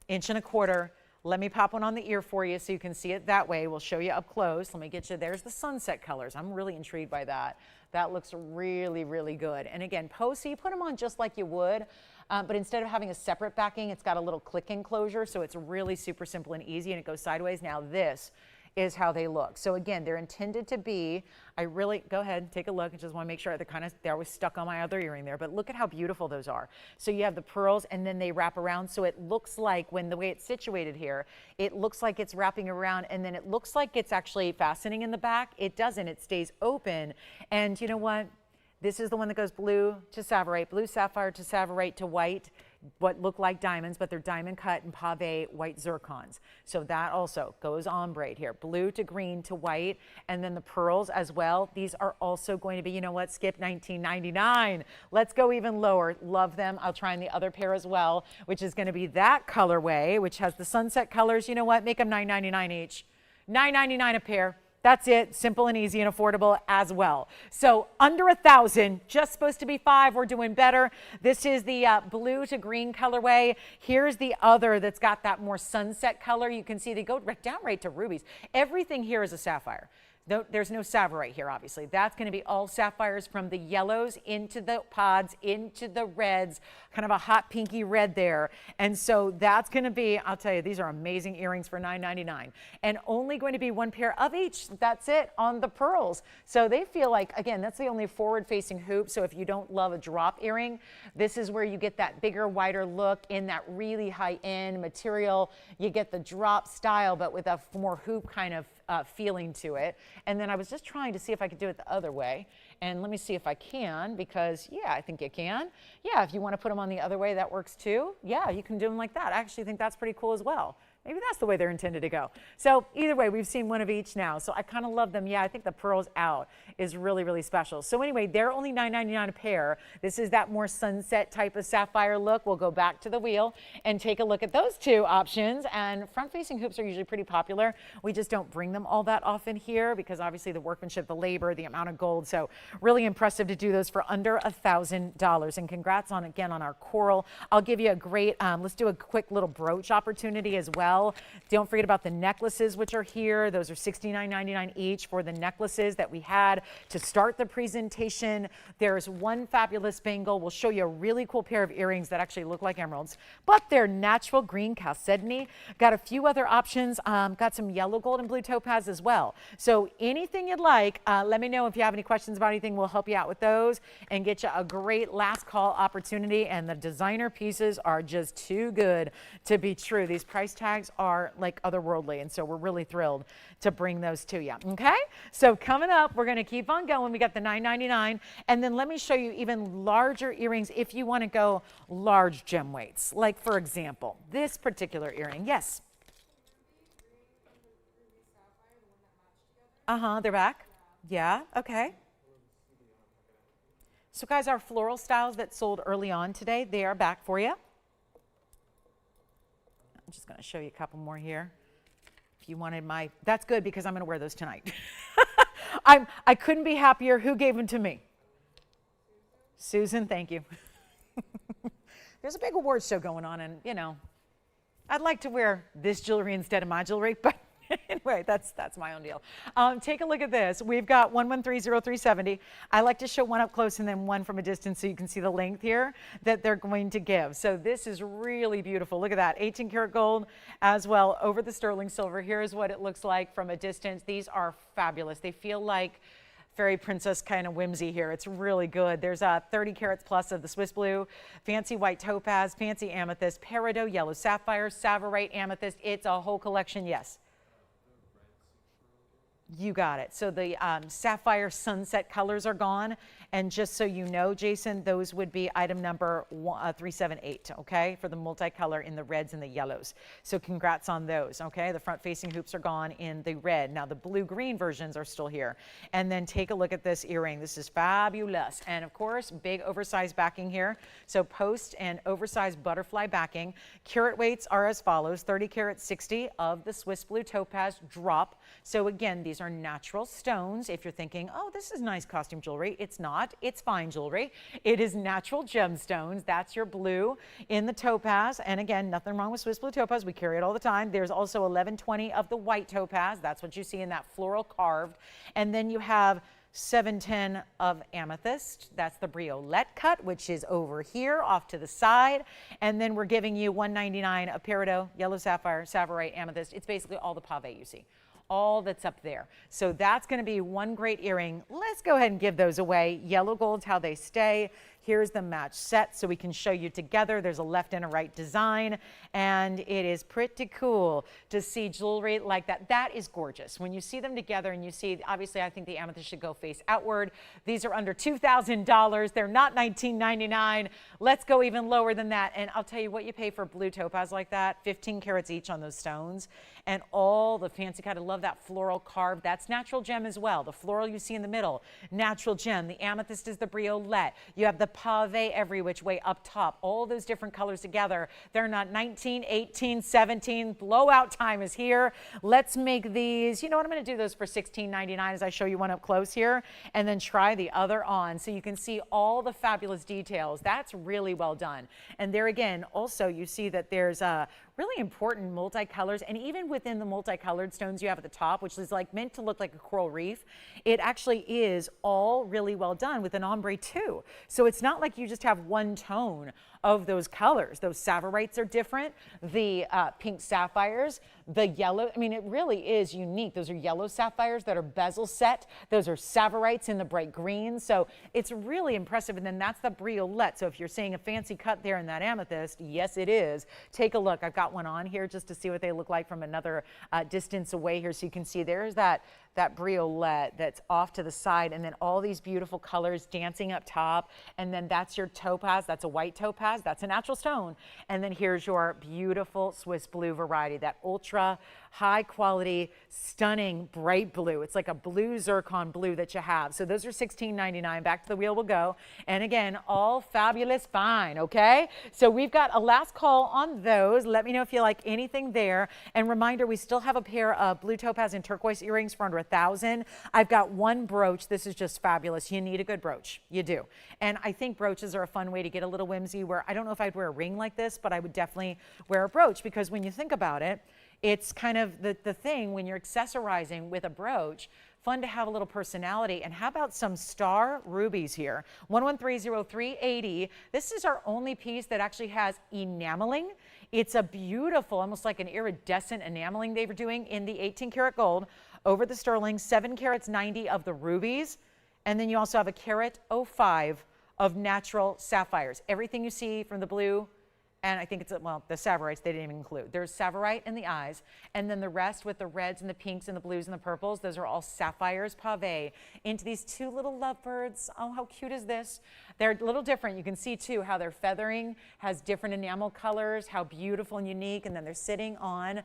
1.25 inches. Let me pop one on the ear for you so you can see it that way. We'll show you up close. Let me get you, there's the sunset colors. I'm really intrigued by that. That looks really, really good. And again, so you put them on just like you would, but instead of having a separate backing, it's got a little click enclosure, so it's really super simple and easy, and it goes sideways. Now this is how they look. So again, they're intended to be, go ahead, take a look. I just want to make sure they're always stuck on my other earring there, but look at how beautiful those are. So you have the pearls and then they wrap around. So it looks like the way it's situated here, it looks like it's wrapping around and then it looks like it's actually fastening in the back. It doesn't, it stays open. And you know what? This is the one that goes blue to savarite, blue sapphire to savarite to white, what look like diamonds, but they're diamond cut and pave white zircons. So that also goes ombre here, blue to green to white, and then the pearls as well. These are also going to be, you know what, skip $19.99. Let's go even lower. Love them. I'll try on the other pair as well, which is going to be that colorway, which has the sunset colors. You know what, make them $9.99 each. $9.99 a pair. That's it, simple and easy and affordable as well. So under 1,000, just supposed to be 5, we're doing better. This is the blue to green colorway. Here's the other that's got that more sunset color. You can see they go down right to rubies. Everything here is a sapphire. No, there's no savarite here, obviously. That's going to be all sapphires from the yellows into the pods, into the reds, kind of a hot pinky red there. And so that's going to be, I'll tell you, these are amazing earrings for $9.99. And only going to be one pair of each. That's it on the pearls. So they feel like, again, that's the only forward-facing hoop. So if you don't love a drop earring, this is where you get that bigger, wider look in that really high-end material. You get the drop style, but with a more hoop kind of feeling to it. And then I was just trying to see if I could do it the other way. And let me see if I can, because yeah, I think you can. Yeah, if you want to put them on the other way, that works too. Yeah, you can do them like that. I actually think that's pretty cool as well. Maybe that's the way they're intended to go. So either way, we've seen one of each now. So I kind of love them. Yeah, I think the pearls out is really, really special. So anyway, they're only $9.99 a pair. This is that more sunset type of sapphire look. We'll go back to the wheel and take a look at those two options. And front-facing hoops are usually pretty popular. We just don't bring them all that often here because obviously the workmanship, the labor, the amount of gold. So really impressive to do those for under $1,000. And congrats on, again, on our coral. I'll give you a great, let's do a quick little brooch opportunity as well. Don't forget about the necklaces, which are here. Those are $69.99 each for the necklaces that we had to start the presentation. There's one fabulous bangle. We'll show you a really cool pair of earrings that actually look like emeralds, but they're natural green chalcedony. Got a few other options. Got some yellow gold and blue topaz as well. So anything you'd like, let me know if you have any questions about anything. We'll help you out with those and get you a great last call opportunity. And the designer pieces are just too good to be true. These price tags are like otherworldly, and so we're really thrilled to bring those to you. Okay, so coming up, we're going to keep on going. We got the $9.99, and then let me show you even larger earrings if you want to go large gem weights. Like for example, this particular earring. Yes. They're back. Yeah. Okay. So guys, our floral styles that sold early on today, they are back for you. I'm just going to show you a couple more here. If you wanted my, that's good because I'm going to wear those tonight. I couldn't be happier. Who gave them to me? Susan, thank you. There's a big awards show going on, and you know, I'd like to wear this jewelry instead of my jewelry, but anyway, that's my own deal. Take a look at this. We've got 1130370. I like to show one up close and then one from a distance so you can see the length here that they're going to give. So this is really beautiful. Look at that, 18 karat gold as well over the sterling silver. Here's what it looks like from a distance. These are fabulous. They feel like fairy princess kind of whimsy here. It's really good. There's 30 carats plus of the Swiss blue, fancy white topaz, fancy amethyst, peridot, yellow sapphire, savarite amethyst. It's a whole collection, yes. You got it. So the sapphire sunset colors are gone. And just so you know, Jason, those would be item number 378, okay, for the multicolor in the reds and the yellows. So congrats on those, okay? The front-facing hoops are gone in the red. Now the blue-green versions are still here. And then take a look at this earring. This is fabulous. And of course, big oversized backing here. So post and oversized butterfly backing. Carat weights are as follows: 30 carat 60 of the Swiss blue topaz drop. So again, these are natural stones. If you're thinking, oh, this is nice costume jewelry, it's not. It's fine jewelry. It is natural gemstones. That's your blue in the topaz. And again, nothing wrong with Swiss blue topaz. We carry it all the time. There's also 1120 of the white topaz. That's what you see in that floral carved. And then you have 710 of amethyst. That's the briolette cut, which is over here off to the side. And then we're giving you 199 of peridot, yellow sapphire, savarite, amethyst. It's basically all the pave you see. All that's up there. So that's going to be one great earring. Let's go ahead and give those away. Yellow gold's how they stay. Here's the match set so we can show you together. There's a left and a right design, and it is pretty cool to see jewelry like that. That is gorgeous. When you see them together and you see, obviously I think the amethyst should go face outward. These are under $2,000. They're not $19.99. Let's go even lower than that. And I'll tell you what you pay for blue topaz like that, 15 carats each on those stones. And all the fancy kind, I love that floral carve. That's natural gem as well. The floral you see in the middle, natural gem. The amethyst is the briolette. You have the pave every which way up top. All those different colors together. They're not 19, 18, 17. Blowout time is here. Let's make these, you know what, I'm going to do those for $16.99 as I show you one up close here, and then try the other on so you can see all the fabulous details. That's really well done. And there again, also you see that there's really important multicolors, and even within the multicolored stones you have at the top, which is like meant to look like a coral reef, it actually is all really well done with an ombre too. So it's not like you just have one tone of those colors. Those savarites are different, the pink sapphires, the yellow, I mean, it really is unique. Those are yellow sapphires that are bezel set. Those are savarites in the bright green. So it's really impressive. And then that's the briolette. So if you're seeing a fancy cut there in that amethyst, yes, it is. Take a look. I've got got one on here just to see what they look like from another distance away here. So you can see there's that briolette that's off to the side, and then all these beautiful colors dancing up top. And then that's your topaz. That's a white topaz. That's a natural stone. And then here's your beautiful Swiss blue variety, that ultra high quality, stunning bright blue. It's like a blue zircon blue that you have. So those are $16.99. Back to the wheel we'll go. And again, all fabulous fine, okay? So we've got a last call on those. Let me know if you like anything there. And reminder, we still have a pair of blue topaz and turquoise earrings for under $1,000. I've got one brooch. This is just fabulous. You need a good brooch. You do. And I think brooches are a fun way to get a little whimsy, where I don't know if I'd wear a ring like this, but I would definitely wear a brooch, because when you think about it, it's kind of the thing when you're accessorizing with a brooch, fun to have a little personality. And how about some star rubies here? 1130380. This is our only piece that actually has enameling. It's a beautiful, almost like an iridescent enameling they were doing in the 18 karat gold over the sterling, 7 carats 90 of the rubies. And then you also have a carat 05 of natural sapphires. Everything you see from the blue, and I think it's, well, the Savorites, they didn't even include. There's Savorite in the eyes, and then the rest with the reds and the pinks and the blues and the purples, those are all sapphires pave into these two little lovebirds. Oh, how cute is this? They're a little different. You can see, too, how their feathering has different enamel colors, how beautiful and unique, and then they're sitting on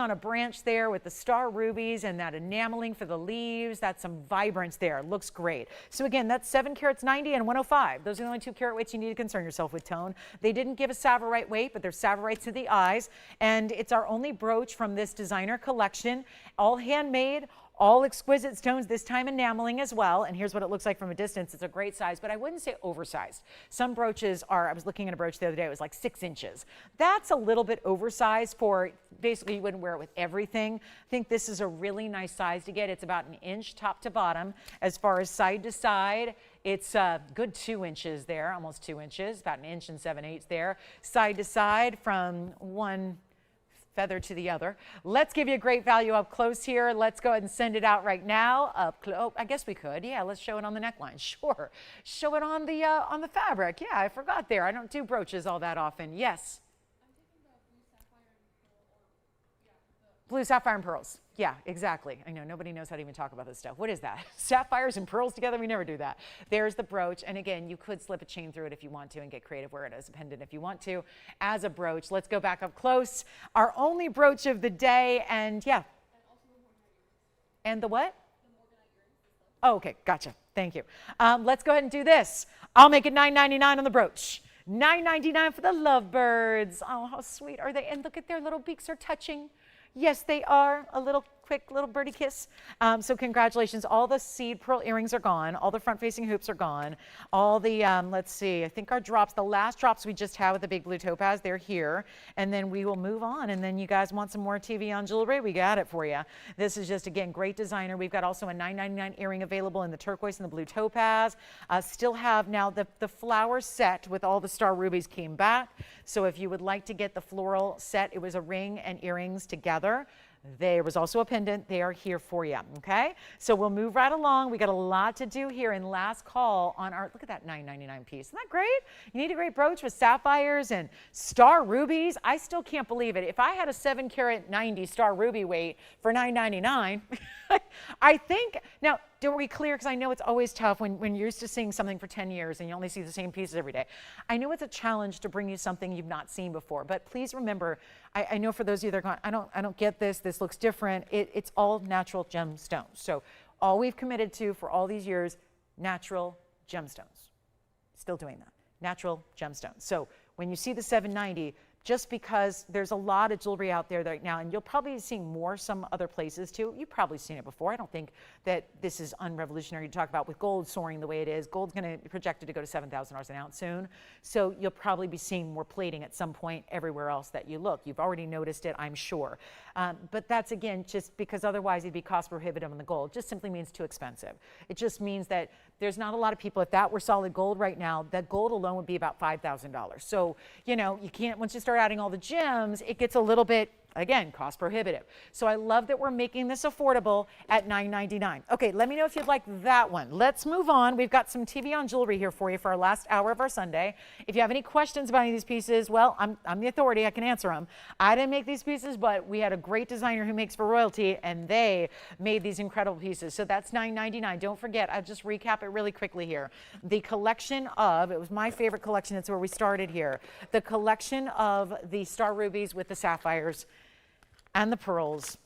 a branch there with the star rubies and that enameling for the leaves. That's some vibrance there. Looks great. So again, that's 7 carats 90 and 105. Those are the only 2 carat weights you need to concern yourself with, tone. They didn't give a Savorite weight, but they're Savorites to the eyes. And it's our only brooch from this designer collection. All handmade, all exquisite stones, this time enameling as well. And here's what it looks like from a distance. It's a great size, but I wouldn't say oversized. Some brooches are, I was looking at a brooch the other day, it was like 6 inches. That's a little bit oversized for, basically you wouldn't wear it with everything. I think this is a really nice size to get. It's about 1 inch top to bottom. As far as side to side, it's a good 2 inches there, almost 2 inches, about 1 inch and 7/8 there. Side to side from one feather to the other. Let's give you a great value up close here. Let's go ahead and send it out right now. Oh, I guess we could. Yeah, let's show it on the neckline. Sure. Show it on the fabric. Yeah, I forgot there. I don't do brooches all that often. Yes. Blue sapphire and pearls. Yeah, exactly. I know nobody knows how to even talk about this stuff. What is that? Sapphires and pearls together? We never do that. There's the brooch. And again, you could slip a chain through it if you want to and get creative, wear it as a pendant if you want to, as a brooch. Let's go back up close. Our only brooch of the day. And yeah. And the what? Oh, okay. Gotcha. Thank you. Let's go ahead and do this. I'll make it $9.99 on the brooch. $9.99 for the lovebirds. Oh, how sweet are they? And look at their little beaks are touching. Yes, they are. A little quick little birdie kiss. So congratulations. All the seed pearl earrings are gone. All the front-facing hoops are gone. All the, let's see, I think our drops, the last drops we just had with the big blue topaz, they're here. And then we will move on. And then you guys want some more TVON jewelry? We got it for you. This is just, again, great designer. We've got also a $9.99 earring available in the turquoise and the blue topaz. Still have now the flower set with all the star rubies came back. So if you would like to get the floral set, it was a ring and earrings together. There was also a pendant. They are here for you, okay? So we'll move right along. We got a lot to do here in last call on our, look at that $9.99 piece. Isn't that great? You need a great brooch with sapphires and star rubies. I still can't believe it. If I had a 7 carat 90 star ruby weight for $9.99, I think, now, are we clear? Because I know it's always tough when you're used to seeing something for 10 years and you only see the same pieces every day. I know it's a challenge to bring you something you've not seen before, but please remember, I know for those of you that are going, I don't get this, this looks different. It's all natural gemstones. So all we've committed to for all these years, natural gemstones. Still doing that, natural gemstones. So when you see the 790, just because there's a lot of jewelry out there right now, and you'll probably be seeing more some other places too. You've probably seen it before. I don't think that this is unrevolutionary to talk about with gold soaring the way it is. Gold's going to be projected to go to $7,000 an ounce soon. So you'll probably be seeing more plating at some point everywhere else that you look. You've already noticed it, I'm sure. But that's, again, just because otherwise it'd be cost prohibitive on the gold. It just simply means too expensive. It just means that there's not a lot of people, if that were solid gold right now, that gold alone would be about $5,000. So, you know, you can't, once you start adding all the gems, it gets a little bit Again, cost prohibitive. So I love that we're making this affordable at $9.99. Okay, let me know if you'd like that one. Let's move on. We've got some TVON jewelry here for you for our last hour of our Sunday. If you have any questions about any of these pieces, well, I'm the authority. I can answer them. I didn't make these pieces, but we had a great designer who makes for royalty, and they made these incredible pieces. So that's $9.99. Don't forget, I'll just recap it really quickly here. The collection of, it was my favorite collection. It's where we started here. The collection of the star rubies with the sapphires and the pearls,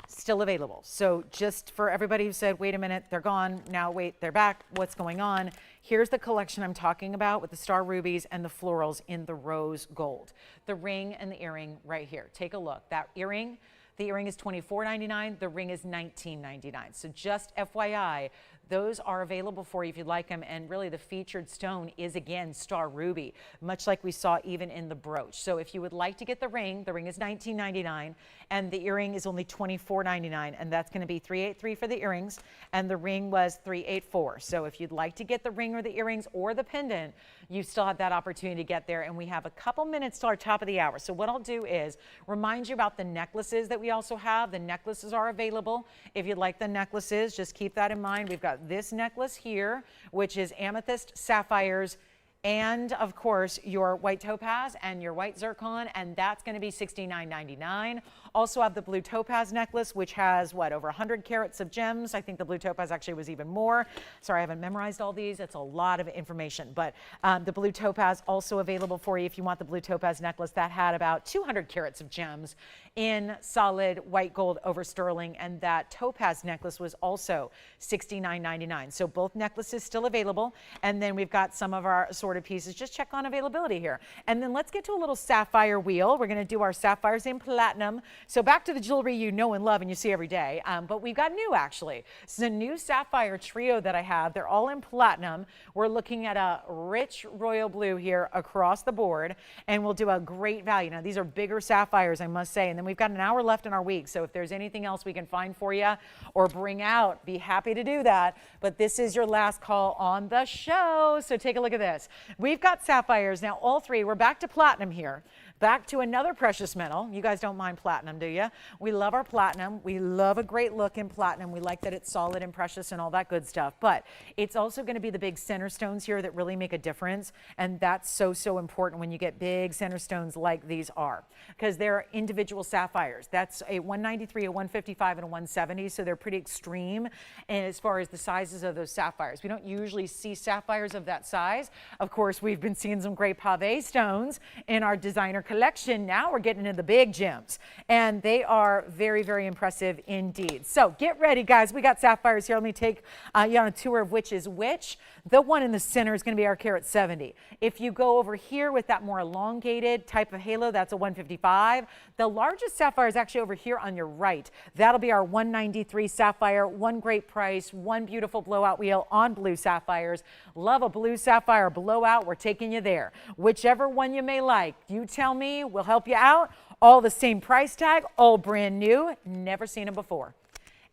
still available. So just for everybody who said, wait a minute, they're gone, now wait, they're back, what's going on? Here's the collection I'm talking about with the star rubies and the florals in the rose gold. The ring and the earring right here. Take a look. That earring, the earring is $24.99, the ring is $19.99. So just FYI, those are available for you if you'd like them, and really the featured stone is again star ruby, much like we saw even in the brooch. So if you would like to get the ring is $19.99, and the earring is only $24.99, and that's going to be $383 for the earrings, and the ring was $384. So if you'd like to get the ring or the earrings or the pendant, you still have that opportunity to get there, and we have a couple minutes to our top of the hour. So what I'll do is remind you about the necklaces that we also have. The necklaces are available. If you'd like the necklaces, just keep that in mind. We've got this necklace here, which is amethyst, sapphires, and of course your white topaz and your white zircon, and that's going to be $69.99. Also have the blue topaz necklace, which has what, over 100 carats of gems. I think the blue topaz actually was even more. Sorry, I haven't memorized all these. It's a lot of information, but the blue topaz also available for you if you want the blue topaz necklace. That had about 200 carats of gems in solid white gold over sterling, and that topaz necklace was also $69.99. So both necklaces still available, and then we've got some of our assorted pieces. Just check on availability here. And then let's get to a little sapphire wheel. We're going to do our sapphires in platinum. So back to the jewelry you know and love and you see every day, but we've got new actually. This is a new sapphire trio that I have. They're all in platinum. We're looking at a rich royal blue here across the board, and we'll do a great value. Now these are bigger sapphires, I must say, and then we've got an hour left in our week. So if there's anything else we can find for you or bring out, be happy to do that. But this is your last call on the show. So take a look at this. We've got sapphires now, all three. We're back to platinum here. Back to another precious metal. You guys don't mind platinum, do you? We love our platinum. We love a great look in platinum. We like that it's solid and precious and all that good stuff. But it's also going to be the big center stones here that really make a difference. And that's so, so important when you get big center stones like these are, because they're individual sapphires. That's a 193, a 155, and a 170. So they're pretty extreme as far as the sizes of those sapphires. We don't usually see sapphires of that size. Of course, we've been seeing some great pave stones in our designer collection. Now we're getting into the big gems, and they are very, very impressive indeed. So get ready, guys. We got sapphires here. Let me take you on a tour of which is which. The one in the center is going to be our carat 70. If you go over here with that more elongated type of halo, that's a 155. The largest sapphire is actually over here on your right. That'll be our 193 sapphire. One great price, one beautiful blowout wheel on blue sapphires. Love a blue sapphire blowout. We're taking you there. Whichever one you may like, you tell me, we'll help you out. All the same price tag, all brand new, never seen them before.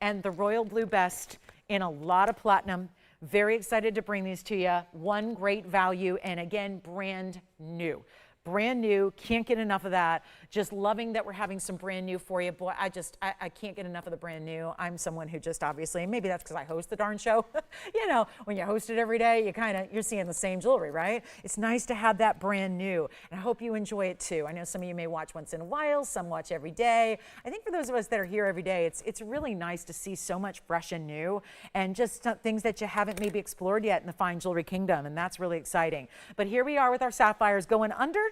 And the royal blue best in a lot of platinum. Very excited to bring these to you. One great value, and again, brand new. Brand new, can't get enough of that. Just loving that we're having some brand new for you. Boy, I can't get enough of the brand new. I'm someone who just obviously, and maybe that's because I host the darn show. You know, when you host it every day, you're seeing the same jewelry, right? It's nice to have that brand new, and I hope you enjoy it too. I know some of you may watch once in a while, some watch every day. I think for those of us that are here every day, it's really nice to see so much fresh and new, and just things that you haven't maybe explored yet in the fine jewelry kingdom, and that's really exciting. But here we are with our sapphires going under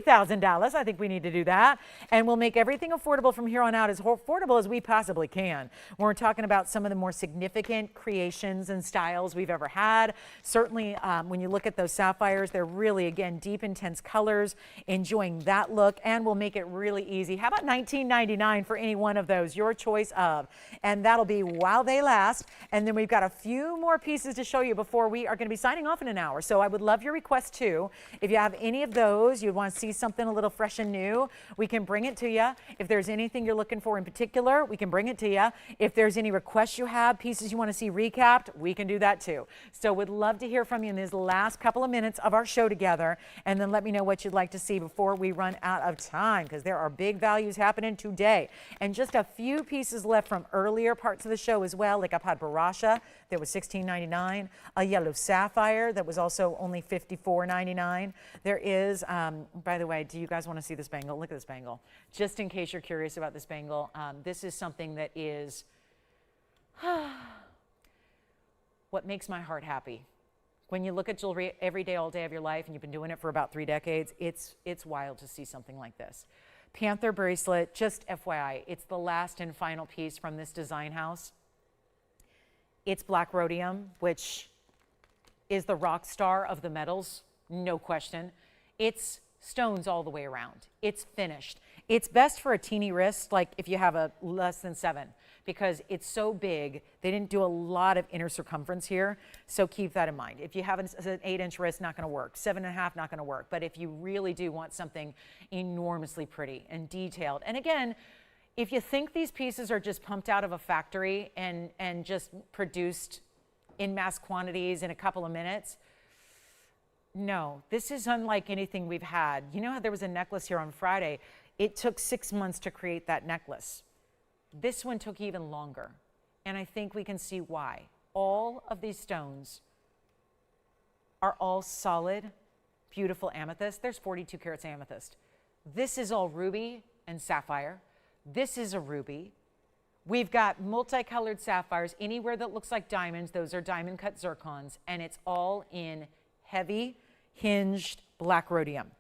$3,000. I think we need to do that. And we'll make everything affordable from here on out, as affordable as we possibly can. We're talking about some of the more significant creations and styles we've ever had. Certainly, when you look at those sapphires, they're really, again, deep, intense colors, enjoying that look, and we'll make it really easy. How about $19.99 for any one of those, your choice of? And that'll be while they last. And then we've got a few more pieces to show you before we are going to be signing off in an hour. So I would love your request too. If you have any of those, you'd want to to see something a little fresh and new, we can bring it to you. If there's anything you're looking for in particular, we can bring it to you. If there's any requests you have, pieces you want to see recapped, we can do that too. So we'd love to hear from you in these last couple of minutes of our show together, and then let me know what you'd like to see before we run out of time, because there are big values happening today. And just a few pieces left from earlier parts of the show as well. Like I've had Barasha that was $16.99, a yellow sapphire that was also only $54.99. There is, by the way, do you guys want to see this bangle? Look at this bangle. Just in case you're curious about this bangle, this is something that is what makes my heart happy. When you look at jewelry every day, all day of your life, and you've been doing it for about 3 decades, it's wild to see something like this. Panther bracelet, just FYI, it's the last and final piece from this design house. It's black rhodium, which is the rock star of the metals, no question. It's stones all the way around. It's finished. It's best for a teeny wrist, like if you have a less than 7, because it's so big. They didn't do a lot of inner circumference here, so keep that in mind. If you have an 8-inch wrist, not going to work. 7.5, not going to work. But if you really do want something enormously pretty and detailed, and again, if you think these pieces are just pumped out of a factory and just produced in mass quantities in a couple of minutes, no, this is unlike anything we've had. You know how there was a necklace here on Friday? It took 6 months to create that necklace. This one took even longer, and I think we can see why. All of these stones are all solid, beautiful amethyst. There's 42 carats amethyst. This is all ruby and sapphire. This is a ruby. We've got multicolored sapphires. Anywhere that looks like diamonds, those are diamond cut zircons, and it's all in heavy, hinged black rhodium.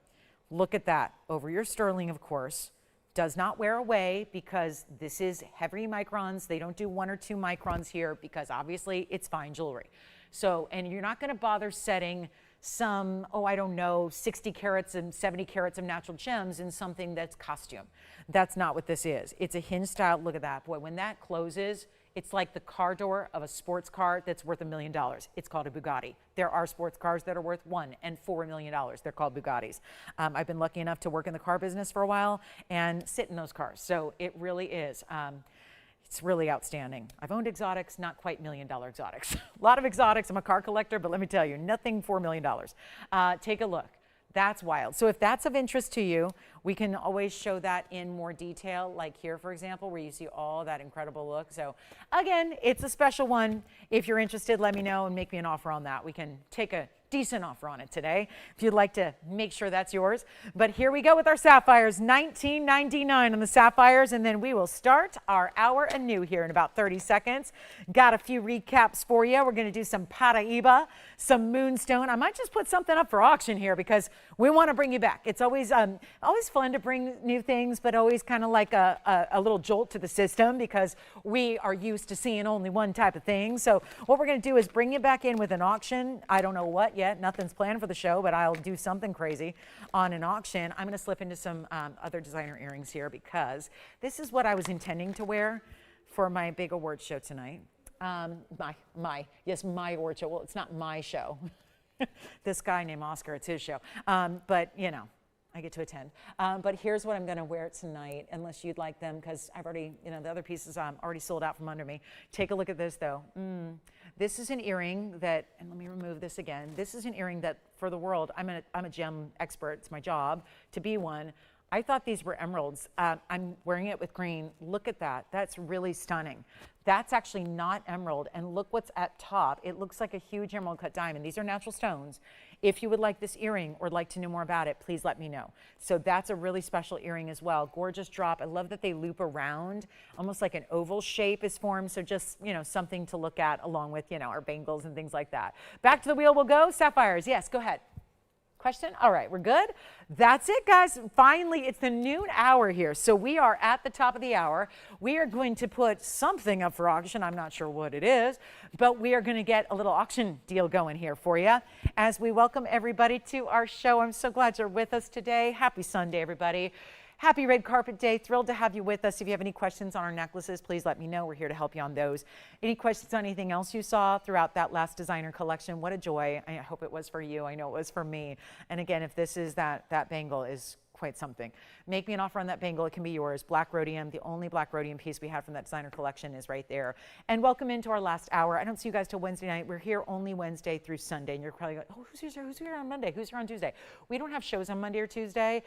Look at that. Over your sterling, of course. Does not wear away because this is heavy microns. They don't do 1 or 2 microns here because obviously it's fine jewelry. So, and you're not going to bother setting some, oh, I don't know, 60 carats and 70 carats of natural gems in something that's costume. That's not what this is. It's a hinge style. Look at that. Boy, when that closes, it's like the car door of a sports car that's worth $1 million. It's called a Bugatti. There are sports cars that are worth $1 and $4 million. They're called Bugattis. I've been lucky enough to work in the car business for a while and sit in those cars. So it really is. It's really outstanding. I've owned exotics, not quite $1 million exotics. A lot of exotics. I'm a car collector, but let me tell you, nothing $4 million. Take a look. That's wild. So if that's of interest to you, we can always show that in more detail, like here, for example, where you see all that incredible look. So again, it's a special one. If you're interested, let me know and make me an offer on that. We can take a decent offer on it today if you'd like to make sure that's yours. But here we go with our sapphires, $19.99 on the sapphires, and then we will start our hour anew here in about 30 seconds. Got a few recaps for you. We're going to do some Paraiba, some Moonstone. I might just put something up for auction here because we want to bring you back. It's always fun to bring new things, but always kind of like a little jolt to the system because we are used to seeing only one type of thing. So what we're going to do is bring you back in with an auction. I don't know what yet. Nothing's planned for the show, but I'll do something crazy on an auction. I'm going to slip into some other designer earrings here because this is what I was intending to wear for my big award show tonight. My award show. Well, it's not my show. This guy named Oscar, it's his show. But, you know, I get to attend. But here's what I'm going to wear tonight, unless you'd like them, because I've already, you know, the other pieces already sold out from under me. Take a look at this, though. This is an earring that, and let me remove this again. This is an earring that, for the world, I'm a gem expert. It's my job to be one. I thought these were emeralds. I'm wearing it with green. Look at that. That's really stunning. That's actually not emerald. And look what's at top. It looks like a huge emerald cut diamond. These are natural stones. If you would like this earring or like to know more about it, please let me know. So that's a really special earring as well. Gorgeous drop. I love that they loop around. Almost like an oval shape is formed. So just, you know, something to look at along with, you know, our bangles and things like that. Back to the wheel we'll go. Sapphires. Yes, go ahead. Question? All right, we're good. That's it, guys. Finally, it's the noon hour here. So we are at the top of the hour. We are going to put something up for auction. I'm not sure what it is, but we are going to get a little auction deal going here for you as we welcome everybody to our show. I'm so glad you're with us today. Happy Sunday, everybody. Happy Red Carpet Day. Thrilled to have you with us. If you have any questions on our necklaces, please let me know. We're here to help you on those. Any questions on anything else you saw throughout that last designer collection? What a joy. I hope it was for you. I know it was for me. And again, if this is that bangle is quite something. Make me an offer on that bangle. It can be yours. Black rhodium. The only black rhodium piece we have from that designer collection is right there. And welcome into our last hour. I don't see you guys till Wednesday night. We're here only Wednesday through Sunday. And you're probably like, oh, who's here on Monday? Who's here on Tuesday? We don't have shows on Monday or Tuesday.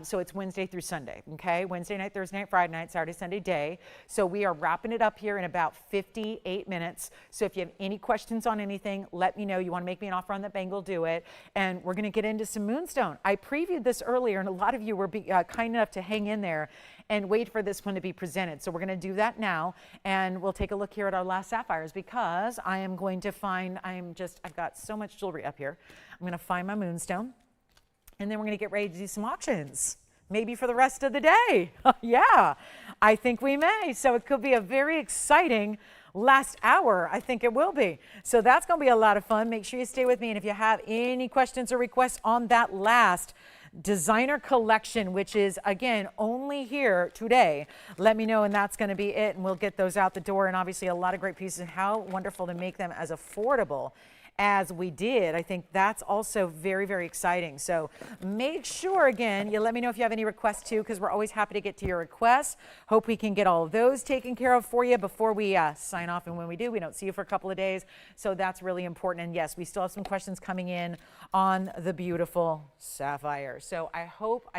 So it's Wednesday through Sunday. Okay. Wednesday night, Thursday night, Friday night, Saturday, Sunday day. So we are wrapping it up here in about 58 minutes. So if you have any questions on anything, let me know. You want to make me an offer on that bangle, do it. And we're going to get into some Moonstone. I previewed this earlier, and a lot of you were kind enough to hang in there and wait for this one to be presented. So we're going to do that now, and we'll take a look here at our last sapphires, because I am going to find, I've got so much jewelry up here. I'm going to find my Moonstone, and then we're going to get ready to do some auctions, maybe for the rest of the day. Yeah, I think we may. So it could be a very exciting last hour. I think it will be. So that's going to be a lot of fun. Make sure you stay with me. And if you have any questions or requests on that last designer collection, which is again only here today, let me know, and that's going to be it, and we'll get those out the door. And obviously a lot of great pieces, and how wonderful to make them as affordable as we did. I think that's also very, very exciting. So make sure, again, you let me know if you have any requests too, because we're always happy to get to your requests. Hope we can get all of those taken care of for you before we sign off. And when we do, we don't see you for a couple of days. So that's really important. And yes, we still have some questions coming in on the beautiful sapphire. So I hope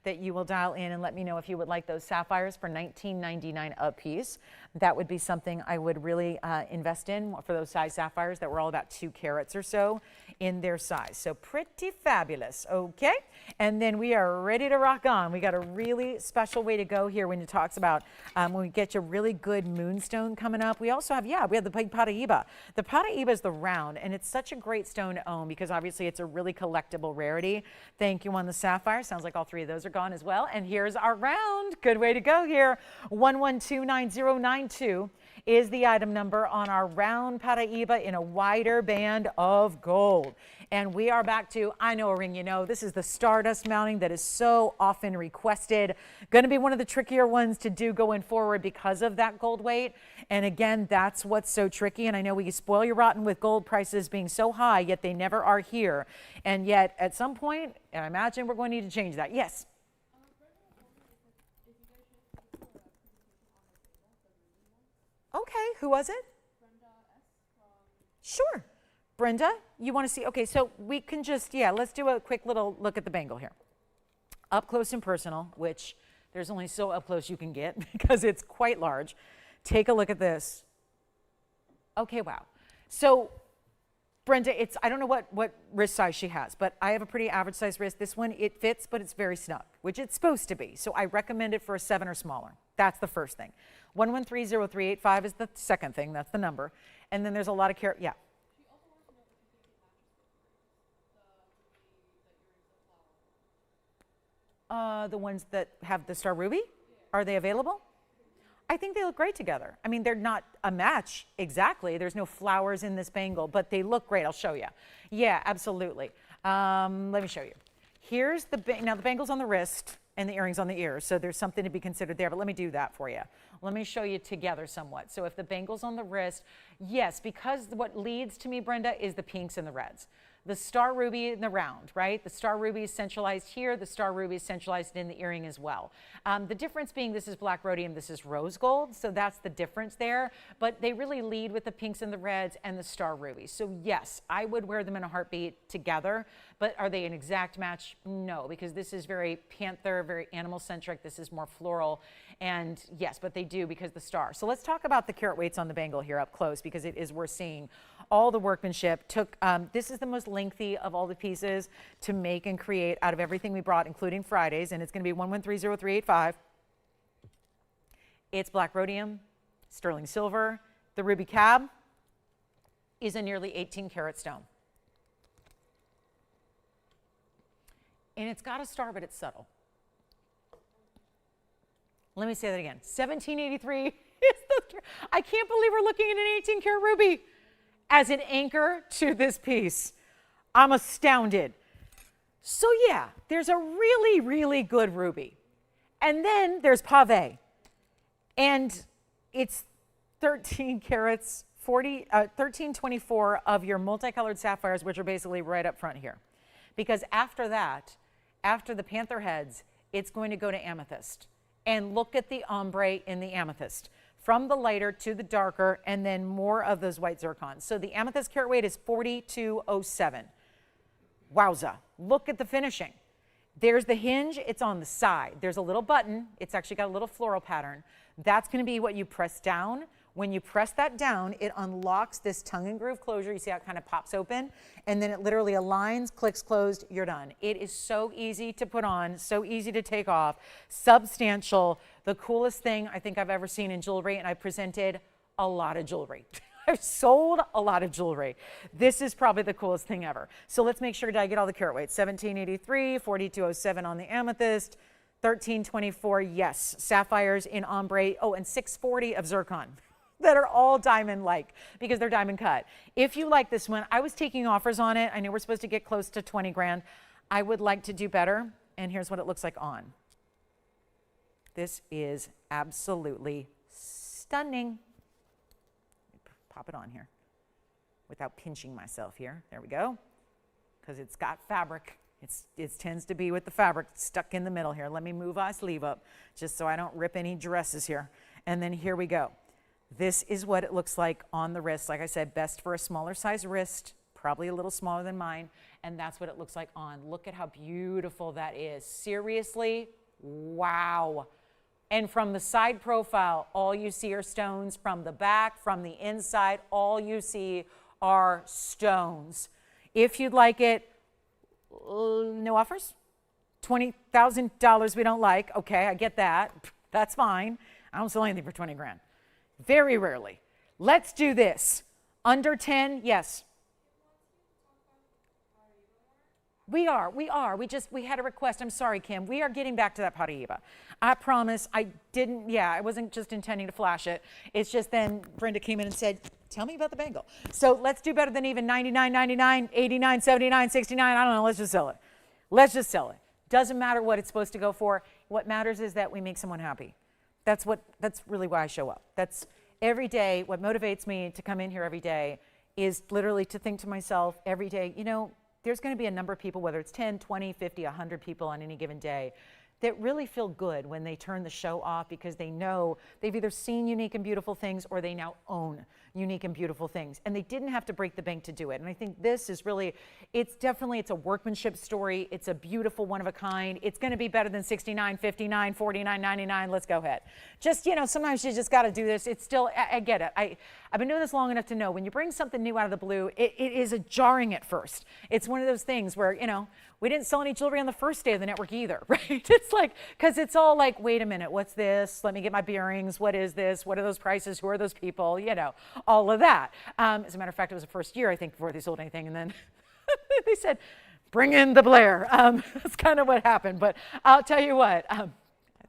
that you will dial in and let me know if you would like those sapphires for $19.99 a piece. That would be something I would really invest in, for those size sapphires that were all about 2 carats or so in their size. So pretty fabulous. Okay. And then we are ready to rock on. We got a really special way to go here when it talks about when we get you really good Moonstone coming up. We also have, we have the big Paraiba. The Paraiba is the round, and it's such a great stone to own because obviously it's a really collectible rarity. Thank you on the sapphire. Sounds like all 3 of those are gone as well. And here's our round. Good way to go here. 1129092 is the item number on our round Paraiba in a wider band of gold. And we are back to, I know a ring you know. This is the Stardust mounting that is so often requested. Going to be one of the trickier ones to do going forward because of that gold weight. And again, that's what's so tricky. And I know we spoil you rotten with gold prices being so high, yet they never are here. And yet at some point, I imagine we're going to need to change that. Yes. Okay, who was it? Sure. Brenda, you want to see? Okay, so we can just, let's do a quick little look at the bangle here. Up close and personal, which there's only so up close you can get because it's quite large. Take a look at this. Okay, wow. So Brenda, I don't know what wrist size she has, but I have a pretty average size wrist. This one, it fits, but it's very snug, which it's supposed to be. So I recommend it for a 7 or smaller. That's the first thing. 1130385 is the second thing. That's the number. And then there's a lot of care. Yeah. The ones that have the star ruby, are they available? I think they look great together. I mean, they're not a match exactly. There's no flowers in this bangle, but they look great. I'll show you. Yeah, absolutely. Let me show you. Here's now the bangle's on the wrist and the earrings on the ears, so there's something to be considered there, but let me do that for you. Let me show you together somewhat. So if the bangle's on the wrist, yes, because what leads to me, Brenda, is the pinks and the reds. The star ruby in the round, right? The star ruby is centralized here. The star ruby is centralized in the earring as well. The difference being this is black rhodium, this is rose gold. So that's the difference there. But they really lead with the pinks and the reds and the star ruby. So yes, I would wear them in a heartbeat together. But are they an exact match? No, because this is very panther, very animal centric. This is more floral. And yes, but they do because the star. So let's talk about the carat weights on the bangle here up close, because it is worth seeing. All the workmanship took, this is the most lengthy of all the pieces to make and create out of everything we brought, including Fridays, and it's going to be 1130385. It's black rhodium, sterling silver. The ruby cab is a nearly 18 karat stone. And it's got a star, but it's subtle. Let me say that again. 1783 is the, I can't believe we're looking at an 18 karat ruby as an anchor to this piece. I'm astounded. So yeah, there's a really, really good ruby. And then there's pave. And it's 13 carats, 1324 of your multicolored sapphires, which are basically right up front here. Because after that, after the panther heads, it's going to go to amethyst. And look at the ombre in the amethyst. From the lighter to the darker, and then more of those white zircons. So the amethyst carat weight is 4207. Wowza. Look at the finishing. There's the hinge, it's on the side. There's a little button, it's actually got a little floral pattern. That's gonna be what you press down. When you press that down, it unlocks this tongue and groove closure. You see how it kind of pops open? And then it literally aligns, clicks closed, you're done. It is so easy to put on, so easy to take off, substantial, the coolest thing I think I've ever seen in jewelry, and I presented a lot of jewelry. I've sold a lot of jewelry. This is probably the coolest thing ever. So let's make sure, did I get all the carat weights? 1783, 4207 on the amethyst, 1324, yes. Sapphires in ombre, oh, and 640 of zircon that are all diamond-like because they're diamond cut. If you like this one, I was taking offers on it. I know we're supposed to get close to 20 grand. I would like to do better, and here's what it looks like on. This is absolutely stunning. Pop it on here without pinching myself here. There we go. Because it's got fabric. It tends to be with the fabric stuck in the middle here. Let me move my sleeve up just so I don't rip any dresses here. And then here we go. This is what it looks like on the wrist. Like I said, best for a smaller size wrist, probably a little smaller than mine. And that's what it looks like on. Look at how beautiful that is. Seriously, wow. And from the side profile, all you see are stones. From the back, from the inside, all you see are stones. If you'd like it, no offers? $20,000 we don't like. Okay, I get that. That's fine. I don't sell anything for 20 grand. Very rarely. Let's do this. Under 10, yes. We are. We had a request. I'm sorry, Kim. We are getting back to that Paraiba. I promise. I wasn't just intending to flash it. It's just then Brenda came in and said, tell me about the bangle. So let's do better than even 99, 99, 89, 79, 69. I don't know. Let's just sell it. Let's just sell it. Doesn't matter what it's supposed to go for. What matters is that we make someone happy. That's really why I show up. That's every day. What motivates me to come in here every day is literally to think to myself every day, you know, there's going to be a number of people, whether it's 10, 20, 50, 100 people on any given day, that really feel good when they turn the show off because they know they've either seen unique and beautiful things or they now own unique and beautiful things. And they didn't have to break the bank to do it. And I think this is really, it's a workmanship story. It's a beautiful one of a kind. It's going to be better than 69, 59, 49, 99. Let's go ahead. Just, you know, sometimes you just got to do this. It's still, I get it. I've been doing this long enough to know when you bring something new out of the blue, it is a jarring at first. It's one of those things where, you know, we didn't sell any jewelry on the first day of the network either, right? It's like, because it's all like, wait a minute, what's this? Let me get my bearings. What is this? What are those prices? Who are those people? You know, all of that. As a matter of fact, it was the first year, I think, before they sold anything. And then they said, bring in the Blair. That's kind of what happened. But I'll tell you what,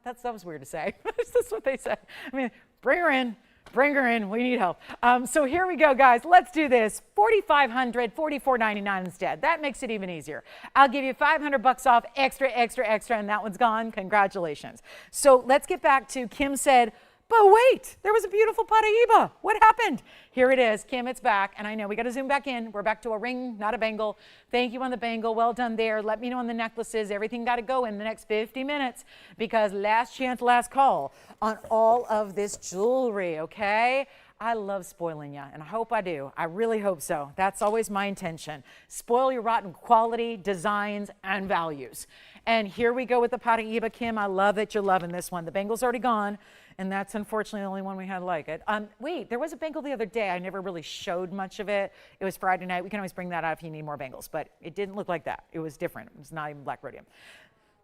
that was weird to say. That's what they said. I mean, bring her in. Bring her in. We need help. So here we go, guys. Let's do this. $4,500, $44.99 instead. That makes it even easier. I'll give you $500 off, extra, and that one's gone. Congratulations. So let's get back to Kim said, but wait, there was a beautiful Paraiba. What happened? Here it is. Kim, it's back. And I know we got to zoom back in. We're back to a ring, not a bangle. Thank you on the bangle. Well done there. Let me know on the necklaces. Everything got to go in the next 50 minutes because last chance, last call on all of this jewelry, okay? I love spoiling you, and I hope I do. I really hope so. That's always my intention. Spoil your rotten quality, designs, and values. And here we go with the Paraiba, Kim. I love that you're loving this one. The bangle's already gone, and that's unfortunately the only one we had like it. Wait, there was a bangle the other day. I never really showed much of it. It was Friday night. We can always bring that out if you need more bangles, but it didn't look like that. It was different. It was not even black rhodium.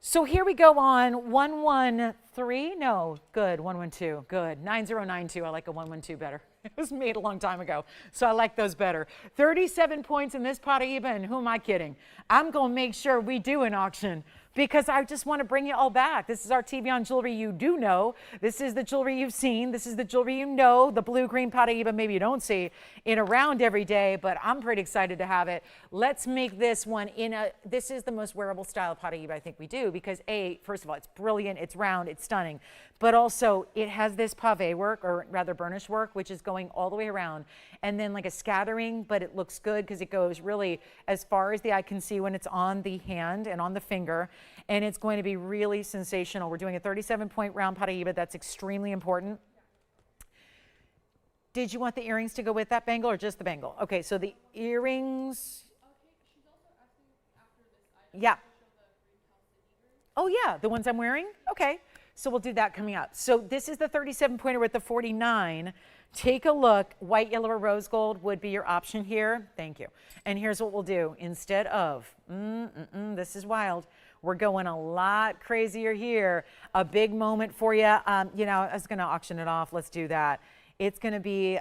So here we go on 113. No, good. 112. Good. 9092. I like a 112 better. It was made a long time ago, so I like those better. 37 points in this Paraiba, and who am I kidding? I'm going to make sure we do an auction because I just want to bring you all back. This is our TVON jewelry you do know. This is the jewelry you've seen. This is the jewelry you know, the blue-green Paraiba maybe you don't see in around every day, but I'm pretty excited to have it. Let's make this one this is the most wearable style Paraiba I think we do because first of all, it's brilliant, it's round, it's stunning, but also it has this pave work, or rather burnish work, which is going all the way around, and then like a scattering, but it looks good because it goes really as far as the eye can see when it's on the hand and on the finger. And it's going to be really sensational. We're doing a 37-point round Paraiba. That's extremely important. Did you want the earrings to go with that bangle or just the bangle? Okay, so the earrings. Okay, she's also asking after this item. Yeah. Show the green Oh, yeah, the ones I'm wearing? Okay, so we'll do that coming up. So this is the 37-pointer with the 49. Take a look. White, yellow, or rose gold would be your option here. Thank you. And here's what we'll do. Instead of, this is wild. We're going a lot crazier here. A big moment for you. You know, I was going to auction it off. Let's do that. It's going to be,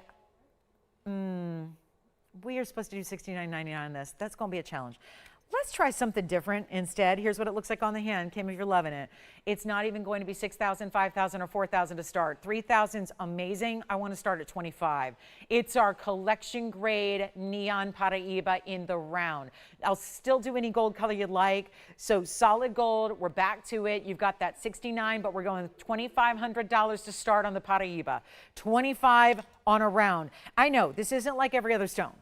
we are supposed to do $69.99 on this. That's going to be a challenge. Let's try something different instead. Here's what it looks like on the hand. Kim, if you're loving it. It's not even going to be $6,000, $5,000, or $4,000 to start. $3,000's amazing. I want to start at $25,000. It's our collection grade neon Paraiba in the round. I'll still do any gold color you'd like. So solid gold, we're back to it. You've got that $69,000, but we're going $2,500 to start on the Paraiba. $25,000 on a round. I know this isn't like every other stone.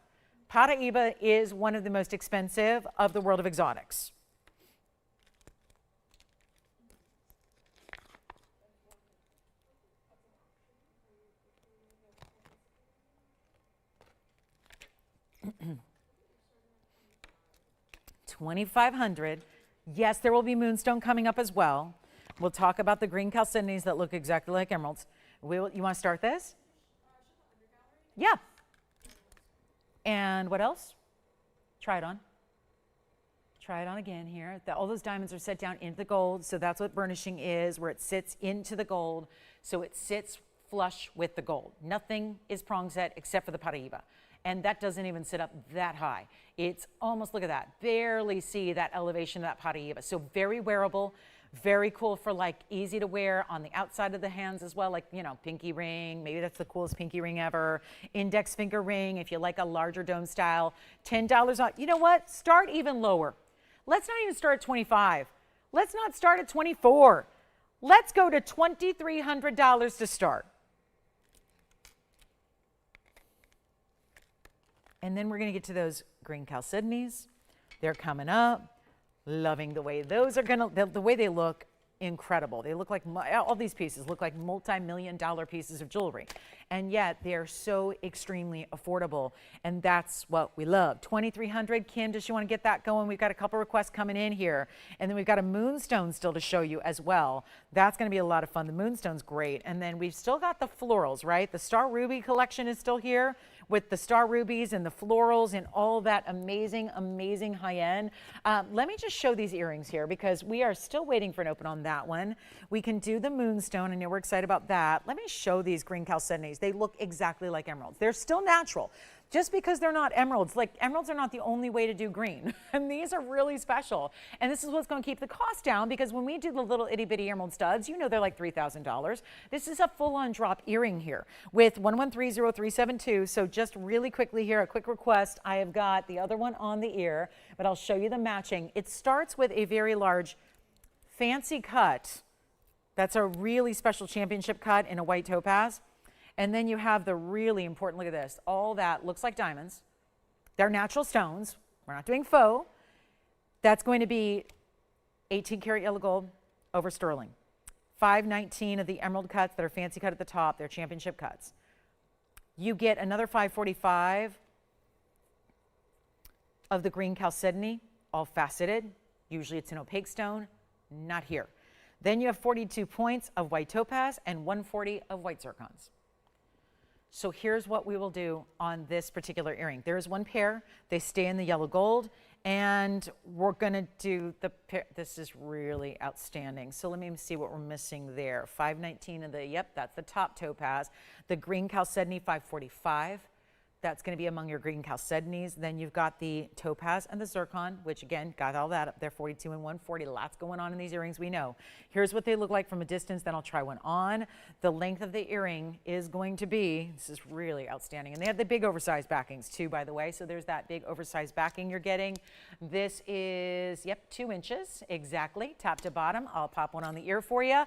Paraiba is one of the most expensive of the world of exotics. $2,500. Yes, there will be Moonstone coming up as well. We'll talk about the green chalcedonies that look exactly like emeralds. You want to start this? Yeah. And what else? Try it on. Try it on again here. All those diamonds are set down into the gold, so that's what burnishing is, where it sits into the gold, so it sits flush with the gold. Nothing is prong set except for the Paraiba, and that doesn't even sit up that high. It's almost, look at that, barely see that elevation of that Paraiba. So very wearable. Very cool for like easy to wear on the outside of the hands as well, like, you know, pinky ring. Maybe that's the coolest pinky ring ever. Index finger ring if you like a larger dome style. $10 off. You know what? Start even lower. Let's not even start at $25. Let's not start at $24. Let's go to $2,300 to start. And then we're going to get to those green chalcedonies. They're coming up. Loving the way those are the way they look, incredible. They look like, all these pieces look like multi-million-dollar pieces of jewelry. And yet they're so extremely affordable. And that's what we love. $2,300. Kim, does she want to get that going? We've got a couple requests coming in here. And then we've got a Moonstone still to show you as well. That's going to be a lot of fun. The Moonstone's great. And then we've still got the florals, right? The Star Ruby collection is still here with the Star Rubies and the florals and all that amazing, amazing high end. Let me just show these earrings here because we are still waiting for an open on that one. We can do the Moonstone. I know we're excited about that. Let me show these green chalcedonies. They look exactly like emeralds. They're still natural. Just because they're not emeralds, like emeralds are not the only way to do green. And these are really special. And this is what's going to keep the cost down because when we do the little itty bitty emerald studs, you know they're like $3,000. This is a full on drop earring here with 1130-372. So just really quickly here, a quick request. I have got the other one on the ear, but I'll show you the matching. It starts with a very large fancy cut. That's a really special championship cut in a white topaz. And then you have the really important, look at this, all that looks like diamonds. They're natural stones. We're not doing faux. That's going to be 18 karat yellow gold over sterling. 519 of the emerald cuts that are fancy cut at the top. They're championship cuts. You get another 545 of the green chalcedony, all faceted. Usually it's an opaque stone, not here. Then you have 42 points of white topaz and 140 of white zircons. So here's what we will do on this particular earring. There's one pair. They stay in the yellow gold. And we're going to do the pair. This is really outstanding. So let me see what we're missing there. 519 of the, yep, that's the top topaz. The green chalcedony, 545. That's going to be among your green chalcedonies. Then you've got the topaz and the zircon, which again, got all that up there, 42 and 140. Lots going on in these earrings, we know. Here's what they look like from a distance, then I'll try one on. The length of the earring is going to be, this is really outstanding. And they have the big oversized backings too, by the way. So there's that big oversized backing you're getting. This is, yep, 2 inches, exactly, top to bottom. I'll pop one on the ear for you.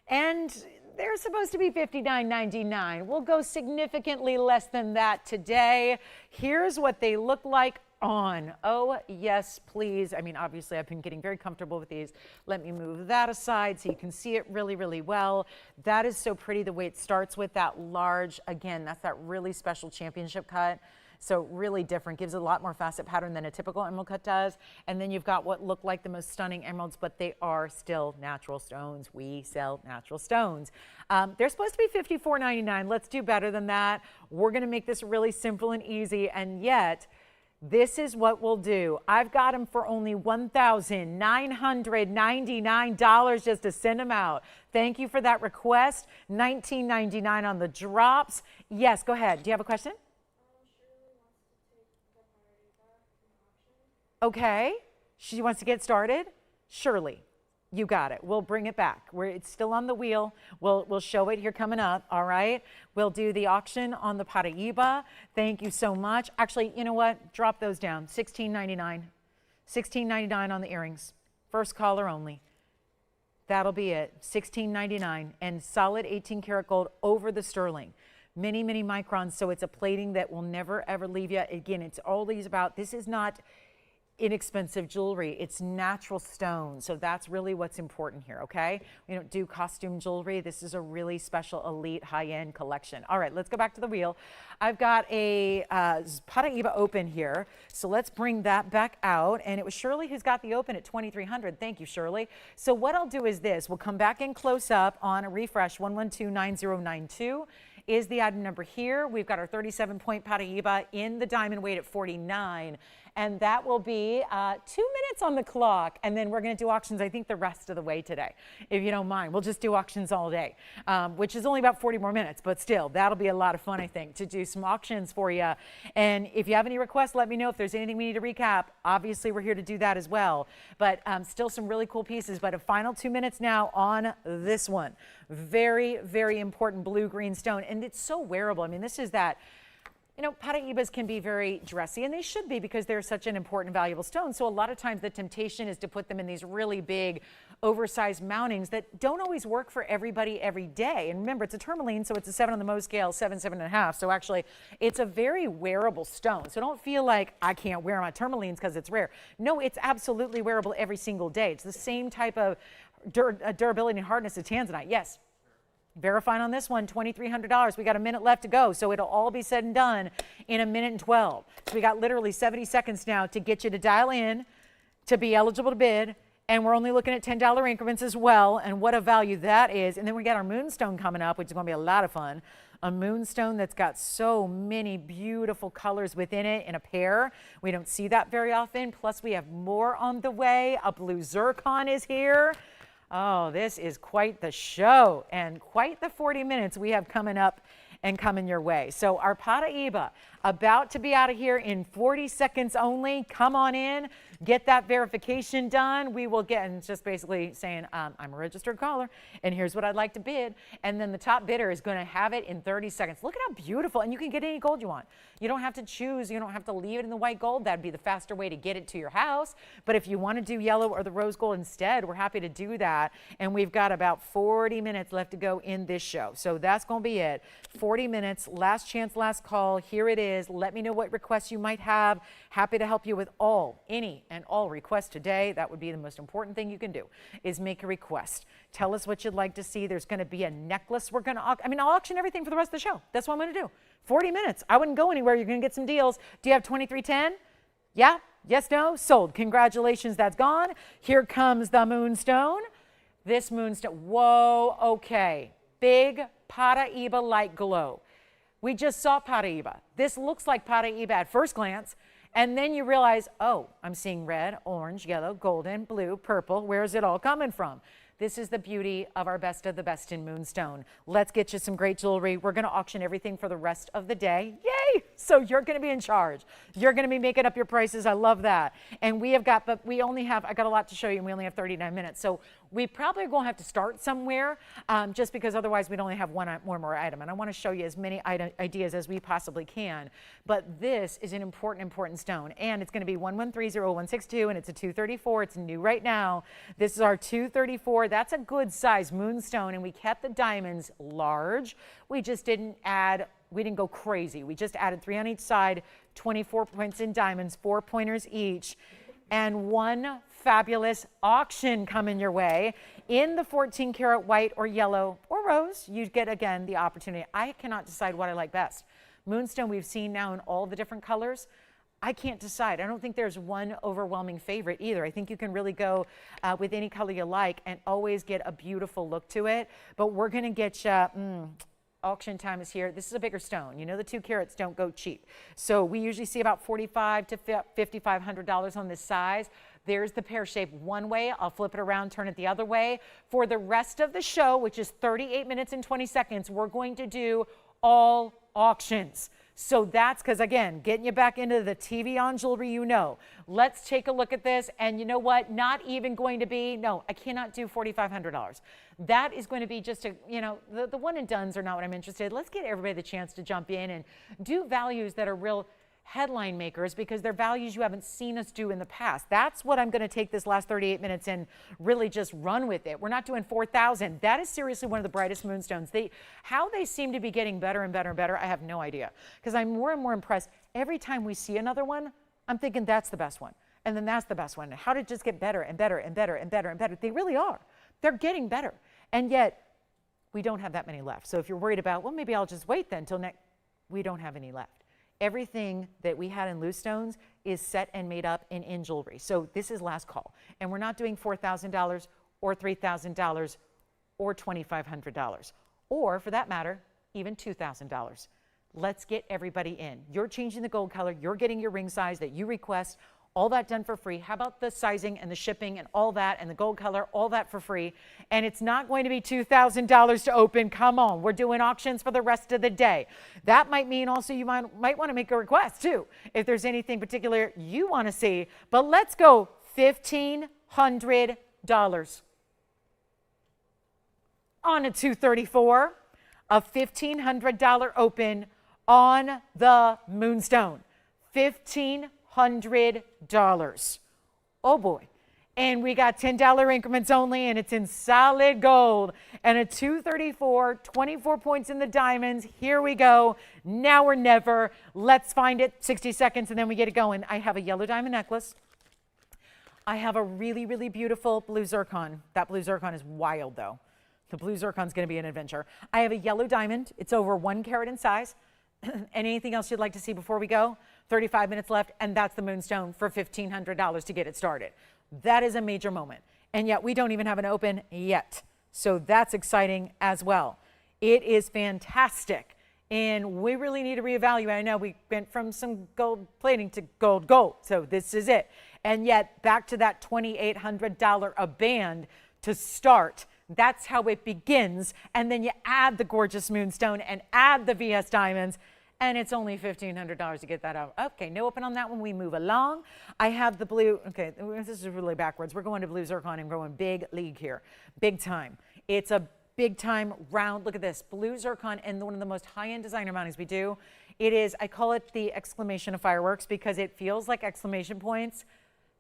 And they're supposed to be $59.99. We'll go significantly less than that today. Here's what they look like on. Oh, yes, please. I mean, obviously, I've been getting very comfortable with these. Let me move that aside so you can see it really, really well. That is so pretty the way it starts with that large, again, that's that really special championship cut. So really different, gives a lot more facet pattern than a typical emerald cut does. And then you've got what look like the most stunning emeralds, but they are still natural stones. We sell natural stones. They're supposed to be $54.99. Let's do better than that. We're gonna make this really simple and easy, and yet, this is what we'll do. I've got them for only $1,999 just to send them out. Thank you for that request. $19.99 on the drops. Yes, go ahead. Do you have a question? Okay, she wants to get started. Shirley, you got it. We'll bring it back. It's still on the wheel. We'll show it here coming up, all right? We'll do the auction on the Paraiba. Thank you so much. Actually, you know what? Drop those down. $16.99. $16.99 on the earrings. First caller only. That'll be it. $16.99 and solid 18 karat gold over the sterling. Many, many microns, so it's a plating that will never, ever leave you. Again, it's always about, this is not inexpensive jewelry, it's natural stone. So that's really what's important here, okay? We don't do costume jewelry. This is a really special elite high-end collection. All right, let's go back to the wheel. I've got a Paraiba open here. So let's bring that back out. And it was Shirley who's got the open at 2,300. Thank you, Shirley. So what I'll do is this. We'll come back in close up on a refresh. 1129092 is the item number here. We've got our 37-point Paraiba in the diamond weight at 49. And that will be 2 minutes on the clock. And then we're going to do auctions, I think, the rest of the way today, if you don't mind. We'll just do auctions all day, which is only about 40 more minutes. But still, that'll be a lot of fun, I think, to do some auctions for you. And if you have any requests, let me know if there's anything we need to recap. Obviously, we're here to do that as well. But still some really cool pieces. But a final 2 minutes now on this one. Very, very important blue-green stone. And it's so wearable. I mean, this is that... You know, Paraibas can be very dressy, and they should be because they're such an important, valuable stone. So a lot of times the temptation is to put them in these really big, oversized mountings that don't always work for everybody every day. And remember, it's a tourmaline, so it's a 7 on the Mohs scale, 7, 7.5. So actually, it's a very wearable stone. So don't feel like I can't wear my tourmalines because it's rare. No, it's absolutely wearable every single day. It's the same type of durability and hardness as tanzanite. Yes. Verifying on this one, $2,300. We got a minute left to go, so it'll all be said and done in a minute and 12. So we got literally 70 seconds now to get you to dial in, to be eligible to bid, and we're only looking at $10 increments as well, and what a value that is. And then we got our Moonstone coming up, which is going to be a lot of fun. A Moonstone that's got so many beautiful colors within it in a pair. We don't see that very often. Plus, we have more on the way. A blue zircon is here. Oh, this is quite the show and quite the 40 minutes we have coming up and coming your way. So our Paraiba about to be out of here in 40 seconds only. Come on in, get that verification done. We will get, and it's just basically saying, I'm a registered caller, and here's what I'd like to bid. And then the top bidder is going to have it in 30 seconds. Look at how beautiful, and you can get any gold you want. You don't have to choose. You don't have to leave it in the white gold. That'd be the faster way to get it to your house. But if you want to do yellow or the rose gold instead, we're happy to do that. And we've got about 40 minutes left to go in this show. So that's going to be it. 40 minutes, last chance, last call. Here it is. Let me know what requests you might have. Happy to help you with any and all requests today. That would be the most important thing you can do, is make a request. Tell us what you'd like to see. There's going to be a necklace. We're going to, I'll auction everything for the rest of the show. That's what I'm going to do. 40 minutes. I wouldn't go anywhere. You're going to get some deals. Do you have 2310? Yeah? Yes, no? Sold. Congratulations. That's gone. Here comes the Moonstone. This Moonstone. Whoa. Okay. Big Paraiba light glow. We just saw Paraiba. This looks like Paraiba at first glance. And then you realize, oh, I'm seeing red, orange, yellow, golden, blue, purple. Where's it all coming from? This is the beauty of our best of the best in Moonstone. Let's get you some great jewelry. We're going to auction everything for the rest of the day. Yay! So you're going to be in charge. You're going to be making up your prices. I love that. And we have got, but we only have, I got a lot to show you, and we only have 39 minutes. So we probably are going to have to start somewhere, just because otherwise we'd only have one more item. And I want to show you as many ideas as we possibly can. But this is an important stone. And it's going to be 1130-162, and it's a 234. It's new right now. This is our 234. That's a good size Moonstone, and we kept the diamonds large. We just didn't add, we didn't go crazy. We just added 3 on each side, 24 points in diamonds, 4 pointers each, and one fabulous auction coming your way in the 14 karat white or yellow or rose. You get, again, the opportunity. I cannot decide what I like best. Moonstone we've seen now in all the different colors. I can't decide. I don't think there's one overwhelming favorite either. I think you can really go with any color you like and always get a beautiful look to it. But we're going to get you, auction time is here. This is a bigger stone. You know the 2 carats don't go cheap. So we usually see about $4,500 to $5,500 on this size. There's the pear shape one way. I'll flip it around, turn it the other way. For the rest of the show, which is 38 minutes and 20 seconds, we're going to do all auctions. So that's because, again, getting you back into the TVON jewelry, you know. Let's take a look at this. And you know what? Not even going to be, no, I cannot do $4,500. That is going to be just a, you know, the one and dones are not what I'm interested in. Let's get everybody the chance to jump in and do values that are real headline makers, because they're values you haven't seen us do in the past. That's what I'm going to take this last 38 minutes and really just run with it. We're not doing 4,000. That is seriously one of the brightest moonstones. How they seem to be getting better and better and better, I have no idea, because I'm more and more impressed. Every time we see another one, I'm thinking that's the best one, and then that's the best one. How did it just get better and better and better and better and better? They really are. They're getting better, and yet we don't have that many left. So if you're worried about, well, maybe I'll just wait then until next, we don't have any left. Everything that we had in loose stones is set and made up in jewelry. So this is last call. And we're not doing $4,000 or $3,000 or $2,500, or for that matter, even $2,000. Let's get everybody in. You're changing the gold color. You're getting your ring size that you request. All that done for free. How about the sizing and the shipping and all that and the gold color, all that for free. And it's not going to be $2,000 to open. Come on, we're doing auctions for the rest of the day. That might mean also you might want to make a request too, if there's anything particular you want to see. But let's go $1,500 on a 234, a $1,500 open on the Moonstone. $1,500. Oh boy. And we got $10 increments only, and it's in solid gold. And a 234, 24 points in the diamonds. Here we go. Now or never. Let's find it. 60 seconds, and then we get it going. I have a yellow diamond necklace. I have a really, really beautiful blue zircon. That blue zircon is wild, though. The blue zircon is going to be an adventure. I have a yellow diamond. It's over 1 carat in size. Anything else you'd like to see before we go? 35 minutes left, and that's the Moonstone for $1,500 to get it started. That is a major moment, and yet we don't even have an open yet. So that's exciting as well. It is fantastic, and we really need to reevaluate. I know we went from some gold plating to gold, so this is it. And yet back to that $2,800 a band to start. That's how it begins, and then you add the gorgeous Moonstone and add the VS diamonds, and it's only $1,500 to get that out. Okay, no open on that one. We move along. I have the blue. Okay, this is really backwards. We're going to blue zircon and going big league here, big time. It's a big time round. Look at this, blue zircon, and one of the most high-end designer mountings we do. It is, I call it the exclamation of fireworks, because it feels like exclamation points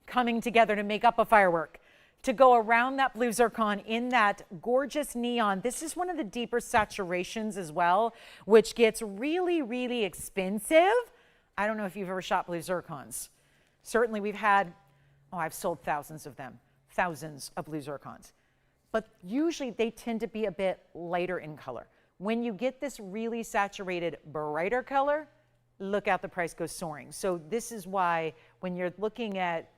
coming together to make up a firework. To go around that blue zircon in that gorgeous neon. This is one of the deeper saturations as well, which gets really, really expensive. I don't know if you've ever shot blue zircons. Certainly we've had, I've sold thousands of them, thousands of blue zircons. But usually they tend to be a bit lighter in color. When you get this really saturated, brighter color, look out, the price goes soaring. So this is why when you're looking at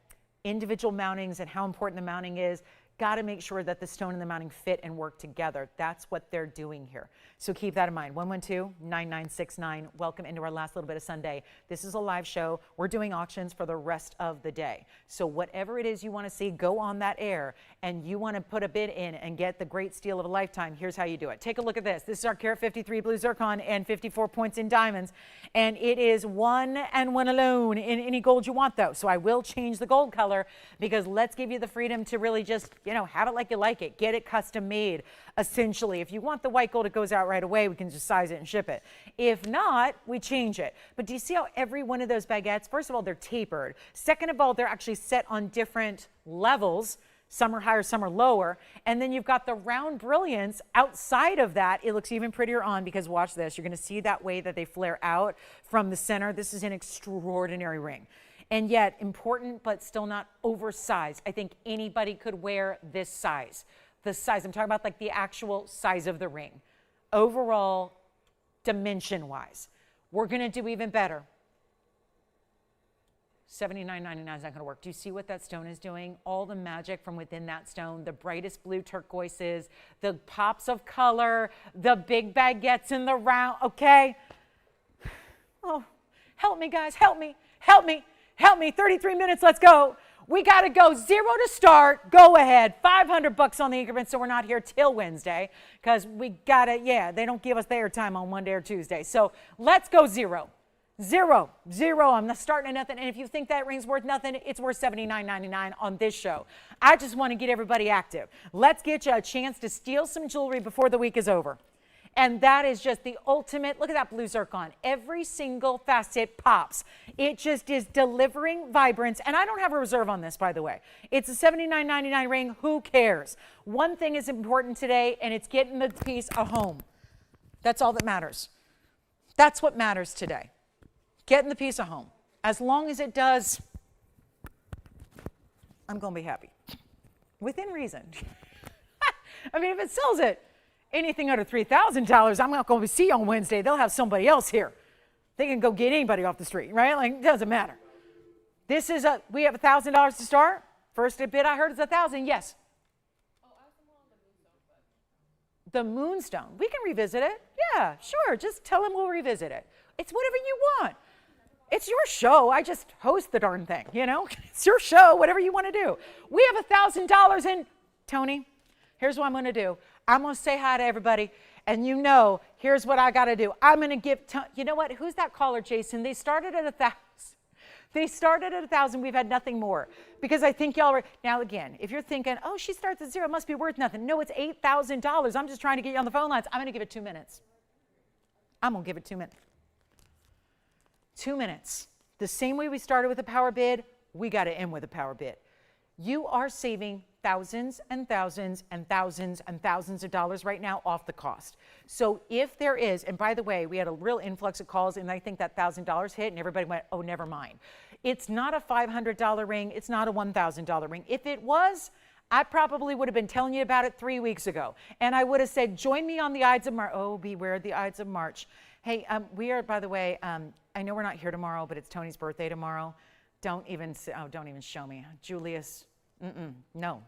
individual mountings and how important the mounting is, got to make sure that the stone and the mounting fit and work together. That's what they're doing here. So keep that in mind. 112-9969. Welcome into our last little bit of Sunday. This is a live show. We're doing auctions for the rest of the day. So whatever it is you want to see go on that air and you want to put a bid in and get the great steal of a lifetime, here's how you do it. Take a look at this. This is our carat 53 blue zircon and 54 points in diamonds. And it is one and one alone in any gold you want though. So I will change the gold color because let's give you the freedom to really just, you know, have it like you like it. Get it custom made, essentially. If you want the white gold, it goes out right away. We can just size it and ship it. If not, we change it. But do you see how every one of those baguettes, first of all, they're tapered. Second of all, they're actually set on different levels. Some are higher, some are lower. And then you've got the round brilliance outside of that. It looks even prettier on because watch this. You're going to see that way that they flare out from the center. This is an extraordinary ring. And yet important, but still not oversized. I think anybody could wear this size. The size, I'm talking about like the actual size of the ring. Overall, dimension-wise. We're going to do even better. $79.99 is not going to work. Do you see what that stone is doing? All the magic from within that stone, the brightest blue turquoises, the pops of color, the big baguettes in the round, okay? Oh, help me, guys, help me, help me. Help me, 33 minutes, let's go. We got to go 0 to start. Go ahead, $500 on the increment, so we're not here till Wednesday because we got to, yeah, they don't give us the airtime on Monday or Tuesday. So let's go 0. 0, 0. I'm not starting at nothing. And if you think that ring's worth nothing, it's worth $79.99 on this show. I just want to get everybody active. Let's get you a chance to steal some jewelry before the week is over. And that is just the ultimate, look at that blue zircon. Every single facet pops. It just is delivering vibrance. And I don't have a reserve on this, by the way. It's a $79.99 ring. Who cares? One thing is important today, and it's getting the piece a home. That's all that matters. That's what matters today. Getting the piece a home. As long as it does, I'm going to be happy. Within reason. I mean, if it sells it, anything under $3,000, I'm not going to see on Wednesday. They'll have somebody else here. They can go get anybody off the street, right? Like, it doesn't matter. This is we have $1,000 to start. First bid I heard is $1,000. Yes. Oh, I have some more on the Moonstone, but The Moonstone. We can revisit it. Yeah, sure. Just tell them we'll revisit it. It's whatever you want. It's your show. I just host the darn thing, you know? It's your show, whatever you want to do. We have $1,000 in. Tony, here's what I'm going to do. I'm going to say hi to everybody, and you know, here's what I got to do. I'm going to give, you know what? Who's that caller, Jason? They started at 1,000. They started at 1,000. We've had nothing more because I think y'all are, now again, if you're thinking, oh, she starts at 0, it must be worth nothing. No, it's $8,000. I'm just trying to get you on the phone lines. I'm going to give it 2 minutes. I'm going to give it 2 minutes. 2 minutes. The same way we started with a power bid, we got to end with a power bid. You are saving thousands and thousands and thousands and thousands of dollars right now off the cost. So if there is, and by the way, we had a real influx of calls and I think that $1,000 hit and everybody went, oh, never mind. It's not a $500 ring. It's not a $1,000 ring. If it was, I probably would have been telling you about it 3 weeks ago. And I would have said, join me on the Ides of March. Oh, beware the Ides of March. Hey, we are, by the way, I know we're not here tomorrow, but it's Tony's birthday tomorrow. Don't even show me. Julius, no.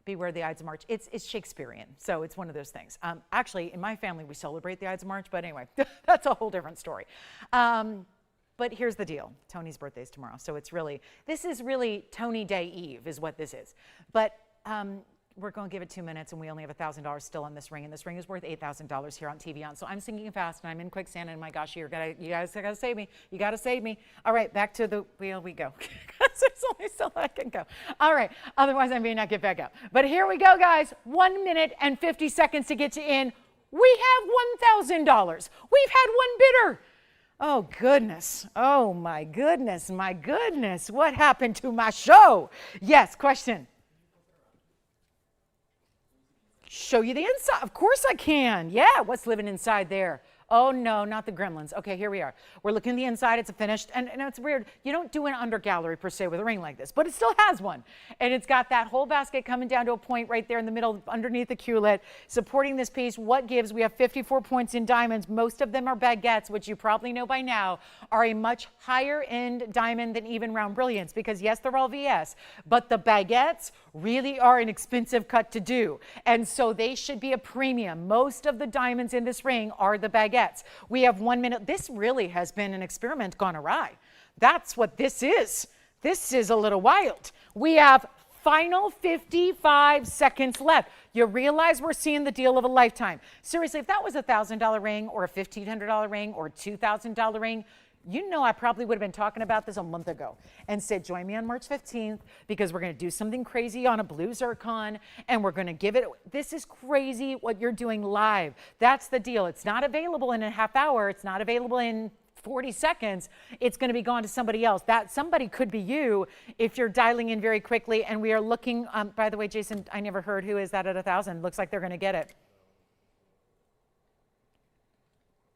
Beware the Ides of March. It's Shakespearean, so it's one of those things. Actually, in my family, we celebrate the Ides of March, but anyway, that's a whole different story. But here's the deal. Tony's birthday is tomorrow, so this is really Tony Day Eve is what this is. But we're going to give it 2 minutes, and we only have $1,000 still on this ring, and this ring is worth $8,000 here on TVON. So I'm sinking fast, and I'm in quicksand, and my gosh, you guys got to save me. You got to save me. All right, back to the wheel we go. There's only so I can go. All right, otherwise I may not get back up. But here we go, guys. 1 minute and 50 seconds to get you in. We have $1,000. We've had one bidder. Oh, goodness. Oh, my goodness. My goodness. What happened to my show? Yes, question. Show you the inside. Of course I can. Yeah, what's living inside there? Oh no, not the gremlins. Okay, here we are. We're looking at the inside. It's a finished, and it's weird. You don't do an under gallery per se with a ring like this, but it still has one. And it's got that whole basket coming down to a point right there in the middle underneath the culet, supporting this piece. What gives? We have 54 points in diamonds. Most of them are baguettes, which you probably know by now are a much higher end diamond than even round brilliants, because yes, they're all VS, but the baguettes really are an expensive cut to do. And so they should be a premium. Most of the diamonds in this ring are the baguettes. We have 1 minute. This really has been an experiment gone awry. That's what this is. This is a little wild. We have final 55 seconds left. You realize we're seeing the deal of a lifetime. Seriously, if that was a $1,000 ring or a $1,500 ring or a $2,000 ring, you know I probably would have been talking about this a month ago and said, join me on March 15th because we're going to do something crazy on a blue zircon and we're going to give it. This is crazy what you're doing live. That's the deal. It's not available in a half hour. It's not available in 40 seconds. It's going to be gone to somebody else. That somebody could be you if you're dialing in very quickly. And we are looking, by the way, Jason, I never heard who is that at 1,000. Looks like they're going to get it.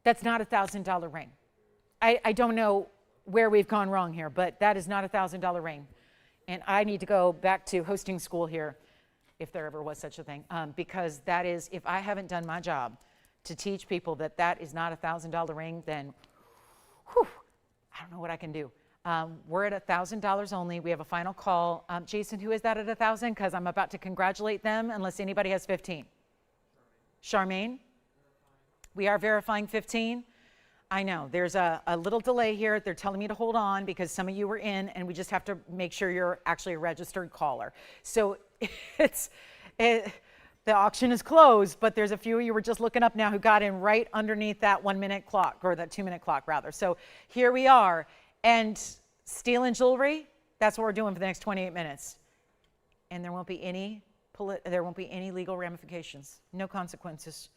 That's not a $1,000 ring. I don't know where we've gone wrong here, but that is not a $1,000 ring. And I need to go back to hosting school here, if there ever was such a thing, because that is, if I haven't done my job to teach people that that is not a $1,000 ring, then whew, I don't know what I can do. We're at $1,000 only. We have a final call. Jason, who is that at 1,000? Because I'm about to congratulate them unless anybody has 15. Charmaine? We are verifying 15. I know there's a little delay here. They're telling me to hold on because some of you were in, and we just have to make sure you're actually a registered caller. So the auction is closed, but there's a few of you were just looking up now who got in right underneath that 1 minute clock, or that 2 minute clock rather. So here we are, and stealing jewelry, that's what we're doing for the next 28 minutes. And there won't be any legal ramifications, no consequences.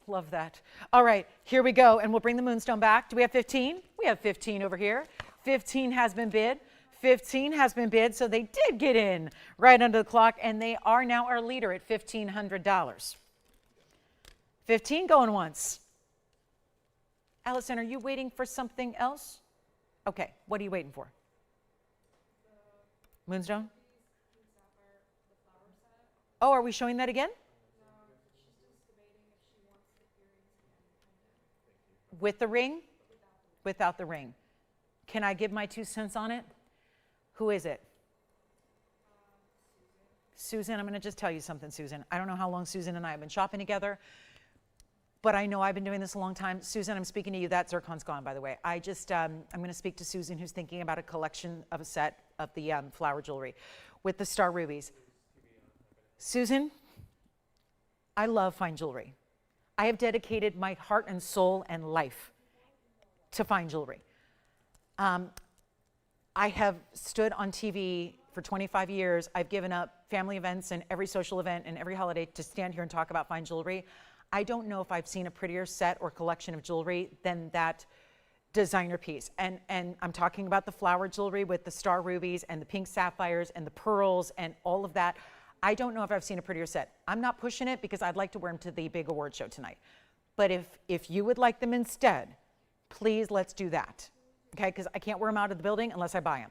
Love that. All right, here we go, and we'll bring the Moonstone back. Do we have 15? We have 15 over here. 15 has been bid. 15 has been bid, so they did get in right under the clock, and they are now our leader at $1,500. 15 going once. Allison, are you waiting for something else? Okay, what are you waiting for? Moonstone? Oh, are we showing that again? With the ring? Without the ring. Can I give my 2 cents on it? Who is it? Susan, I'm going to just tell you something, Susan. I don't know how long Susan and I have been shopping together, but I know I've been doing this a long time. Susan, I'm speaking to you. That zircon's gone, by the way. I'm going to speak to Susan, who's thinking about a collection of a set of the flower jewelry with the star rubies. Susan, I love fine jewelry. I have dedicated my heart and soul and life to fine jewelry. I have stood on TV for 25 years. I've given up family events and every social event and every holiday to stand here and talk about fine jewelry. I don't know if I've seen a prettier set or collection of jewelry than that designer piece. And I'm talking about the flower jewelry with the star rubies and the pink sapphires and the pearls and all of that. I don't know if I've seen a prettier set. I'm not pushing it because I'd like to wear them to the big award show tonight. But if you would like them instead, please let's do that. Okay, because I can't wear them out of the building unless I buy them.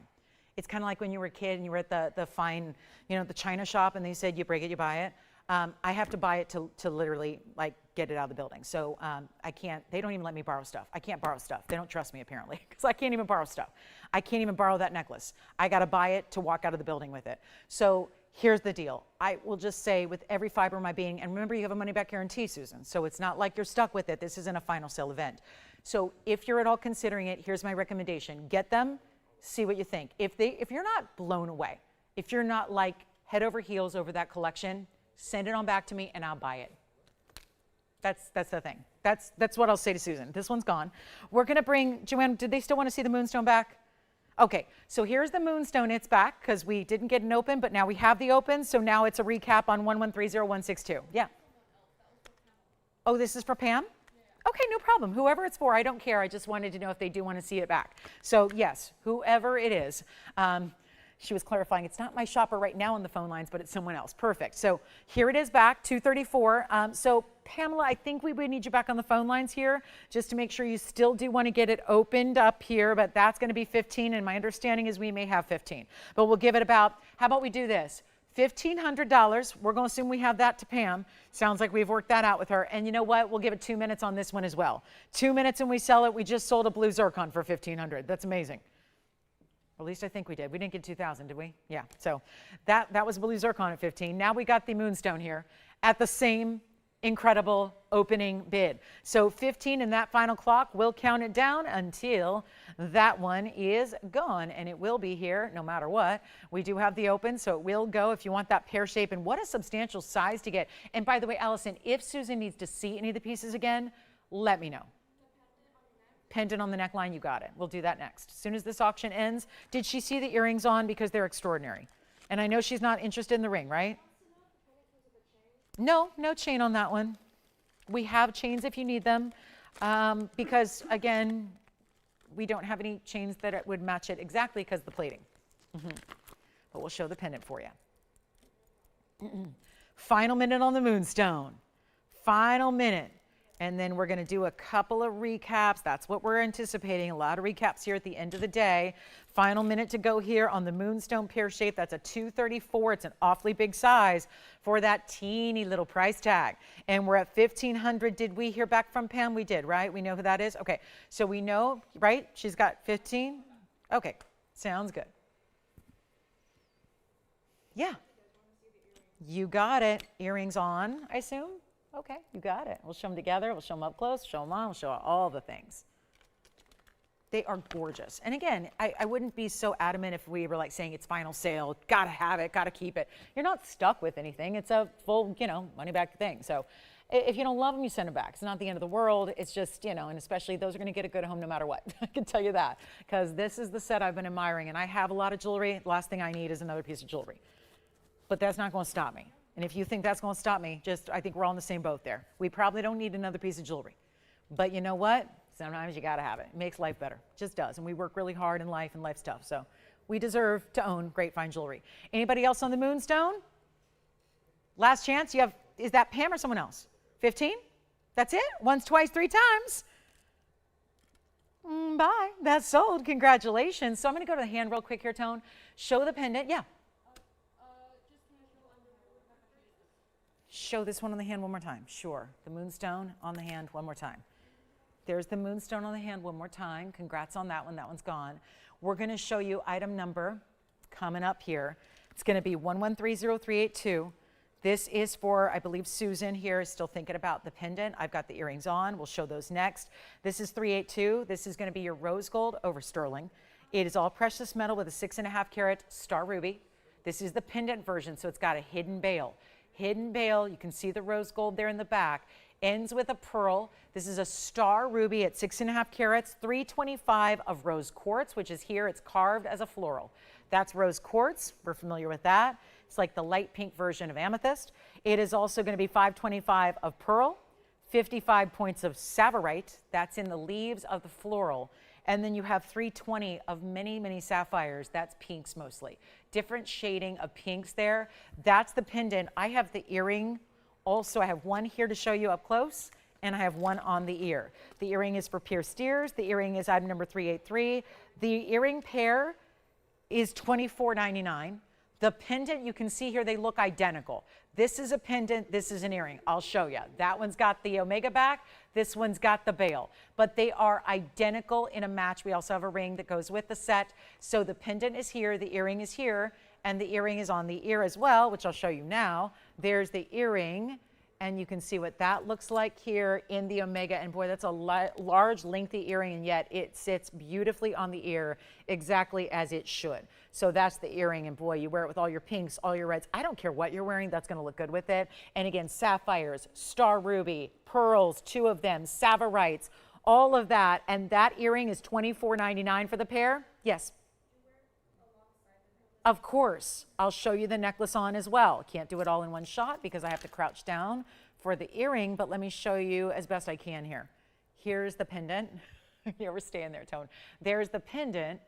It's kind of like when you were a kid and you were at the fine, the china shop, and they said you break it, you buy it. I have to buy it to literally like get it out of the building. So I can't, they don't even let me borrow stuff. I can't borrow stuff. They don't trust me apparently because I can't even borrow stuff. I can't even borrow that necklace. I got to buy it to walk out of the building with it. So here's the deal. I will just say with every fiber of my being, and remember you have a money back guarantee, Susan, so it's not like you're stuck with it. This isn't a final sale event. So if you're at all considering it, here's my recommendation. Get them, see what you think. If you're not blown away, if you're not like head over heels over that collection, send it on back to me and I'll buy it. That's the thing. That's what I'll say to Susan. This one's gone. We're gonna bring, Joanne, did they still want to see the Moonstone back? Okay, so here's the Moonstone. It's back because we didn't get an open, but now we have the open. So now it's a recap on 1130162. Yeah. Oh, this is for Pam? Okay, no problem. Whoever it's for, I don't care. I just wanted to know if they do want to see it back. So yes, whoever it is. She was clarifying, it's not my shopper right now on the phone lines, but it's someone else. Perfect. So here it is back, 234. So Pamela, I think we would need you back on the phone lines here just to make sure you still do want to get it opened up here, but that's going to be 15. And my understanding is we may have 15, but we'll give it about, how about we do this? $1,500. We're going to assume we have that to Pam. Sounds like we've worked that out with her. And you know what? We'll give it 2 minutes on this one as well. 2 minutes and we sell it. We just sold a blue zircon for $1,500. That's amazing. At least I think we did. We didn't get 2,000, did we? Yeah. So that was blue zircon at 15. Now we got the Moonstone here at the same incredible opening bid. So 15 in that final clock. We'll count it down until that one is gone, and it will be here no matter what. We do have the open, so it will go if you want that pear shape. And what a substantial size to get. And by the way, Allison, if Susan needs to see any of the pieces again, let me know. Pendant on the neckline, you got it. We'll do that next. As soon as this auction ends, did she see the earrings on? Because they're extraordinary. And I know she's not interested in the ring, right? No, no chain on that one. We have chains if you need them. Because again, we don't have any chains that would match it exactly because of the plating. But we'll show the pendant for you. Final minute on the Moonstone. Final minute. And then we're going to do a couple of recaps. That's what we're anticipating. A lot of recaps here at the end of the day. Final minute to go here on the Moonstone pear shape. That's a 234. It's an awfully big size for that teeny little price tag. And we're at 1,500. Did we hear back from Pam? We did, right? We know who that is? Okay. So we know, right? She's got 15. Okay. Sounds good. Yeah. You got it. Earrings on, I assume? Okay, you got it. We'll show them together. We'll show them up close, show them on, we'll show all the things. They are gorgeous. And again, I wouldn't be so adamant if we were like saying it's final sale, gotta have it, gotta keep it. You're not stuck with anything. It's a full, money back thing. So if you don't love them, you send them back. It's not the end of the world. It's just, and especially those are gonna get a good home no matter what. I can tell you that. Because this is the set I've been admiring, and I have a lot of jewelry. The last thing I need is another piece of jewelry. But that's not gonna stop me. And if you think that's going to stop me, I think we're all in the same boat there. We probably don't need another piece of jewelry. But you know what? Sometimes you got to have it. It makes life better. It just does. And we work really hard in life, and life's tough. So we deserve to own great fine jewelry. Anybody else on the Moonstone? Last chance. Is that Pam or someone else? 15? That's it? Once, twice, 3 times. Bye. That's sold. Congratulations. So I'm going to go to the hand real quick here, Tone. Show the pendant. Yeah. Show this one on the hand one more time. Sure. The Moonstone on the hand one more time. There's the Moonstone on the hand one more time. Congrats on that one. That one's gone. We're going to show you item number coming up here. It's going to be 1130-382. This is for, I believe, Susan here is still thinking about the pendant. I've got the earrings on. We'll show those next. This is 382. This is going to be your rose gold over sterling. It is all precious metal with a 6.5 carat star ruby. This is the pendant version, so it's got a hidden bail. Hidden bail, you can see the rose gold there in the back, ends with a pearl. This is a star ruby at 6.5 carats, 325 of rose quartz, which is here. It's carved as a floral. That's rose quartz. We're familiar with that. It's like the light pink version of amethyst. It is also going to be 525 of pearl, 55 points of saphirite. That's in the leaves of the floral. And then you have 320 of many, many sapphires. That's pinks mostly. Different shading of pinks there. That's the pendant. I have the earring. Also, I have one here to show you up close, and I have one on the ear. The earring is for pierced ears. The earring is item number 383. The earring pair is $24.99. The pendant, you can see here, they look identical. This is a pendant, this is an earring. I'll show you. That one's got the omega back, this one's got the bail. But they are identical in a match. We also have a ring that goes with the set. So the pendant is here, the earring is here, and the earring is on the ear as well, which I'll show you now. There's the earring, and you can see what that looks like here in the omega. And boy, that's a large, lengthy earring, and yet it sits beautifully on the ear exactly as it should. So that's the earring, and boy, you wear it with all your pinks, all your reds. I don't care what you're wearing, that's gonna look good with it. And again, sapphires, star ruby, pearls, 2 of them, savarites, all of that. And that earring is $24.99 for the pair. Yes. Of course, I'll show you the necklace on as well. Can't do it all in one shot because I have to crouch down for the earring, but let me show you as best I can here. Here's the pendant. You ever stay in there, Tone? There's the pendant.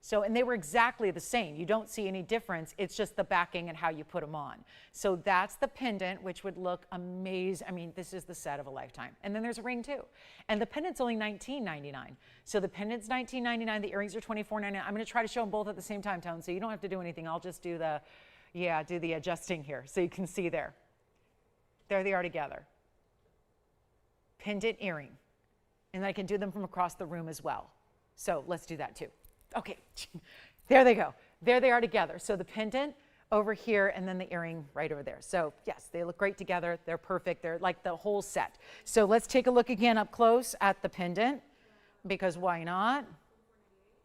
So, and they were exactly the same. You don't see any difference. It's just the backing and how you put them on. So that's the pendant, which would look amazing. I mean, this is the set of a lifetime. And then there's a ring too. And the pendant's only $19.99. So the pendant's $19.99. The earrings are $24.99. I'm going to try to show them both at the same time, Tone, so you don't have to do anything. I'll just do the, do the adjusting here so you can see there. There they are together. Pendant earring. And I can do them from across the room as well. So let's do that too. Okay, there they go. There they are together. So the pendant over here and then the earring right over there. So yes, they look great together. They're perfect. They're like the whole set. So let's take a look again up close at the pendant, because why not?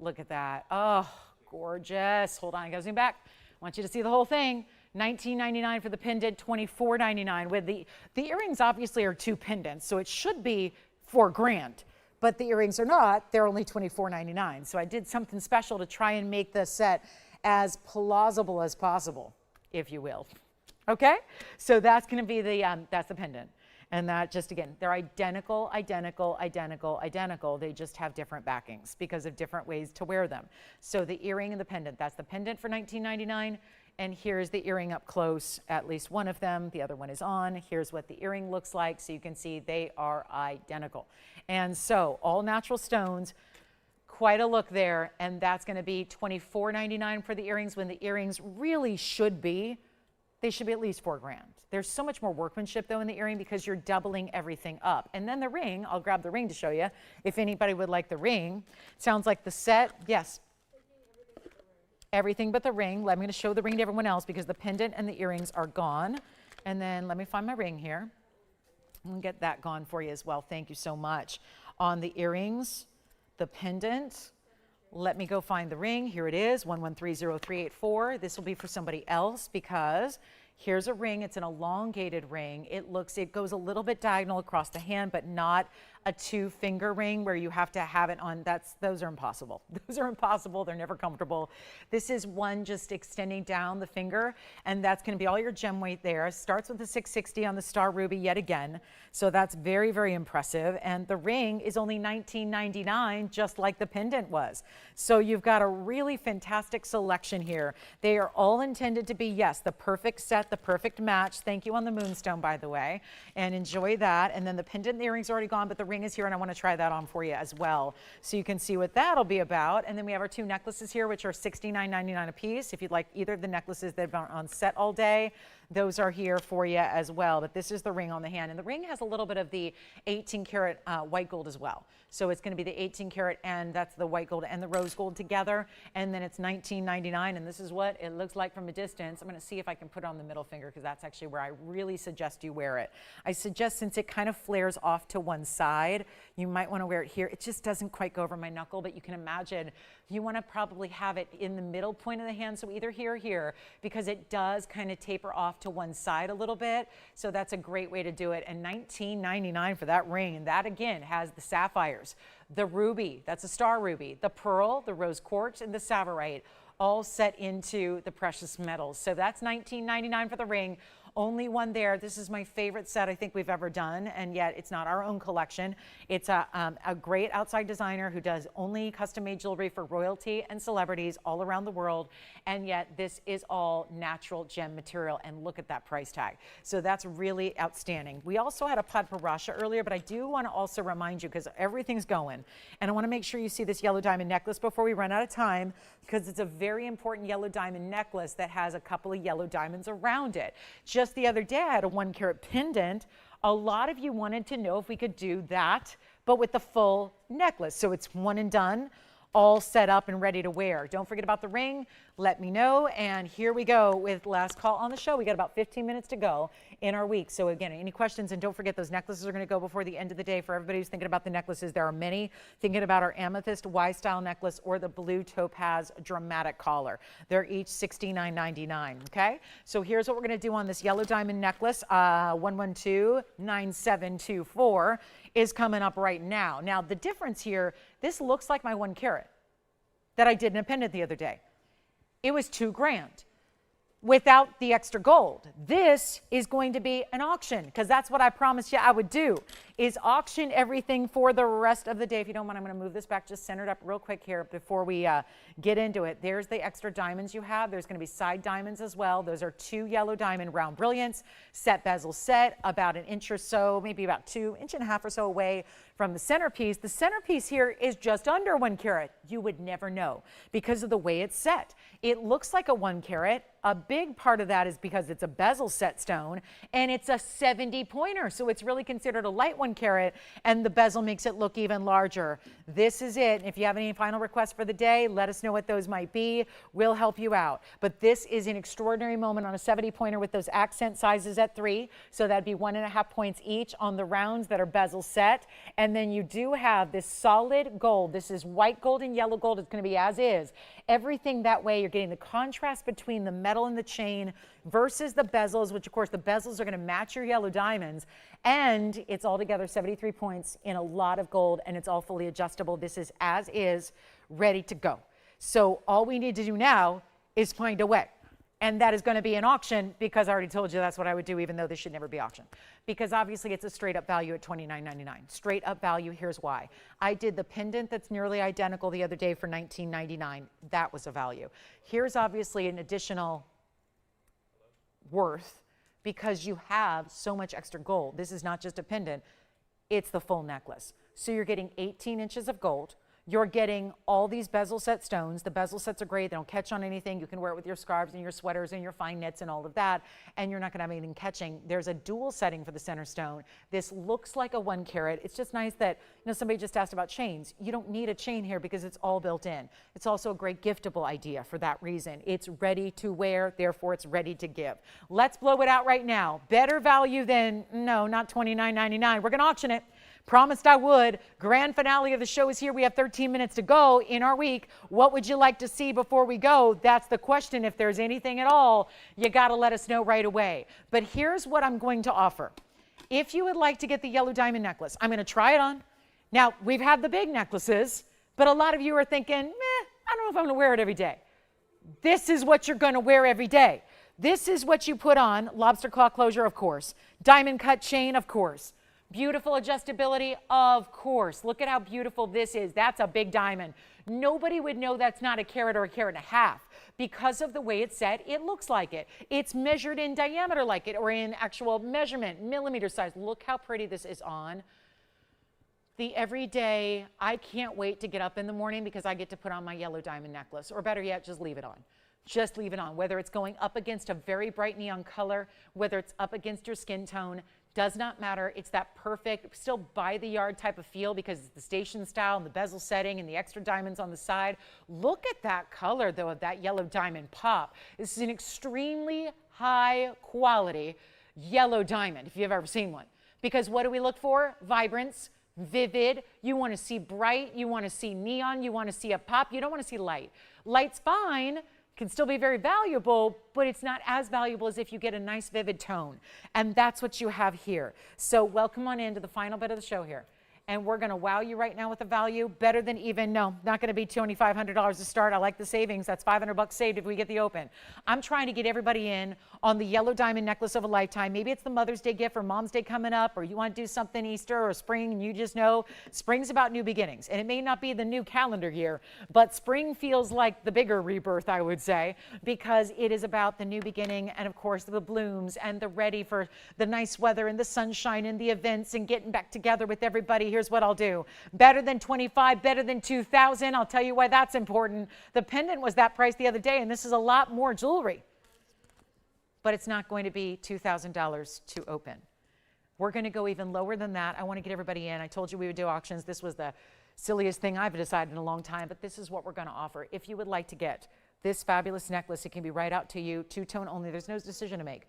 Look at that. Oh, gorgeous. Hold on, I gotta zoom back. I want you to see the whole thing. $19.99 for the pendant, $24.99. With the earrings obviously are two pendants, so it should be $4,000. But the earrings are not, they're only $24.99. So I did something special to try and make the set as plausible as possible, if you will. Okay, so that's gonna be that's the pendant. And that just, again, they're identical, identical, identical, identical. They just have different backings because of different ways to wear them. So the earring and the pendant, that's the pendant for $19.99. And here's the earring up close, at least one of them. The other one is on. Here's what the earring looks like. So you can see they are identical. And so all natural stones, quite a look there. And that's going to be $24.99 for the earrings, when the earrings really should be, they should be at least $4,000. There's so much more workmanship though in the earring because you're doubling everything up. And then the ring, I'll grab the ring to show you if anybody would like the ring. Sounds like the set, yes. Everything but the ring. Let me going to show the ring to everyone else because the pendant and the earrings are gone. And then let me find my ring here. I'm going to get that gone for you as well. Thank you so much. On the earrings, the pendant, let me go find the ring. Here it is, 1130384. This will be for somebody else because here's a ring. It's an elongated ring. It goes a little bit diagonal across the hand, but not a 2-finger ring where you have to have it on. Those are impossible. Those are impossible. They're never comfortable. This is one just extending down the finger, and that's going to be all your gem weight there. Starts with the 660 on the star ruby yet again. So that's very, very impressive. And the ring is only $19.99, just like the pendant was. So you've got a really fantastic selection here. They are all intended to be, yes, the perfect set, the perfect match. Thank you on the Moonstone, by the way, and enjoy that. And then the pendant and the earrings are already gone, but the ring is here, and I want to try that on for you as well, so you can see what that'll be about. And then we have our two necklaces here, which are $69.99 a piece. If you'd like either of the necklaces that have been on set all day, those are here for you as well. But this is the ring on the hand, and the ring has a little bit of the 18 karat white gold as well. So it's going to be the 18 karat, and that's the white gold and the rose gold together. And then it's $19.99, and this is what it looks like from a distance. I'm going to see if I can put it on the middle finger because that's actually where I really suggest you wear it. I suggest, since it kind of flares off to one side, you might want to wear it here. It just doesn't quite go over my knuckle, but you can imagine you want to probably have it in the middle point of the hand, so either here or here, because it does kind of taper off to one side a little bit. So that's a great way to do it. And $19.99 for that ring. And that again has the sapphires, the ruby, that's a star ruby, the pearl, the rose quartz, and the tsavorite, all set into the precious metals. So that's $19.99 for the ring. Only one there. This is my favorite set I think we've ever done, and yet it's not our own collection. It's a great outside designer who does only custom-made jewelry for royalty and celebrities all around the world, and yet this is all natural gem material, and look at that price tag. So that's really outstanding. We also had a Paraiba earlier, but I do want to also remind you, because everything's going, and I want to make sure you see this yellow diamond necklace before we run out of time, because it's a very important yellow diamond necklace that has a couple of yellow diamonds around it. Just the other day, I had a 1 carat pendant. A lot of you wanted to know if we could do that, but with the full necklace. So it's one and done, all set up and ready to wear. Don't forget about the ring. Let me know. And here we go with last call on the show. We got about 15 minutes to go in our week. So again, any questions? And don't forget, those necklaces are going to go before the end of the day. For everybody who's thinking about the necklaces, there are many thinking about our amethyst Y-style necklace or the blue topaz dramatic collar. They're each $69.99. Okay. So here's what we're going to do on this yellow diamond necklace. 112-9724 is coming up right now. Now the difference here, this looks like my 1 carat that I did in a pendant the other day. It was $2,000 without the extra gold. This is going to be an auction, because that's what I promised you I would do. is auction everything for the rest of the day. If you don't mind, I'm going to move this back just centered up real quick here before we get into it. There's the extra diamonds you have. There's going to be side diamonds as well. Those are 2 yellow diamond round brilliants, set bezel set, about 1 inch or so, maybe about 2.5 inches or so away from the centerpiece. The centerpiece here is just under 1 carat. You would never know because of the way it's set. It looks like a 1 carat. A big part of that is because it's a bezel set stone and it's a 70 pointer. So it's really considered a light 1 carat, and the bezel makes it look even larger. This is it. If you have any final requests for the day, let us know what those might be. We'll help you out. But this is an extraordinary moment on a 70 pointer with those accent sizes at 3. So that'd be 1.5 points each on the rounds that are bezel set. And then you do have this solid gold. This is white gold and yellow gold. It's going to be as is. Everything that way, you're getting the contrast between the metal and the chain versus the bezels, which of course the bezels are going to match your yellow diamonds. And it's altogether 73 points in a lot of gold, and it's all fully adjustable. This is as is, ready to go. So all we need to do now is find a way. And that is going to be an auction, because I already told you that's what I would do, even though this should never be auctioned. Because obviously it's a straight up value at $29.99. Straight up value, here's why. I did the pendant that's nearly identical the other day for $19.99. That was a value. Here's obviously an additional worth because you have so much extra gold. This is not just a pendant, it's the full necklace. So you're getting 18 inches of gold. You're getting all these bezel set stones. The bezel sets are great. They don't catch on anything. You can wear it with your scarves and your sweaters and your fine knits and all of that, and you're not going to have anything catching. There's a dual setting for the center stone. This looks like a 1 carat. It's just nice that, somebody just asked about chains. You don't need a chain here because it's all built in. It's also a great giftable idea for that reason. It's ready to wear, therefore it's ready to give. Let's blow it out right now. Better value than, no, not $29.99. We're going to auction it. Promised I would. Grand finale of the show is here. We have 13 minutes to go in our week. What would you like to see before we go? That's the question. If there's anything at all, you got to let us know right away. But here's what I'm going to offer. If you would like to get the yellow diamond necklace, I'm going to try it on. Now, we've had the big necklaces, but a lot of you are thinking, I don't know if I'm going to wear it every day. This is what you're going to wear every day. This is what you put on. Lobster claw closure, of course. Diamond cut chain, of course. Beautiful adjustability, of course. Look at how beautiful this is. That's a big diamond. Nobody would know that's not a carat or a carat and a half because of the way it's set. It looks like it. It's measured in diameter like it, or in actual measurement, millimeter size. Look how pretty this is on. The everyday, I can't wait to get up in the morning because I get to put on my yellow diamond necklace, or better yet, just leave it on. Just leave it on. Whether it's going up against a very bright neon color, whether it's up against your skin tone, does not matter. It's that perfect, still by the yard type of feel because it's the station style and the bezel setting and the extra diamonds on the side. Look at that color though of that yellow diamond pop. This is an extremely high quality yellow diamond if you've ever seen one. Because what do we look for? Vibrance, vivid. You want to see bright, you want to see neon, you want to see a pop. You don't want to see light. Light's fine. Can still be very valuable, but it's not as valuable as if you get a nice vivid tone. And that's what you have here. So welcome on into the final bit of the show here. And we're going to wow you right now with a value better than even, no, not going to be $2,500 to start. I like the savings. That's $500 saved if we get the open. I'm trying to get everybody in on the yellow diamond necklace of a lifetime. Maybe it's the Mother's Day gift or Mom's Day coming up, or you want to do something Easter or spring, and you just know spring's about new beginnings. And it may not be the new calendar year, but spring feels like the bigger rebirth, I would say, because it is about the new beginning and, of course, the blooms and the ready for the nice weather and the sunshine and the events and getting back together with everybody. Here's what I'll do. Better than 25, better than 2,000. I'll tell you why that's important. The pendant was that price the other day, and this is a lot more jewelry. But it's not going to be $2,000 to open. We're going to go even lower than that. I want to get everybody in. I told you we would do auctions. This was the silliest thing I've decided in a long time, but this is what we're going to offer. If you would like to get this fabulous necklace, it can be right out to you, two-tone only. There's no decision to make.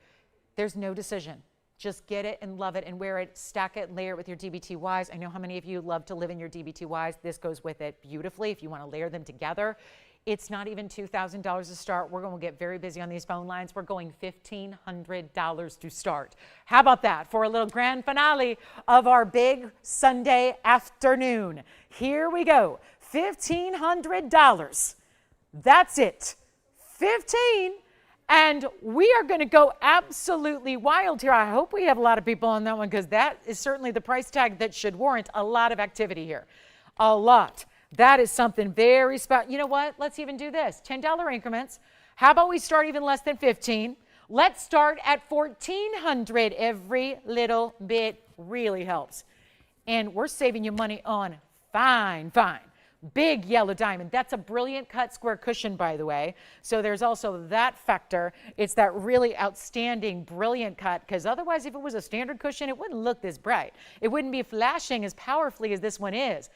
There's no decision. Just get it and love it and wear it, stack it, layer it with your DBTYs. I know how many of you love to live in your DBTYs. This goes with it beautifully if you want to layer them together. It's not even $2,000 to start. We're going to get very busy on these phone lines. We're going $1,500 to start. How about that for a little grand finale of our big Sunday afternoon? Here we go. $1,500. That's it. 15. And we are going to go absolutely wild here. I hope we have a lot of people on that one because that is certainly the price tag that should warrant a lot of activity here. A lot. That is something very special. You know what? Let's even do this. $10 increments. How about we start even less than 15? Let's start at 1,400. Every little bit really helps. And we're saving you money on fine. Big yellow diamond. That's a brilliant cut square cushion, by the way. So there's also that factor. It's that really outstanding, brilliant cut, because otherwise if it was a standard cushion, it wouldn't look this bright. It wouldn't be flashing as powerfully as this one is.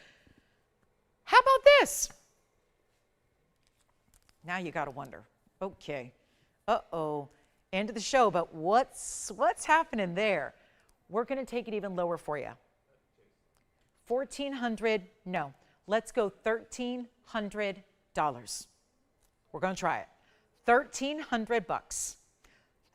How about this? Now you got to wonder. Okay. Uh-oh. End of the show, but what's happening there? We're going to take it even lower for you. 1,400, no. Let's go $1,300. We're going to try it. 1,300 bucks.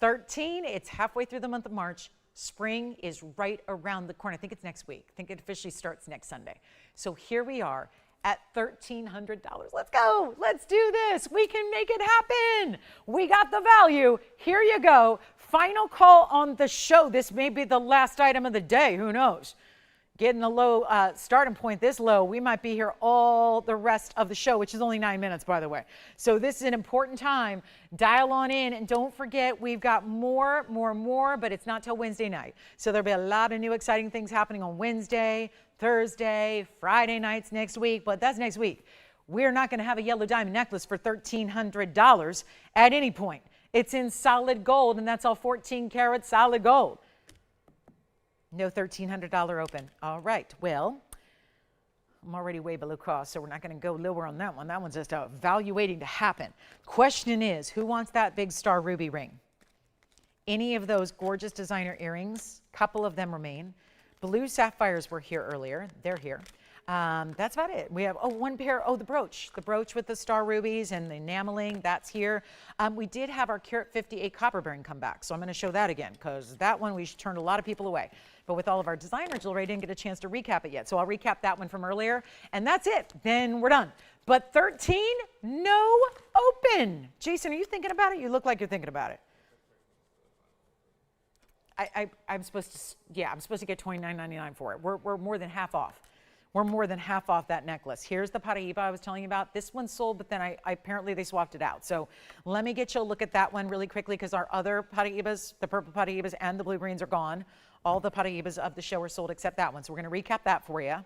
13, it's halfway through the month of March. Spring is right around the corner. I think it's next week. I think it officially starts next Sunday. So here we are at $1,300. Let's go. Let's do this. We can make it happen. We got the value. Here you go. Final call on the show. This may be the last item of the day. Who knows? Getting the low starting point this low, we might be here all the rest of the show, which is only 9 minutes, by the way. So this is an important time. Dial on in, and don't forget, we've got more, but it's not till Wednesday night. So there'll be a lot of new exciting things happening on Wednesday, Thursday, Friday nights next week, but that's next week. We're not going to have a yellow diamond necklace for $1,300 at any point. It's in solid gold, and that's all 14 karat solid gold. No $1,300 open. All right. Well, I'm already way below cost, so we're not going to go lower on that one. That one's just evaluating to happen. Question is, who wants that big star ruby ring? Any of those gorgeous designer earrings? Couple of them remain. Blue sapphires were here earlier. They're here. That's about it. We have, one pair. The brooch. The brooch with the star rubies and the enameling. That's here. We did have our carat 58 copper bearing come back, so I'm going to show that again because that one we turned a lot of people away. But with all of our designer jewelry, I didn't get a chance to recap it yet. So I'll recap that one from earlier, and that's it. Then we're done. But 13, no open. Jason, are you thinking about it? You look like you're thinking about it. I'm supposed to get $29.99 for it. We're more than half off. We're more than half off that necklace. Here's the Paraiba I was telling you about. This one sold, but then apparently they swapped it out. So let me get you a look at that one really quickly because our other Paraibas, the purple Paraibas and the blue greens are gone. All the Paraibas of the show are sold except that one. So we're going to recap that for you.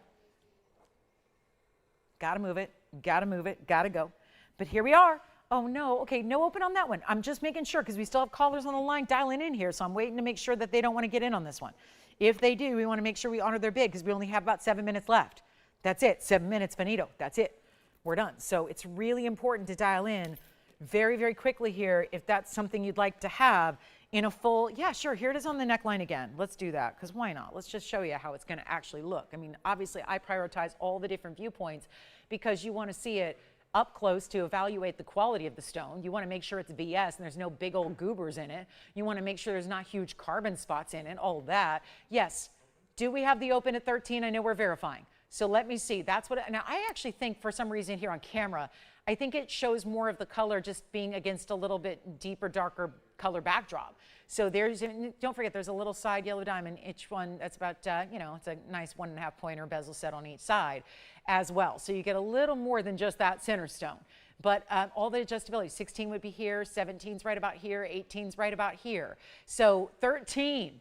Got to move it. Got to move it. Got to go. But here we are. Oh, no. Okay, no open on that one. I'm just making sure because we still have callers on the line dialing in here. So I'm waiting to make sure that they don't want to get in on this one. If they do, we want to make sure we honor their bid because we only have about 7 minutes left. That's it. 7 minutes, finito. That's it. We're done. So it's really important to dial in very, very quickly here if that's something you'd like to have in a full, yeah, sure, here it is on the neckline again. Let's do that because why not? Let's just show you how it's going to actually look. I mean, obviously, I prioritize all the different viewpoints because you want to see it up close to evaluate the quality of the stone. You want to make sure it's VS and there's no big old goobers in it. You want to make sure there's not huge carbon spots in it, all that. Yes. Do we have the open at 13? I know we're verifying. So let me see. That's what, now I actually think for some reason here on camera, I think it shows more of the color just being against a little bit deeper, darker color backdrop. So there's, don't forget, there's a little side yellow diamond, each one that's about, it's a nice 1.5 pointer bezel set on each side as well. So you get a little more than just that center stone. But all the adjustability, 16 would be here, 17's right about here, 18's right about here. So 13,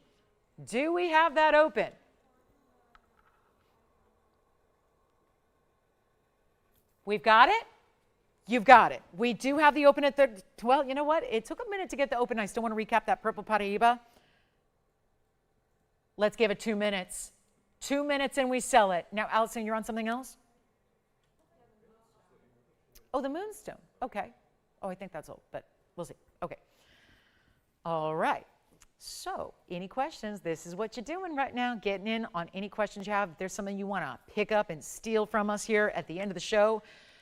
do we have that open? We've got it? You've got it. We do have the open at the, well, you know what? It took a minute to get the open. I still want to recap that purple Paraiba. Let's give it 2 minutes. 2 minutes and we sell it. Now, Allison, you're on something else? Oh, the Moonstone. Okay. Oh, I think that's old, but we'll see. Okay. All right. So, any questions? This is what you're doing right now, getting in on any questions you have. If there's something you want to pick up and steal from us here at the end of the show,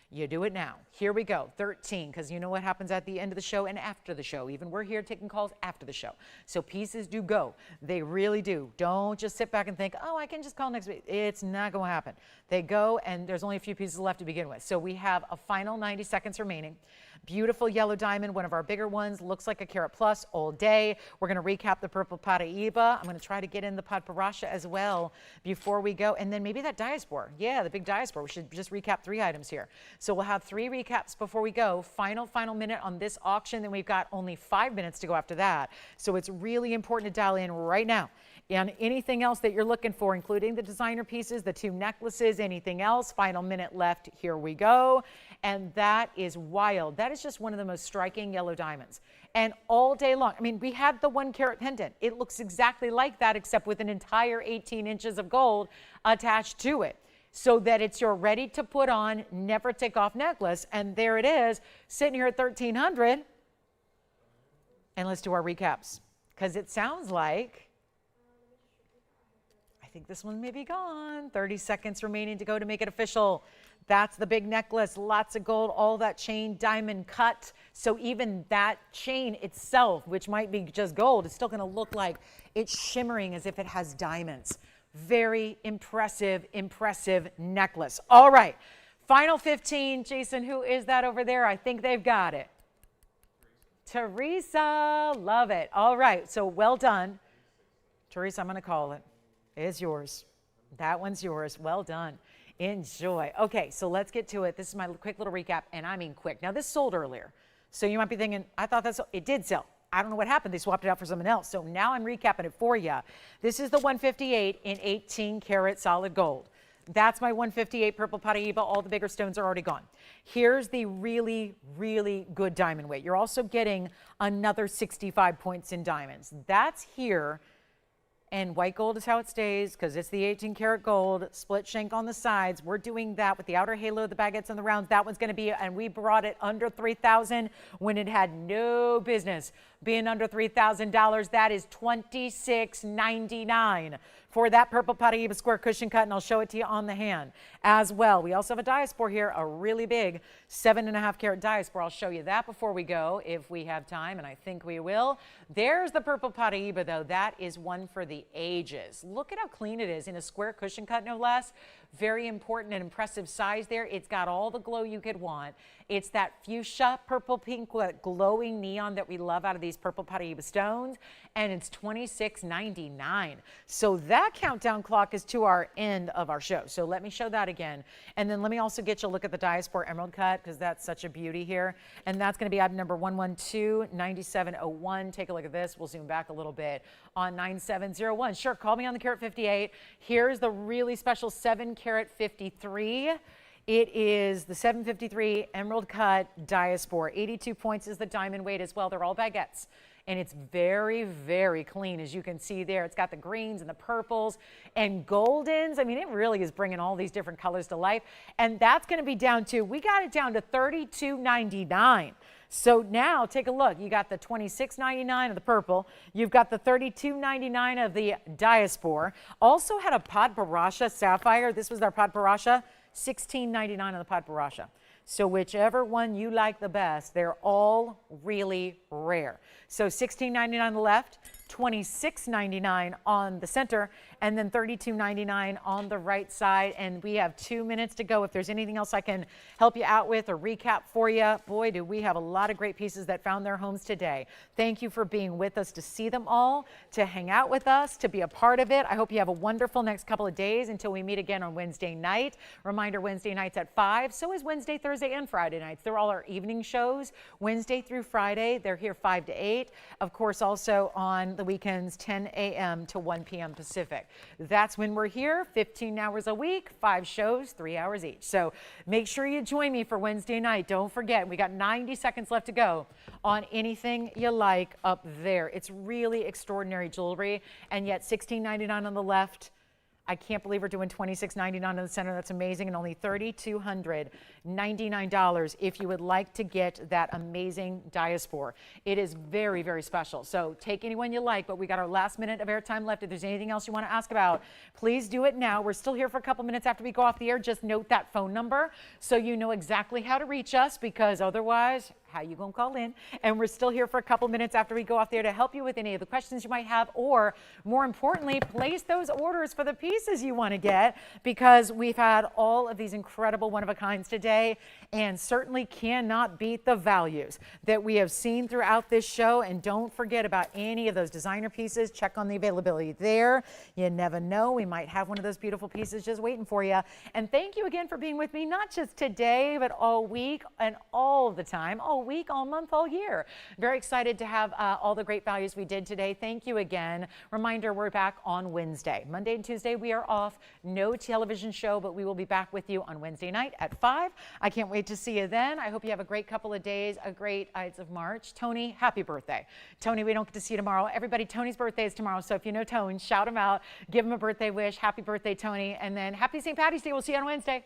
You do it now. Here we go, 13, because you know what happens at the end of the show and after the show. Even we're here taking calls after the show. So pieces do go. They really do. Don't just sit back and think, oh, I can just call next week. It's not going to happen. They go, and there's only a few pieces left to begin with. So we have a final 90 seconds remaining. Beautiful yellow diamond, one of our bigger ones, looks like a carat plus all day. We're going to recap the purple Paraiba. I'm going to try to get in the Paraiba as well before we go. And then maybe that Diaspore. Yeah, the big Diaspore. We should just recap 3 items here. So we'll have 3 recaps before we go. Final minute on this auction. Then we've got only 5 minutes to go after that. So it's really important to dial in right now. And anything else that you're looking for, including the designer pieces, the 2 necklaces, anything else, final minute left, here we go. And that is wild. That is just one of the most striking yellow diamonds. And all day long, I mean, we had the 1 carat pendant. It looks exactly like that, except with an entire 18 inches of gold attached to it, so that it's your ready to put on, never take off necklace. And there it is, sitting here at 1,300. And let's do our recaps, because it sounds like, I think this one may be gone. 30 seconds remaining to go to make it official. That's the big necklace, lots of gold, all that chain, diamond cut. So even that chain itself, which might be just gold, is still going to look like it's shimmering as if it has diamonds. Very impressive, impressive necklace. All right, final 15. Jason, who is that over there? I think they've got it. Teresa, love it. All right, so well done. Teresa, I'm going to call it. It's yours. That one's yours. Well done. Enjoy. Okay, so let's get to it. This is my quick little recap, and I mean quick. Now, this sold earlier, so you might be thinking, I thought that's, it did sell. I don't know what happened. They swapped it out for something else. So now I'm recapping it for you. This is the 158 in 18 karat solid gold. That's my 158 purple Paraiba. All the bigger stones are already gone. Here's the really, really good diamond weight. You're also getting another 65 points in diamonds. That's here. And white gold is how it stays, because it's the 18 karat gold, split shank on the sides. We're doing that with the outer halo, the baguettes, and the rounds. That one's going to be, and we brought it under $3,000 when it had no business being under $3,000. That is $26.99 for that purple Paraiba square cushion cut, and I'll show it to you on the hand as well. We also have a Diaspore here, a really big 7.5 carat Diaspore. I'll show you that before we go if we have time, and I think we will. There's the purple Paraiba, though. That is one for the ages. Look at how clean it is in a square cushion cut, no less. Very important and impressive size there. It's got all the glow you could want. It's that fuchsia, purple, pink, glowing neon that we love out of these purple Paraiba stones, and it's $26.99. So that countdown clock is to our end of our show. So let me show that again. And then let me also get you a look at the Diaspore Emerald Cut, because that's such a beauty here. And that's going to be item number 112-9701. Take a look at this. We'll zoom back a little bit on 9701. Sure, call me on the carat 58. Here's the really special 7 carat 53. It is the 753 Emerald Cut Diaspore. 82 points is the diamond weight as well. They're all baguettes. And it's very, very clean, as you can see there. It's got the greens and the purples and goldens. I mean, it really is bringing all these different colors to life. And that's going to be down to, we got it down to $32.99. So now take a look. You got the $26.99 of the purple. You've got the $32.99 of the Diaspore. Also had a Paraiba Sapphire. This was our Paraiba. $16.99 of the Paraiba. So whichever one you like the best, they're all really rare. So $16.99 on the left, $26.99 on the center, and then $32.99 on the right side. And we have 2 minutes to go. If there's anything else I can help you out with or recap for you, boy, do we have a lot of great pieces that found their homes today. Thank you for being with us to see them all, to hang out with us, to be a part of it. I hope you have a wonderful next couple of days until we meet again on Wednesday night. Reminder, Wednesday nights at 5. So is Wednesday, Thursday, and Friday nights. They're all our evening shows, Wednesday through Friday. They're here 5 to 8. Of course, also on the weekends, 10 a.m. to 1 p.m. Pacific. That's when we're here, 15 hours a week, 5 shows, 3 hours each. So make sure you join me for Wednesday night. Don't forget, we got 90 seconds left to go on anything you like up there. It's really extraordinary jewelry, and yet $16.99 on the left. I can't believe we're doing $26.99 in the center. That's amazing. And only $3,299 if you would like to get that amazing Diaspore. It is very, very special. So take anyone you like, but we got our last minute of airtime left. If there's anything else you want to ask about, please do it now. We're still here for a couple minutes after we go off the air. Just note that phone number so you know exactly how to reach us, because otherwise, how you gonna call in? And we're still here for a couple minutes after we go off there to help you with any of the questions you might have, or more importantly, place those orders for the pieces you want to get, because we've had all of these incredible one-of-a-kinds today and certainly cannot beat the values that we have seen throughout this show. And don't forget about any of those designer pieces. Check on the availability there. You never know, we might have one of those beautiful pieces just waiting for you. And thank you again for being with me, not just today, but all week and all the time, all week, all month, all year. Very excited to have all the great values we did today. Thank you again. Reminder, we're back on Wednesday. Monday and Tuesday we are off. No television show, but we will be back with you on Wednesday night at 5. I can't wait to see you then. I hope you have a great couple of days, a great Ides of March. Tony, happy birthday. Tony, we don't get to see you tomorrow. Everybody, Tony's birthday is tomorrow, so if you know Tone, shout him out, give him a birthday wish. Happy birthday, Tony. And then happy St. Patty's Day. We'll see you on Wednesday.